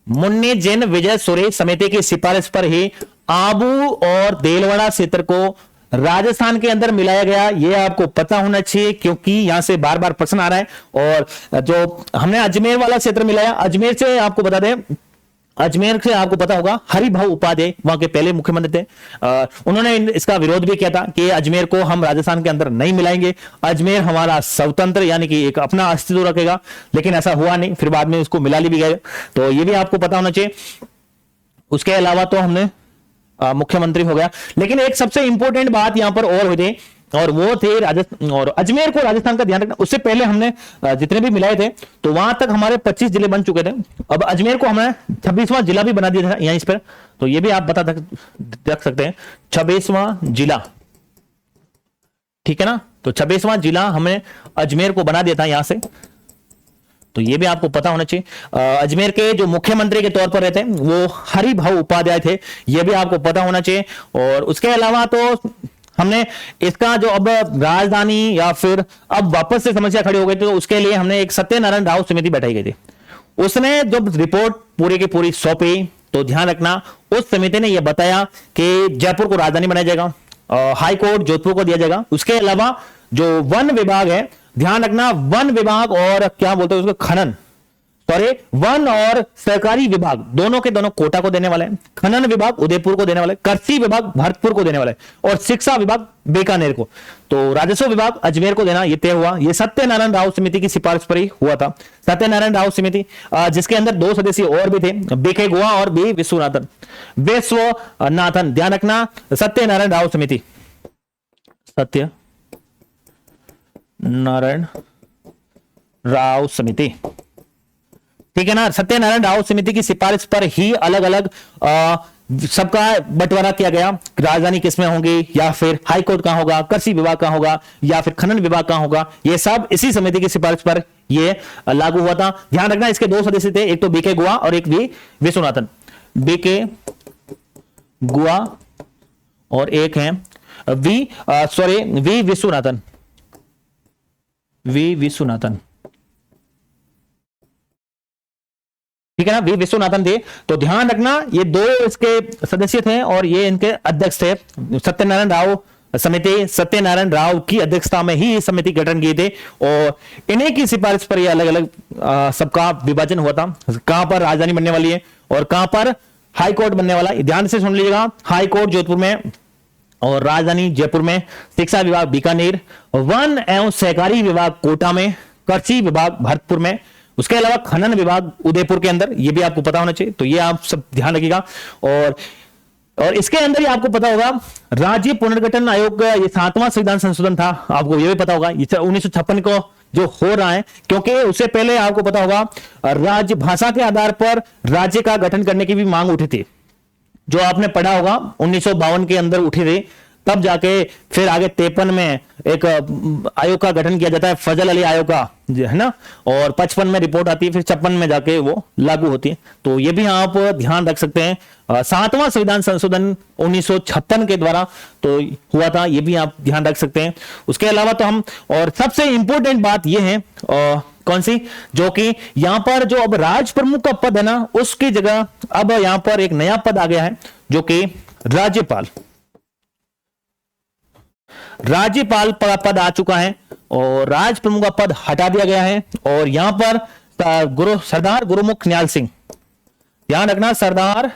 मुन्नी जिन विजय सूरी समिति की सिफारिश पर ही आबू और देलवाड़ा क्षेत्र को राजस्थान के अंदर मिलाया गया। यह आपको पता होना चाहिए क्योंकि यहां से बार बार प्रश्न आ रहा है। और जो हमने अजमेर वाला क्षेत्र मिलाया, अजमेर से आपको बता दें, अजमेर से आपको पता होगा हरिभाऊ उपाध्याय वहां के पहले मुख्यमंत्री थे, उन्होंने इसका विरोध भी किया था कि अजमेर को हम राजस्थान के अंदर नहीं मिलाएंगे, अजमेर हमारा स्वतंत्र यानी कि एक अपना अस्तित्व रखेगा, लेकिन ऐसा हुआ नहीं, फिर बाद में उसको मिला भी गए। तो ये भी आपको पता होना चाहिए। उसके अलावा तो हमने मुख्यमंत्री हो गया, लेकिन एक सबसे इंपॉर्टेंट बात यहां पर और हुई थी, और वो थे राजस्थान और अजमेर को राजस्थान का ध्यान रखना। उससे पहले हमने जितने भी मिलाए थे तो वहां तक हमारे 25 जिले बन चुके थे, अब अजमेर को हमने 26वां जिला भी बना दिया था यहां इस पर, तो ये भी आप रख सकते हैं 26वां जिला, ठीक है ना। तो 26वां जिला हमने अजमेर को बना दिया था यहां से, तो ये भी आपको पता होना चाहिए। अजमेर के जो मुख्यमंत्री के तौर पर रहते हैं वो हरिभाऊ उपाध्याय थे, ये भी आपको पता होना चाहिए। और उसके अलावा तो हमने इसका जो अब राजधानी या फिर अब वापस से समस्या खड़ी हो गई थी, तो उसके लिए हमने एक सत्यनारायण राव समिति बैठाई गई थी। उसने जब रिपोर्ट पूरी की पूरी सौंपी तो ध्यान रखना उस समिति ने यह बताया कि जयपुर को राजधानी बनाया जाएगा, हाई कोर्ट जोधपुर को दिया जाएगा। उसके अलावा जो वन विभाग है, ध्यान रखना वन विभाग और क्या बोलते हैं उसको खनन, सॉरी वन और सहकारी विभाग दोनों के दोनों कोटा को देने वाले हैं, खनन विभाग उदयपुर को देने वाले, कृषि विभाग भरतपुर को देने वाले और शिक्षा विभाग बीकानेर को, तो राजस्व विभाग अजमेर को देना, यह तय हुआ। यह सत्यनारायण राव समिति की सिफारिश पर ही हुआ था। सत्यनारायण राव समिति जिसके अंदर 2 सदस्य और भी थे, बीके गुहा और बी विश्वनाथन। ध्यान रखना सत्यनारायण राव समिति, सत्यनारायण राव समिति, ठीक है ना। सत्यनारायण राव समिति की सिफारिश पर ही अलग अलग सबका बंटवारा किया गया, राजधानी किसमें होगी, या फिर हाई कोर्ट कहां होगा, कृषि विभाग कहां होगा, या फिर खनन विभाग कहां होगा, ये सब इसी समिति की सिफारिश पर ये लागू हुआ था। ध्यान रखना इसके 2 सदस्य थे, एक तो बीके गुहा और एक वी विश्वनाथन, बीके गुहा और एक है वी विश्वनाथन, वी विश्वनाथन, ठीक है ना, वी विश्वनाथन थे। तो ध्यान रखना ये 2 इसके सदस्य थे और ये इनके अध्यक्ष थे। सत्यनारायण राव समिति, सत्यनारायण राव की अध्यक्षता में ही समिति गठन किए थे और इन्हीं की सिफारिश पर ये अलग अलग सबका विभाजन हुआ था, कहां पर राजधानी बनने वाली है और कहां पर हाई कोर्ट बनने वाला है। ध्यान से सुन लीजिएगा, हाई कोर्ट जोधपुर में और राजधानी जयपुर में, शिक्षा विभाग बीकानेर, वन एवं सहकारी विभाग कोटा में, कृषि विभाग भरतपुर में, उसके अलावा खनन विभाग उदयपुर के अंदर, ये भी आपको पता होना चाहिए। तो ये आप सब ध्यान रखिएगा। और इसके अंदर ही आपको पता होगा राज्य पुनर्गठन आयोग का ये 7वां संविधान संशोधन था, आपको ये भी पता होगा 1956 को जो हो रहा है, क्योंकि उससे पहले आपको पता होगा राज्य भाषा के आधार पर राज्य का गठन करने की भी मांग उठी थी, जो आपने पढ़ा होगा 1952 के अंदर उठी थी, तब जाके फिर आगे 53 में एक आयोग का गठन किया जाता है, फजल अली आयोग का, है ना, और 55 में रिपोर्ट आती है, फिर 56 में जाके वो लागू होती है। तो ये भी आप ध्यान रख सकते हैं, 7वां संविधान संशोधन 1956 के द्वारा तो हुआ था, ये भी आप ध्यान रख सकते हैं। उसके अलावा तो हम, और सबसे इंपॉर्टेंट बात ये है कौन सी, जो कि यहां पर जो अब राज प्रमुख का पद है ना, उसकी जगह अब यहां पर एक नया पद आ गया है जो कि राज्यपाल, राज्यपाल पद आ चुका है और राज प्रमुख का पद हटा दिया गया है। और यहां पर सरदार गुरुमुख निहाल सिंह, ध्यान रखना सरदार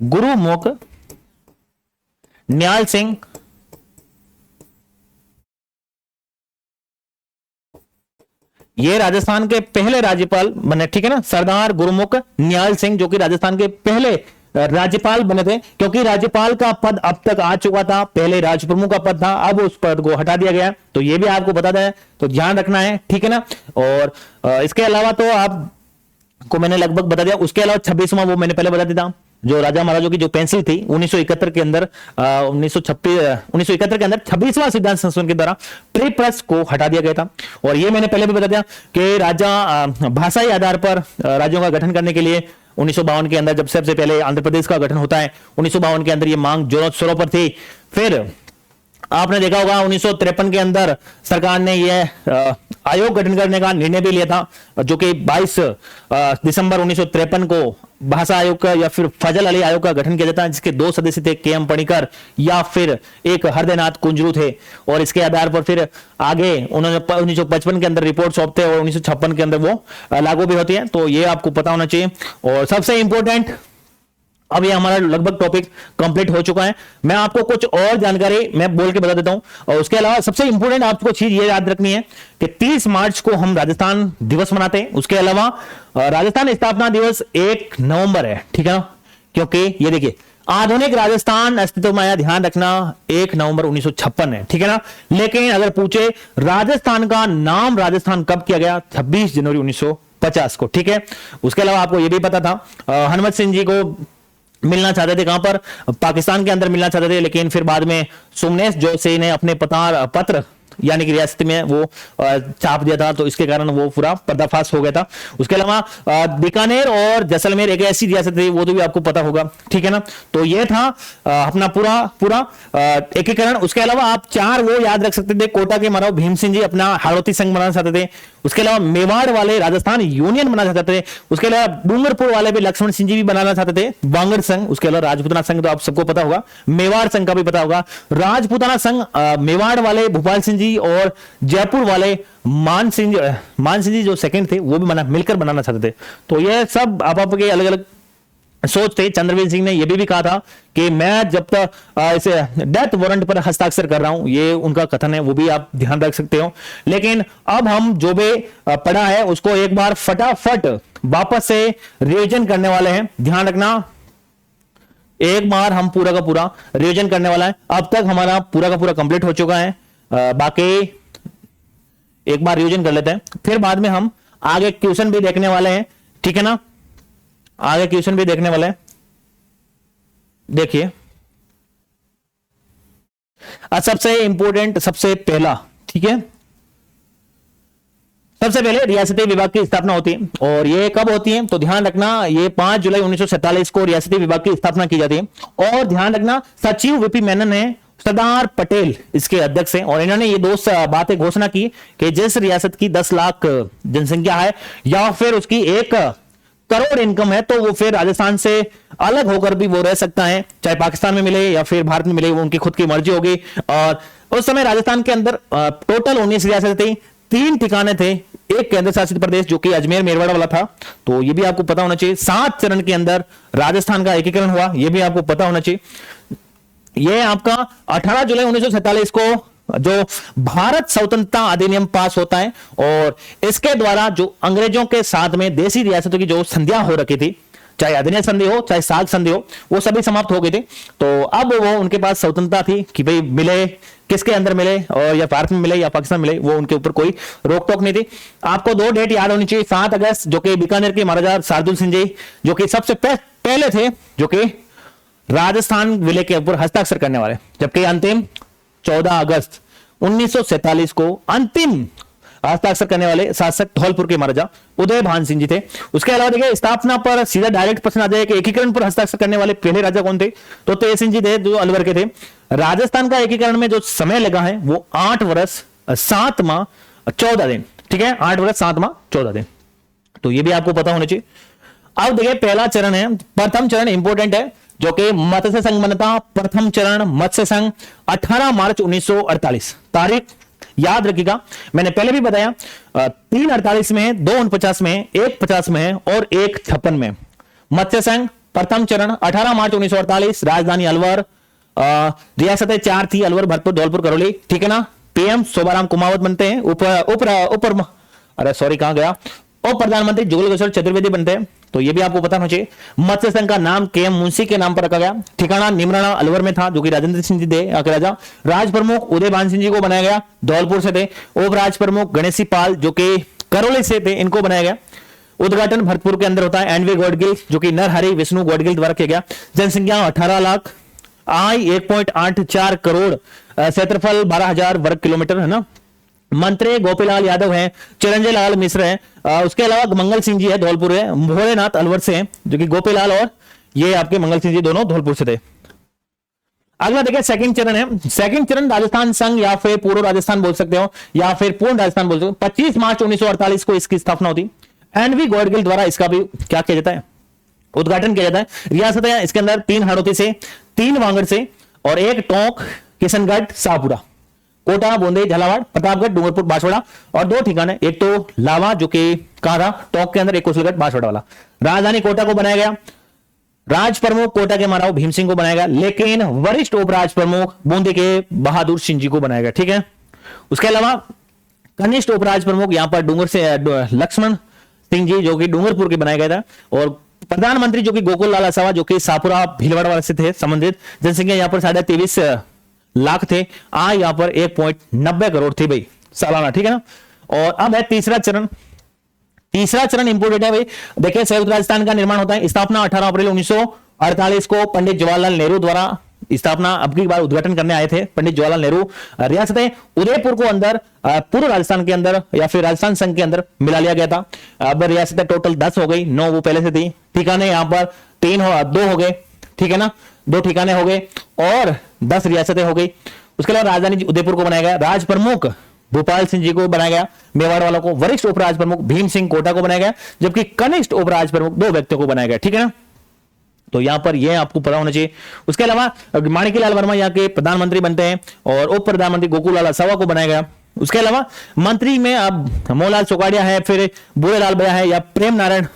गुरुमुख निहाल सिंह ये राजस्थान के पहले राज्यपाल बने, ठीक है ना, सरदार गुरुमुख निहाल सिंह जो कि राजस्थान के पहले राज्यपाल बने थे, क्योंकि राज्यपाल का पद अब तक आ चुका था, पहले राज प्रमुख का पद था, अब उस पद को हटा दिया गया। तो ये भी आपको बता दें, तो ध्यान रखना है, ठीक है ना। और इसके अलावा तो आपको मैंने लगभग बता दिया। उसके अलावा 26वां वो मैंने पहले बता दिया था, जो राजा महाराजों की जो पेंसिल थी 1971 के अंदर 1971 के अंदर 26वां सिद्धांत संशोधन के द्वारा प्रीप्रेस को हटा दिया गया था। और ये मैंने पहले भी बता दिया कि भाषाई आधार पर राज्यों का गठन करने के लिए 1952 के अंदर जब सबसे पहले आंध्र प्रदेश का गठन होता है, 1952 के अंदर ये मांग जोरों शोरों पर थी। फिर आपने देखा होगा 1953 के अंदर सरकार ने यह आयोग गठन करने का निर्णय भी लिया था, जो कि 22 दिसंबर 1953 को भाषा आयोग का या फिर फजल अली आयोग का गठन किया जाता है, जिसके 2 सदस्य थे, के.एम. पणिकर या फिर एक हरदेनाथ कुंजरू थे। और इसके आधार पर फिर आगे उन्होंने 1955 के अंदर रिपोर्ट सौंपते और 1956 के अंदर वो लागू भी होती है। तो ये आपको पता होना चाहिए। और सबसे इंपॉर्टेंट, अब ये हमारा लगभग टॉपिक कंप्लीट हो चुका है। मैं आपको कुछ और जानकारी मैं बोल के बता देता हूं। और उसके अलावा सबसे इंपॉर्टेंट आपको चीज ये याद रखनी है कि 30 मार्च को हम राजस्थान दिवस मनाते हैं। उसके अलावा राजस्थान स्थापना दिवस 1 नवंबर है, ठीक है ना, क्योंकि ये देखिए आधुनिक राजस्थान अस्तित्व में आया, ध्यान रखना 1 नवंबर 1956 है, ठीक है ना। लेकिन अगर पूछे राजस्थान का नाम राजस्थान कब किया गया, 26 जनवरी 1950 को, ठीक है। उसके अलावा आपको यह भी पता था हनुमत सिंह जी को मिलना चाहते थे, कहां पर, पाकिस्तान के अंदर मिलना चाहते थे, लेकिन फिर बाद में सोमनेश जोशी ने अपने पत्र यानी कि रियासत में वो छाप दिया था, तो इसके कारण वो पूरा पर्दाफाश हो गया था। उसके अलावा बीकानेर और जैसलमेर एक ऐसी रियासत थी, वो तो भी आपको पता होगा, ठीक है ना। तो ये था अपना पूरा एकीकरण। उसके अलावा आप 4 वो याद रख सकते थे, कोटा के महाराव भीम सिंह जी अपना हाड़ौती संघ बनाना चाहते थे। उसके अलावा मेवाड़ वाले राजस्थान यूनियन बनाना चाहते थे। उसके अलावा डूंगरपुर वाले भी लक्ष्मण सिंह जी भी बनाना चाहते थे वांगड़ संघ। उसके अलावा राजपूताना संघ तो आप सबको पता होगा, मेवाड़ संघ का भी पता होगा। राजपूताना संघ मेवाड़ वाले भोपाल सिंह जी और जयपुर वाले मान सिंह जी जो सेकंड थे, वो भी मिलकर बनाना चाहते थे। तो ये सब आपके अलग अलग सोच थे। चंद्रवीर सिंह ने यह भी कहा था कि मैं जब तक इसे डेथ वारंट पर हस्ताक्षर कर रहा हूं, ये उनका कथन है, वो भी आप ध्यान रख सकते हो। लेकिन अब हम जो भी पढ़ा है उसको एक बार फटाफट वापस से रिवीजन करने वाले हैं। ध्यान रखना, एक बार हम पूरा का पूरा रिवीजन करने वाला है। अब तक हमारा पूरा का पूरा कंप्लीट हो चुका है, बाकी एक बार रिवीजन कर लेते हैं, फिर बाद में हम आगे क्वेश्चन भी देखने वाले हैं, ठीक है ना। आगे क्वेश्चन भी देखने वाले हैं। देखिए सबसे इंपॉर्टेंट, सबसे पहला, ठीक है, सबसे पहले रियासती विभाग की स्थापना होती है। और ये कब होती है, तो ध्यान रखना, ये 5 जुलाई 1947 को रियासती विभाग की स्थापना की जाती है। और ध्यान रखना, सचिव वीपी मेनन है, सरदार पटेल इसके अध्यक्ष हैं। और इन्होंने ये 2 बातें घोषणा की कि जिस रियासत की 10 लाख जनसंख्या है या फिर उसकी 1 करोड़ इनकम है, तो वो फिर राजस्थान से अलग होकर भी वो रह सकता है, चाहे पाकिस्तान में मिले या फिर भारत में मिले, वो उनकी खुद की मर्जी होगी। और उस समय राजस्थान के अंदर टोटल 19 रियासतें थी, 3 ठिकाने थे, एक केंद्र शासित प्रदेश जो कि अजमेर मेरवाड़ा वाला था, तो ये भी आपको पता होना चाहिए। 7 चरण के अंदर राजस्थान का एकीकरण हुआ, ये भी आपको पता होना चाहिए। ये आपका 18 जुलाई 1947 को जो भारत स्वतंत्रता अधिनियम पास होता है, और इसके द्वारा जो अंग्रेजों के साथ में देशी रियासतों की जो संधियां हो रखी थी, चाहे अधिनियम संधि हो चाहे साग संधि हो, वो सभी समाप्त हो गई थी। तो अब वो उनके पास स्वतंत्रता थी कि भाई मिले किसके अंदर मिले, और या भारत में मिले या पाकिस्तान मिले, वो उनके ऊपर कोई रोक टोक नहीं थी। आपको 2 डेट याद होनी चाहिए। 7 अगस्त जो कि बीकानेर के महाराजा शार्दुल सिंह जी, जो कि सबसे पहले थे जो कि राजस्थान विलय के ऊपर हस्ताक्षर करने वाले, जबकि अंतिम 14 अगस्त 1947 को अंतिम हस्ताक्षर करने वाले शासक धौलपुर के महाराजा उदय भान सिंह जी थे। उसके अलावा देखिए स्थापना पर सीधा डायरेक्ट प्रश्न आ जाए कि एकीकरण पर हस्ताक्षर करने वाले पहले राजा कौन थे, तो तेज सिंह जी थे, जो अलवर के थे। राजस्थान का एकीकरण में जो समय लगा है वो 8 वर्ष 7 माह 14 दिन, ठीक है, 8 वर्ष 7 माह 14 दिन। तो ये भी आपको पता होना चाहिए। अब देखिए पहला चरण है, प्रथम चरण इंपोर्टेंट है, जो कि मत्स्य संघ बनता। प्रथम चरण मत्स्य संघ 18 मार्च 1948, तारीख याद रखिएगा, मैंने पहले भी बताया 3 48 में है, 2 49 में है, 1 50 में है और 1 56 में। मत्स्य संघ प्रथम चरण 18 मार्च 1948, राजधानी अलवर, रियासतें 4 थी, अलवर, भरतपुर, धौलपुर, करौली, ठीक है ना। पीएम शोभाराम कुमावत बनते हैं, उप प्रधानमंत्री जुगल किशोर चतुर्वेदी बनते हैं। तो ये भी आपको पता होना चाहिए। मत्स्य संघ का नाम के.एम. मुंशी के नाम पर रखा गया। ठिकाना निमराना अलवर में था, जो कि राजेंद्र सिंह जी थे राजा। राज प्रमुख उदय भान सिंह जी को बनाया गया, धौलपुर से थे। उप राज प्रमुख गणेशी पाल जो कि करौली से थे, इनको बनाया गया। उद्घाटन भरतपुर के अंदर होता है। एनवी गौडगिल जो कि नरहरि विष्णु गौडगिल द्वारा किया गया। जनसंख्या 18 लाख, आय 1.84 करोड़, क्षेत्रफल 12,000 वर्ग किलोमीटर है ना। मंत्री गोपीलाल यादव हैं, चिरंजीव लाल मिश्र हैं, उसके अलावा मंगल सिंह जी है, धौलपुर है, भोलेनाथ अलवर से हैं, जो कि गोपीलाल और ये आपके मंगल सिंह जी दोनों धौलपुर से थे। अगला देखिए सेकंड चरण है। सेकंड चरण राजस्थान संघ या फिर पूर्व राजस्थान बोल सकते हो या फिर पूर्ण राजस्थान बोल सकते हो। 25 मार्च 1948 को इसकी स्थापना होती। एनवी गौडगिल द्वारा इसका भी क्या किया जाता है, उद्घाटन किया जाता है। रियासत है इसके अंदर 3 हाड़ौती से, 3 वांगड़ से और 1 टोंक, किशनगढ़, शाहपुरा, कोटा, बूंदी, झालावाड़, प्रतापगढ़, डूंगरपुर, बांसवाड़ा और 2 ठिकाने, एक तो लावा जो कि कहां था टोंक के अंदर, एक कुशलगढ़ बांसवाड़ा वाला। राजधानी कोटा को बनाया गया। राज प्रमुख कोटा के महाराव भीम सिंह को बनाया गया, लेकिन वरिष्ठ उपराज प्रमुख बूंदी के बहादुर सिंह जी को बनाया गया। ठीक है, उसके अलावा कनिष्ठ उपराज प्रमुख यहां पर डूंगर से लक्ष्मण सिंह जी जो कि डूंगरपुर के बनाया गया था। और प्रधानमंत्री जो कि गोकुल लाल असावा जो कि शाहपुरा भीलवाड़ा वाले से थे संबंधित। जनसंख्या यहां पर 23.5 लाख थे। आय यहां पर 1.90 करोड़ थी भाई सालाना। ठीक है ना। और अब है तीसरा चरण। तीसरा चरण इंपोर्टेंट है भाई। देखिए संयुक्त राजस्थान का निर्माण होता है। स्थापना 18 अप्रैल 1948 को पंडित जवाहरलाल नेहरू द्वारा स्थापना अब की बार उद्घाटन करने आए थे पंडित जवाहरलाल नेहरू। रियासत उदयपुर को अंदर पूर्व राजस्थान के अंदर या फिर राजस्थान संघ के अंदर मिला लिया गया था। अब रियासतें टोटल 10 हो गई, 9 वो पहले से थी। ठिकाने यहां पर 2 हो गए। ठीक है ना, 2 ठिकाने हो गए और 10 रियासतें हो गई। उसके अलावा राजधानी उदयपुर को बनाया गया। राज प्रमुख भोपाल सिंह जी को बनाया गया मेवाड़ वालों को। वरिष्ठ उपराज प्रमुख भीम सिंह कोटा को बनाया गया, जबकि कनिष्ठ उपराज प्रमुख 2 व्यक्तियों को बनाया गया। ठीक है ना, तो यहां पर यह आपको पता होना चाहिए। उसके अलावा माणिक्यलाल वर्मा यहाँ के प्रधानमंत्री बनते हैं और उप प्रधानमंत्री गोकुल लाल असावा को बनाया गया। उसके अलावा मंत्री में अब मोहनलाल चौकाडिया है, फिर बुरेलाल भैया है या प्रेम नारायण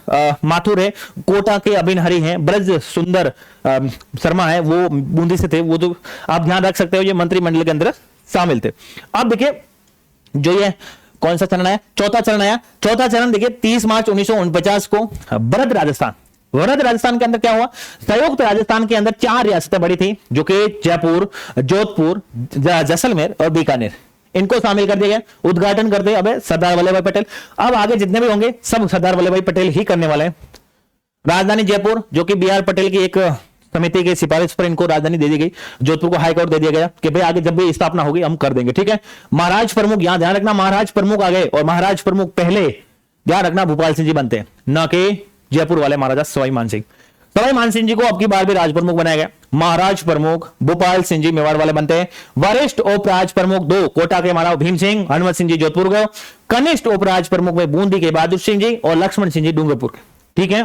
माथुर है, कोटा के अभिन हरि हैं, ब्रज सुंदर शर्मा है वो बूंदी से थे। वो तो आप ध्यान रख सकते हो, ये मंत्रिमंडल के अंदर शामिल थे। अब देखिए जो ये कौन सा चरण आया, चौथा चरण आया। चौथा चरण देखिए 30 मार्च 1949 को वृहद राजस्थान। वृहद राजस्थान के अंदर क्या हुआ, संयुक्त राजस्थान के अंदर 4 रियासतें बड़ी थी जो कि जयपुर, जोधपुर, जैसलमेर और बीकानेर, इनको शामिल कर दिया गया। उद्घाटन करते अब सरदार वल्लभ भाई पटेल। अब आगे जितने भी होंगे सब सरदार वल्लभ भाई पटेल ही करने वाले हैं। राजधानी जयपुर जो कि बी आर पटेल की एक समिति की सिफारिश पर इनको राजधानी दे दी गई। जोधपुर को हाईकोर्ट दे दिया गया कि भाई आगे जब भी स्थापना होगी हम कर देंगे। ठीक है, महाराज प्रमुख यहां ध्यान रखना, महाराज प्रमुख आ गए और महाराज प्रमुख पहले ध्यान रखना भोपाल सिंह जी बनते हैं, न कि जयपुर वाले महाराजा सवाई मानसिंह। सवाई मानसिंह जी को अब की बार भी राज प्रमुख बनाया गया। महाराज प्रमुख भोपाल सिंह जी मेवाड़ वाले बनते हैं। वरिष्ठ उपराज प्रमुख 2 कोटा के महाराव भीम सिंह, हनुमत सिंह जी जोधपुर के। कनिष्ठ उपराज प्रमुख में बूंदी के बहादुर सिंह जी और लक्ष्मण सिंह जी डूंगरपुर के। ठीक है,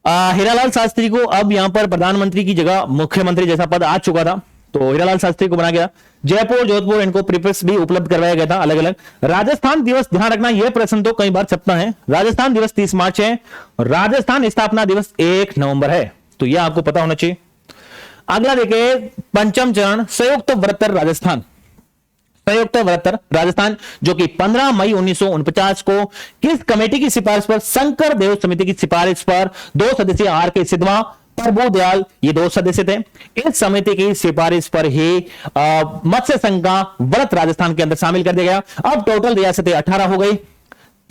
हीरालाल शास्त्री को अब यहां पर प्रधानमंत्री की जगह मुख्यमंत्री जैसा पद आ चुका था, तो हीरालाल शास्त्री को बनाया गया। जयपुर, जोधपुर इनको प्रीफिक्स भी उपलब्ध करवाया गया था अलग अलग। राजस्थान दिवस ध्यान रखना, यह प्रश्न तो कई बार छपता है। राजस्थान दिवस 30 मार्च है और राजस्थान स्थापना दिवस 1 नवंबर है, तो यह आपको पता होना चाहिए। अगला देखिए पंचम चरण संयुक्त वृत्तर राजस्थान। संयुक्त वृत्तर राजस्थान जो कि 15 मई 1949 को किस कमेटी की सिफारिश पर, शंकर देव समिति की सिफारिश पर 2 सदस्यीय आर के सिद्धवा, प्रभु दयाल ये 2 सदस्य थे। इस समिति की सिफारिश पर ही मत्स्य संघ का व्रत राजस्थान के अंदर शामिल कर दिया गया। अब टोटल रियासतें 18 हो गई।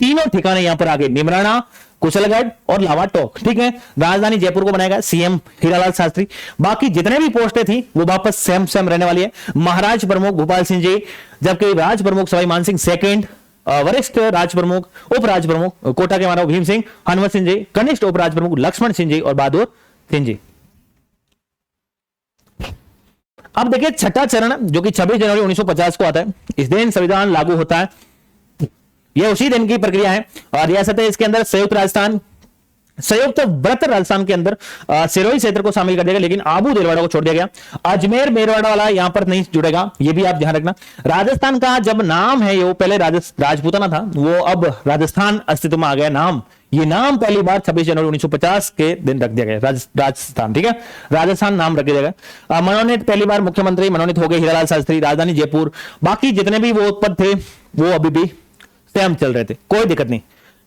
तीनों ठिकाने यहां पर आगे निमराना, कुशलगढ़ और लावा टोक। ठीक है, राजधानी जयपुर को बनाएगा सीएम हीरालाल शास्त्री। बाकी जितने भी पोस्टें थी वो वापस सेम रहने वाली है। महाराज प्रमुख भोपाल सिंह जी, जबकि राज प्रमुख सवाई मानसिंह सेकंड, वरिष्ठ राज प्रमुख उप राज प्रमुख कोटा के महाराव भीम सिंह, हनुमत सिंह जी, कनिष्ठ उप राज प्रमुख लक्ष्मण सिंह जी और बहादुर सिंह जी। अब देखिए छठा चरण जो कि 26 जनवरी 1950 को आता है। इस दिन संविधान लागू होता है, यह उसी दिन की प्रक्रिया है। और रियासतें इसके अंदर संयुक्त राजस्थान, संयुक्त वृत्त राजस्थान के अंदर सिरोही क्षेत्र को शामिल कर दिया गया, लेकिन आबू देलवाड़ा को छोड़ दिया गया। अजमेर मेरवाड़ा वाला यहां पर नहीं जुड़ेगा, यह भी आप ध्यान रखना। राजस्थान का जब नाम है, वो पहले राजपूताना था, वो अब राजस्थान अस्तित्व में आ गया नाम। ये नाम पहली बार 26 जनवरी 1950 के दिन रख दिया गया राजस्थान। ठीक है, राजस्थान नाम रख दिया गया। मनोनीत पहली बार मुख्यमंत्री मनोनीत हो गए हीरालाल शास्त्री। राजधानी जयपुर। बाकी जितने भी वो पद थे वो अभी भी सेम चल रहे थे, कोई दिक्कत नहीं।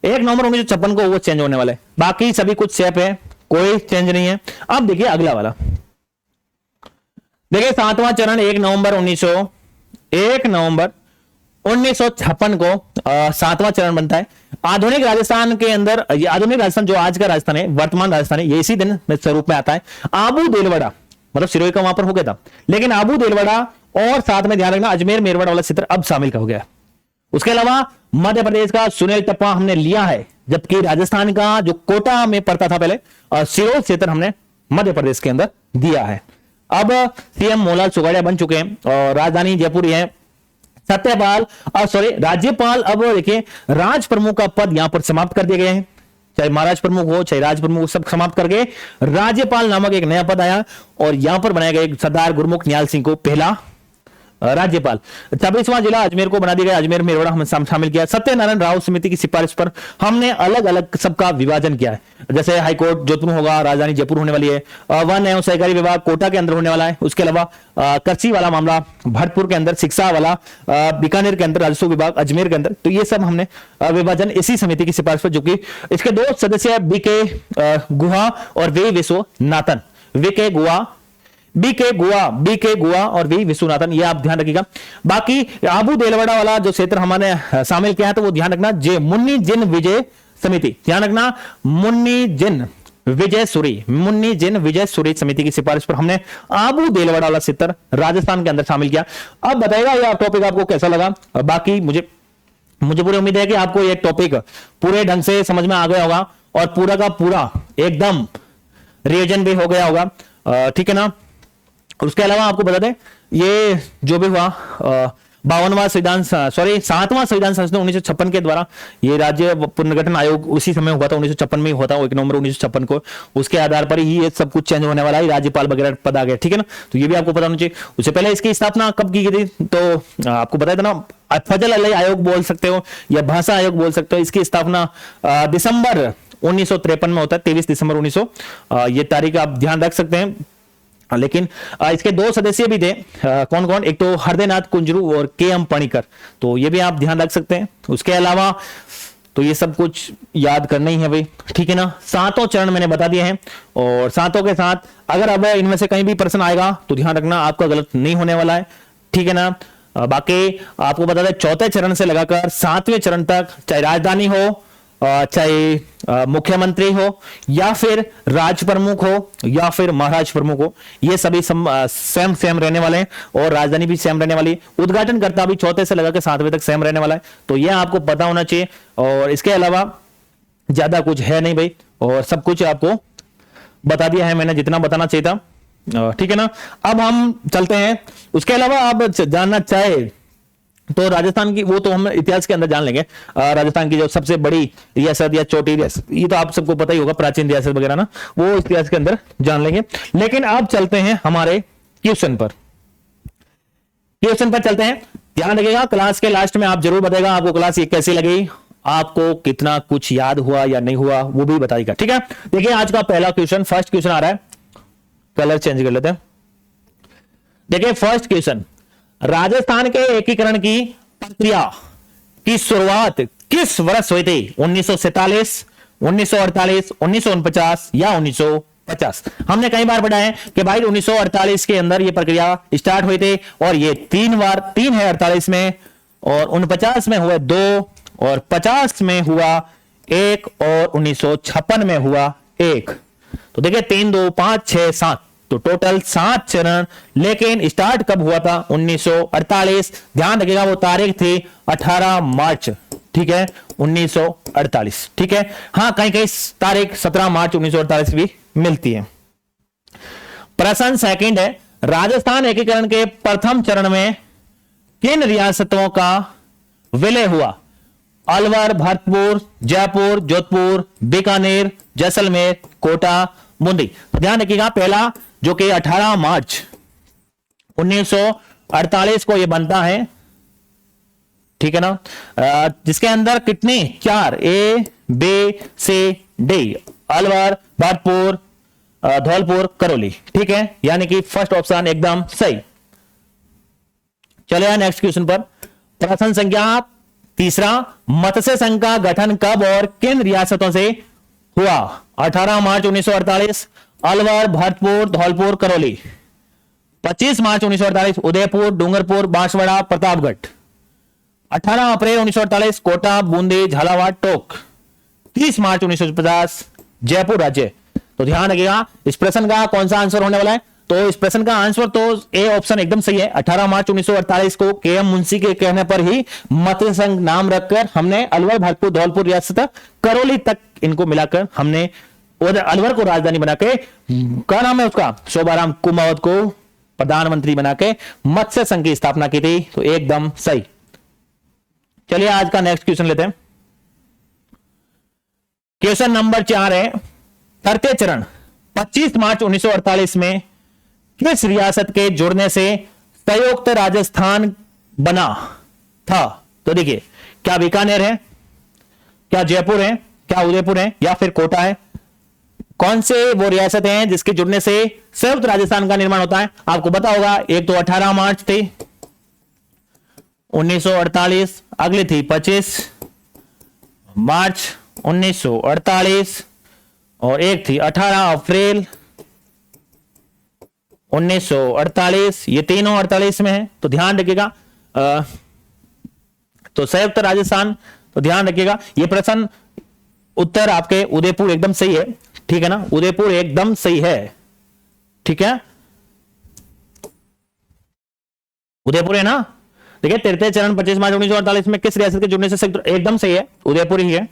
1 नवंबर 1956 को वो चेंज होने वाला है, बाकी सभी कुछ सेफ है, कोई चेंज नहीं है। अब देखिए अगला वाला, देखिए 7वां चरण 1 नवंबर 1956 को सातवां चरण बनता है। आधुनिक राजस्थान के अंदर, ये आधुनिक राजस्थान जो आज का राजस्थान है, वर्तमान राजस्थान है, ये इसी दिन स्वरूप में आता है। आबू देलवाड़ा, मतलब सिरोही का वहां पर हो गया था, लेकिन आबू देलवाड़ा और साथ में ध्यान रखना अजमेर मेरवाड़ वाला क्षेत्र अब शामिल हो गया। उसके अलावा मध्य प्रदेश का सुनील टप्पा हमने लिया है, जबकि राजस्थान का जो कोटा में पड़ता था पहले, सिरोही क्षेत्र हमने मध्य प्रदेश के अंदर दिया है। अब सीएम मोहनलाल सुगाड़िया बन चुके हैं और राजधानी जयपुर है। सत्यपाल राज्यपाल, अब देखिए राज प्रमुख का पद यहां पर समाप्त कर दिए गए हैं। चाहे महाराज प्रमुख हो चाहे राज प्रमुख, सब समाप्त करके राज्यपाल नामक एक नया पद आया और यहां पर बनाया गया सरदार गुरमुख निहाल सिंह को पहला राज्यपाल। 26वां जिला अजमेर को बना दिया गया, अजमेर मेरवाड़ा हमने शामिल किया। सत्यनारायण राव समिति की सिफारिश पर हमने अलग अलग सबका विभाजन किया है, जैसे हाईकोर्ट जोधपुर होगा, राजधानी जयपुर होने वाली है, वन एवं सहकारी विभाग कोटा के अंदर होने वाला है। उसके अलावा कृषि वाला मामला भरतपुर के अंदर, शिक्षा वाला बीकानेर के अंदर, राजस्व विभाग अजमेर के अंदर। तो ये सब हमने विभाजन इसी समिति की सिफारिश पर, जो कि इसके 2 सदस्य बीके गुहा और वी विश्वनाथन, बीके गुआ और वी विश्वनाथन, ये आप ध्यान रखिएगा। बाकी आबू देलवाड़ा वाला जो क्षेत्र हमारे शामिल किया है, तो वो ध्यान रखना जे मुन्नी जिन विजय समिति, ध्यान रखना मुन्नी जिन विजय सूरी समिति की सिफारिश पर हमने आबू देलवाड़ा वाला क्षेत्र राजस्थान के अंदर शामिल किया। अब बताइएगा ये टॉपिक आपको कैसा लगा। बाकी मुझे पूरी उम्मीद है कि आपको ये टॉपिक पूरे ढंग से समझ में आ गया होगा और पूरा का पूरा एकदम रिविजन भी हो गया होगा, ठीक है ना। उसके अलावा आपको बता दें, ये जो भी हुआ 7वां संविधान संशोधन 1956 के द्वारा, ये राज्य पुनर्गठन आयोग उसी समय हुआ था, 1956 में हुआ था, 1 नवंबर 1956 को। उसके आधार पर ही ये सब कुछ चेंज होने वाला है, राज्यपाल वगैरह पद आ गया, ठीक है ना। तो ये भी आपको पता होना चाहिए। उससे पहले इसकी स्थापना कब की गई थी, तो आपको बताया था ना, फजल अलई आयोग बोल सकते हो या भाषा आयोग बोल सकते हो। इसकी स्थापना दिसंबर 1953 में होता है, 23 दिसंबर 1900, ये तारीख आप ध्यान रख सकते हैं। लेकिन इसके 2 सदस्य भी थे, कौन कौन, एक तो हरदेनाथ कुंजरू और के.एम. पणिकर, तो ये भी आप ध्यान रख सकते हैं। उसके अलावा तो ये सब कुछ याद करना ही है भाई, ठीक है ना। 7 चरण मैंने बता दिए हैं और 7 के साथ अगर अब इनमें से कहीं भी प्रश्न आएगा तो ध्यान रखना आपका गलत नहीं होने वाला है, ठीक है ना। बाकी आपको बता दें 4थे चरण से लगाकर 7वें चरण तक, चाहे राजधानी हो, चाहे मुख्यमंत्री हो या फिर राज प्रमुख हो या फिर महाराज प्रमुख हो, ये सभी सेम रहने वाले हैं और राजधानी भी सेम रहने वाली है। उद्घाटनकर्ता भी 4थे से लगाकर 7वें तक सेम रहने वाला है, तो ये आपको पता होना चाहिए। और इसके अलावा ज्यादा कुछ है नहीं भाई, और सब कुछ आपको बता दिया है मैंने जितना बताना चाहिए था, ठीक है ना। अब हम चलते हैं, उसके अलावा आप जानना चाहे तो राजस्थान की, वो तो हम इतिहास के अंदर जान लेंगे। राजस्थान की जो सबसे बड़ी रियासत या छोटी रियासत, ये तो आप सबको पता ही होगा, प्राचीन रियासत वगैरह ना, वो इतिहास के अंदर जान लेंगे। लेकिन अब चलते हैं हमारे क्वेश्चन पर चलते हैं। ध्यान रखिएगा, क्लास के लास्ट में आप जरूर बताइएगा आपको क्लास ये कैसी लगी, आपको कितना कुछ याद हुआ या नहीं हुआ, वो भी बताइएगा, ठीक है। देखिए आज का पहला क्वेश्चन, फर्स्ट क्वेश्चन आ रहा है, कलर चेंज कर लेते हैं। देखिए फर्स्ट क्वेश्चन, राजस्थान के एकीकरण की प्रक्रिया की शुरुआत किस वर्ष हुई थी? 1947, 1948, 1949 या 1950? हमने कई बार पढ़ा है कि भाई 1948 के अंदर यह प्रक्रिया स्टार्ट हुई थी और ये 3 है 48 में, और 49 में हुए 2, और 50 में हुआ 1, और 1956 में हुआ 1। तो देखिए 3, 2, 5, 6, 7, तो टोटल 7 चरण। लेकिन स्टार्ट कब हुआ था? 1948। ध्यान रखिएगा वो तारीख थी 18 मार्च, ठीक है, 1948, ठीक है। हाँ कहीं कहीं तारीख 17 मार्च 1948 भी मिलती है। प्रश्न सेकंड है, राजस्थान एकीकरण के प्रथम चरण में किन रियासतों का विलय हुआ? अलवर, भरतपुर, जयपुर, जोधपुर, बीकानेर, जैसलमेर, कोटा, बूंदी। ध्यान रखिएगा पहला जो कि 18 मार्च 1948 को यह बनता है, ठीक है ना, जिसके अंदर कितने 4 A, B, C, D, Alwar, Bharatpur, Dholpur, Karauli, ठीक है, यानी कि फर्स्ट ऑप्शन एकदम सही। चलिए नेक्स्ट क्वेश्चन पर। प्रश्न संख्या तीसरा, मत्स्य संघ का गठन कब और किन रियासतों से हुआ? 18 मार्च 1948 अलवर, भरतपुर, धौलपुर, करौली। 25 मार्च 1948 उदयपुर, डूंगरपुर, बांसवाड़ा, प्रतापगढ़। 18 अप्रैल 1948 कोटा, बूंदी, झालावाड़, टोंक। 30 मार्च 1950 जयपुर राज्य। तो ध्यान रखिएगा इस प्रश्न का कौन सा आंसर होने वाला है। तो इस प्रश्न का आंसर तो ए ऑप्शन एकदम सही है। 18 मार्च 1948 को के.एम. मुंशी के कहने पर ही मत्स्य संघ नाम रखकर हमने अलवर, भरतपुर, धौलपुर, रियासत करौली तक इनको मिलाकर हमने अलवर को राजधानी बना के, क्या नाम है उसका, शोभाराम कुमावत को प्रधानमंत्री बना के मत्स्य संघ की स्थापना की थी। तो एकदम सही। चलिए आज का नेक्स्ट क्वेश्चन लेते हैं। क्वेश्चन नंबर 4 है, तृतीय चरण 25 मार्च 1948 में किस रियासत के जुड़ने से संयुक्त राजस्थान बना था। तो देखिए, क्या बीकानेर है, क्या जयपुर है, क्या उदयपुर है, या फिर कोटा है। कौन से वो रियासतें हैं जिसके जुड़ने से संयुक्त राजस्थान का निर्माण होता है। आपको पता होगा, एक तो 18 मार्च थी 1948, अगली थी 25 मार्च 1948 और एक थी 18 अप्रैल 1948। ये तीनों 48 में है। तो ध्यान रखिएगा, तो संयुक्त राजस्थान, तो ध्यान रखिएगा ये प्रश्न उत्तर आपके उदयपुर एकदम सही है, ठीक है ना, उदयपुर एकदम सही है, ठीक है, उदयपुर है ना। देखिए तृतीय चरण 25 मार्च 1948 में किस रियासत के जुड़ने से एकदम सही है, उदयपुर ही है।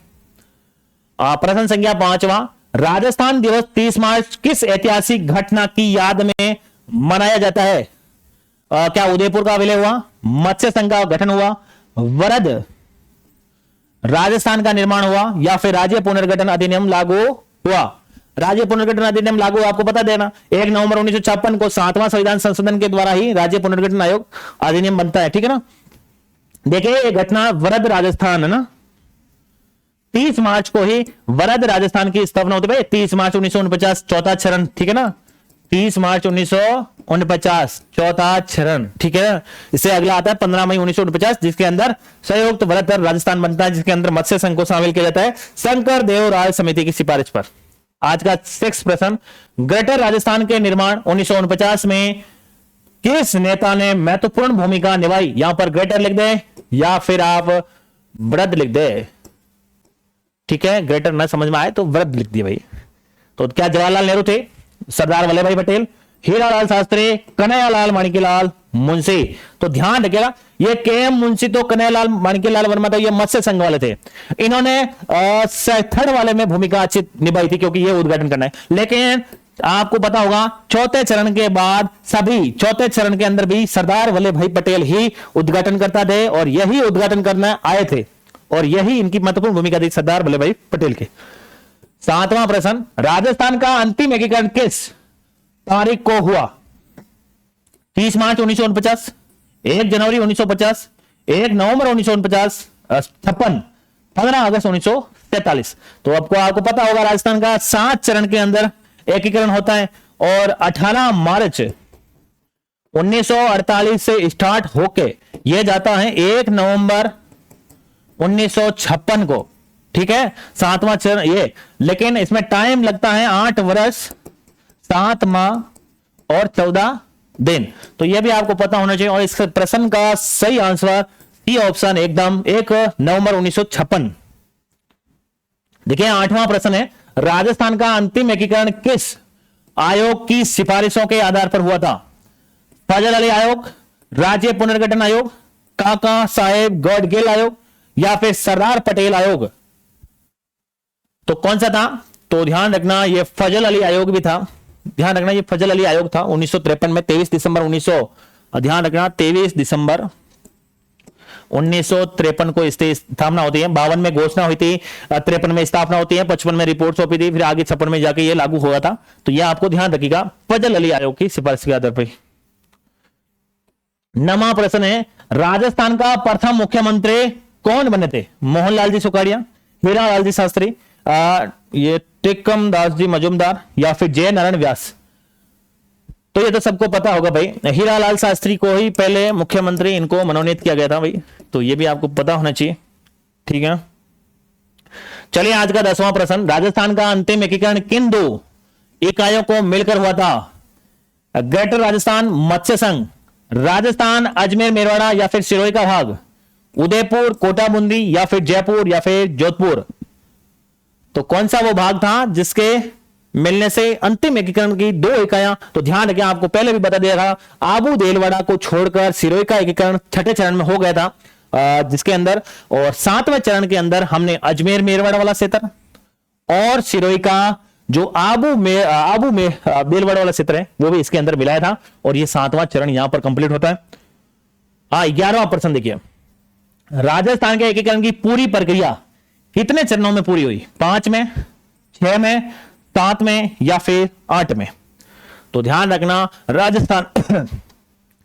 प्रश्न संख्या 5वां, राजस्थान दिवस 30 मार्च किस ऐतिहासिक घटना की याद में मनाया जाता है। क्या उदयपुर का विलय हुआ, मत्स्य संघ का गठन हुआ, वरद राजस्थान का निर्माण हुआ, या फिर राज्य पुनर्गठन अधिनियम लागू हुआ। राज्य पुनर्गठन अधिनियम लागू, आपको बता देना 1 नवंबर 1956 को 7वां संविधान संशोधन के द्वारा ही राज्य पुनर्गठन आयोग अधिनियम बनता है, ठीक है ना। देखिए ये घटना वरद राजस्थान है ना, 30 मार्च को ही वरद राजस्थान की स्थापना होती है। 30 मार्च 1949 चौथा चरण, ठीक है ना, 30 मार्च 1949 चौथा चरण, ठीक है ना। इससे अगला आता है 15 मई 1949 जिसके अंदर संयुक्त वरद राजस्थान बनता है, जिसके अंदर मत्स्य संघ को शामिल किया जाता है शंकर देव राय समिति की सिफारिश पर। आज का 6 प्रश्न, ग्रेटर राजस्थान के निर्माण 1949 में किस नेता ने महत्वपूर्ण भूमिका निभाई। यहां पर ग्रेटर लिख दे या फिर आप वृद्ध लिख दे, ठीक है, ग्रेटर न समझ में आए तो वृद्ध लिख दिए भाई। तो क्या जवाहरलाल नेहरू थे, सरदार वल्लभ भाई पटेल, हीरालाल शास्त्री, कन्हैयालाल माणिक्यलाल मुंशी। तो ध्यान रखिएगा ये के.एम. मुंशी तो कन्हैयालाल माणिक्यलाल वर्मा, तो ये मत्स्य संघ वाले थे। इन्होंने थर्ड वाले में भूमिका अच्छी निभाई थी क्योंकि ये उद्घाटन करना है। लेकिन आपको पता होगा चौथे चरण के बाद सभी चौथे चरण के अंदर भी सरदार वल्लभ भाई पटेल ही उद्घाटन करता थे और यही उद्घाटन करने आए थे और यही इनकी महत्वपूर्ण भूमिका थी सरदार वल्लभ भाई पटेल के। 7वां प्रश्न, राजस्थान का अंतिम एकीकरण किस तारीख को हुआ। 30 मार्च 1949, 1 जनवरी 1950, 1 नवंबर 1949, 56, 15 अगस्त 1947। तो आपको पता होगा राजस्थान का 7 चरण के अंदर एकीकरण होता है और 18 मार्च 1948 से स्टार्ट होके यह जाता है 1 नवंबर 1956 को, ठीक है, 7वां चरण ये। लेकिन इसमें टाइम लगता है 8 वर्ष 7 माह और 14 दिन। तो यह भी आपको पता होना चाहिए और इस प्रश्न का सही आंसर सी ऑप्शन एकदम 1 नवंबर 1956। देखिए 8वां प्रश्न है, राजस्थान का अंतिम एकीकरण किस आयोग की सिफारिशों के आधार पर हुआ था। फजल अली आयोग, राज्य पुनर्गठन आयोग, काका साहेब गौडगिल आयोग या फिर सरदार पटेल आयोग। तो कौन सा था। तो ध्यान रखना ये फजल अली आयोग भी था, ध्यान रखना ये फजल अली आयोग था 1953 में 23 दिसंबर 1900, ध्यान रखना 23 दिसंबर 1953 को इसकी स्थापना होती है। 52 में घोषणा हुई थी, 53 में स्थापना होती है, 55 में रिपोर्ट सौंपी थी, फिर आगे 56 में जाके ये लागू हुआ था। तो यह आपको ध्यान रखिएगा फजल अली आयोग की सिफारिश के आधार पर। 9वां प्रश्न है, राजस्थान का प्रथम मुख्यमंत्री कौन बने थे। मोहनलाल जी सुखाड़िया, हीरालाल जी शास्त्री, ये टिक्कम दास जी मजूमदार या फिर जय नारायण व्यास। तो ये तो सबको पता होगा भाई, हीरालाल शास्त्री को ही पहले मुख्यमंत्री इनको मनोनीत किया गया था भाई, तो ये भी आपको पता होना चाहिए, ठीक है। चलिए आज का 10वां प्रश्न, राजस्थान का अंतिम एकीकरण किन 2 इकाइयों को मिलकर हुआ था। ग्रेटर राजस्थान मत्स्य संघ, राजस्थान अजमेर मेरवाड़ा या फिर सिरोही का भाग, उदयपुर, कोटाबूंदी या फिर जयपुर या फिर जोधपुर? तो कौन सा वो भाग था जिसके मिलने से अंतिम एकीकरण की 2 इकाइयां? तो ध्यान रखिए, आपको पहले भी बता दिया था, आबू देलवाड़ा को छोड़कर सिरोही का एकीकरण छठे चरण में हो गया था, जिसके अंदर, और 7वें चरण के अंदर हमने अजमेर मेरवाड़ा वाला क्षेत्र और सिरोही का जो आबू बेलवाड़ा वाला क्षेत्र है वो भी इसके अंदर मिलाया था, और ये 7वां चरण यहां पर कंप्लीट होता है। 11वां प्रश्न देखिए, राजस्थान के एकीकरण की पूरी प्रक्रिया कितने चरणों में पूरी हुई? 5 में, 6 में, 7 में या फिर 8 में? तो ध्यान रखना, राजस्थान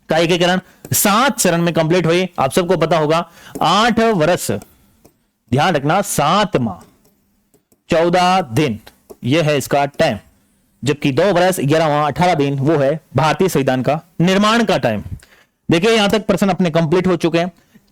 का एकीकरण 7 चरण में कंप्लीट हुई। आप सबको पता होगा 8 वर्ष, ध्यान रखना 7 माह 14 दिन यह है इसका टाइम, जबकि 2 वर्ष 11 माह 18 दिन वो है भारतीय संविधान का निर्माण का टाइम। देखिए यहां तक प्रश्न अपने कंप्लीट हो चुके हैं।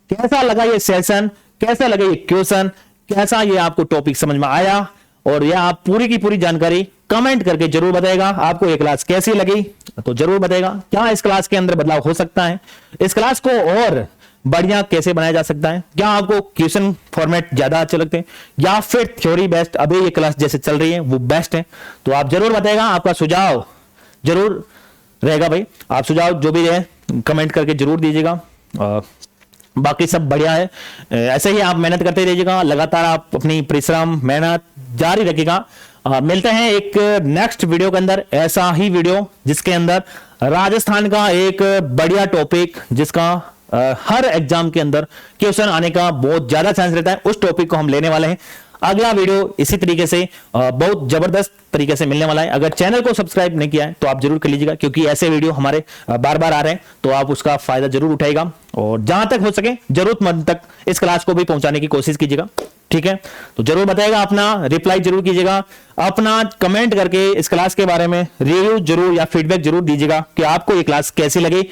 कैसा लगा ये सेशन, कैसा लगा ये क्वेश्चन, कैसा ये आपको टॉपिक समझ में आया, और यह आप पूरी की पूरी जानकारी कमेंट करके जरूर बताएगा। आपको ये क्लास कैसी लगी तो जरूर बताएगा। क्या इस क्लास के अंदर बदलाव हो सकता है, इस क्लास को और बढ़िया कैसे बनाया जा सकता है, क्या आपको क्वेश्चन फॉर्मेट ज्यादा अच्छे लगते हैं या फिर थ्योरी बेस्ट, अभी ये क्लास जैसे चल रही है वो बेस्ट है, तो आप जरूर बताएगा। आपका सुझाव जरूर रहेगा भाई, आप सुझाव जो भी रहे कमेंट करके जरूर दीजिएगा। बाकी सब बढ़िया है, ऐसे ही आप मेहनत करते रहिएगा, लगातार आप अपनी परिश्रम मेहनत जारी रखिएगा। मिलते हैं एक नेक्स्ट वीडियो के अंदर, ऐसा ही वीडियो जिसके अंदर राजस्थान का एक बढ़िया टॉपिक, जिसका हर एग्जाम के अंदर क्वेश्चन आने का बहुत ज्यादा चांस रहता है, उस टॉपिक को हम लेने वाले हैं। अगला वीडियो इसी तरीके से बहुत जबरदस्त तरीके से मिलने वाला है। अगर चैनल को सब्सक्राइब नहीं किया है तो आप जरूर कर लीजिएगा, क्योंकि ऐसे वीडियो हमारे बार बार आ रहे हैं, तो आप उसका फायदा जरूर उठाएगा, और जहां तक हो सके जरूरतमंद तक इस क्लास को भी पहुंचाने की कोशिश कीजिएगा। ठीक है, तो जरूर बताइएगा, अपना रिप्लाई जरूर कीजिएगा, अपना कमेंट करके इस क्लास के बारे में रिव्यू जरूर या फीडबैक जरूर दीजिएगा कि आपको ये क्लास कैसी लगी।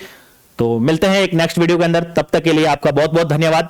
तो मिलते हैं एक नेक्स्ट वीडियो के अंदर, तब तक के लिए आपका बहुत बहुत धन्यवाद।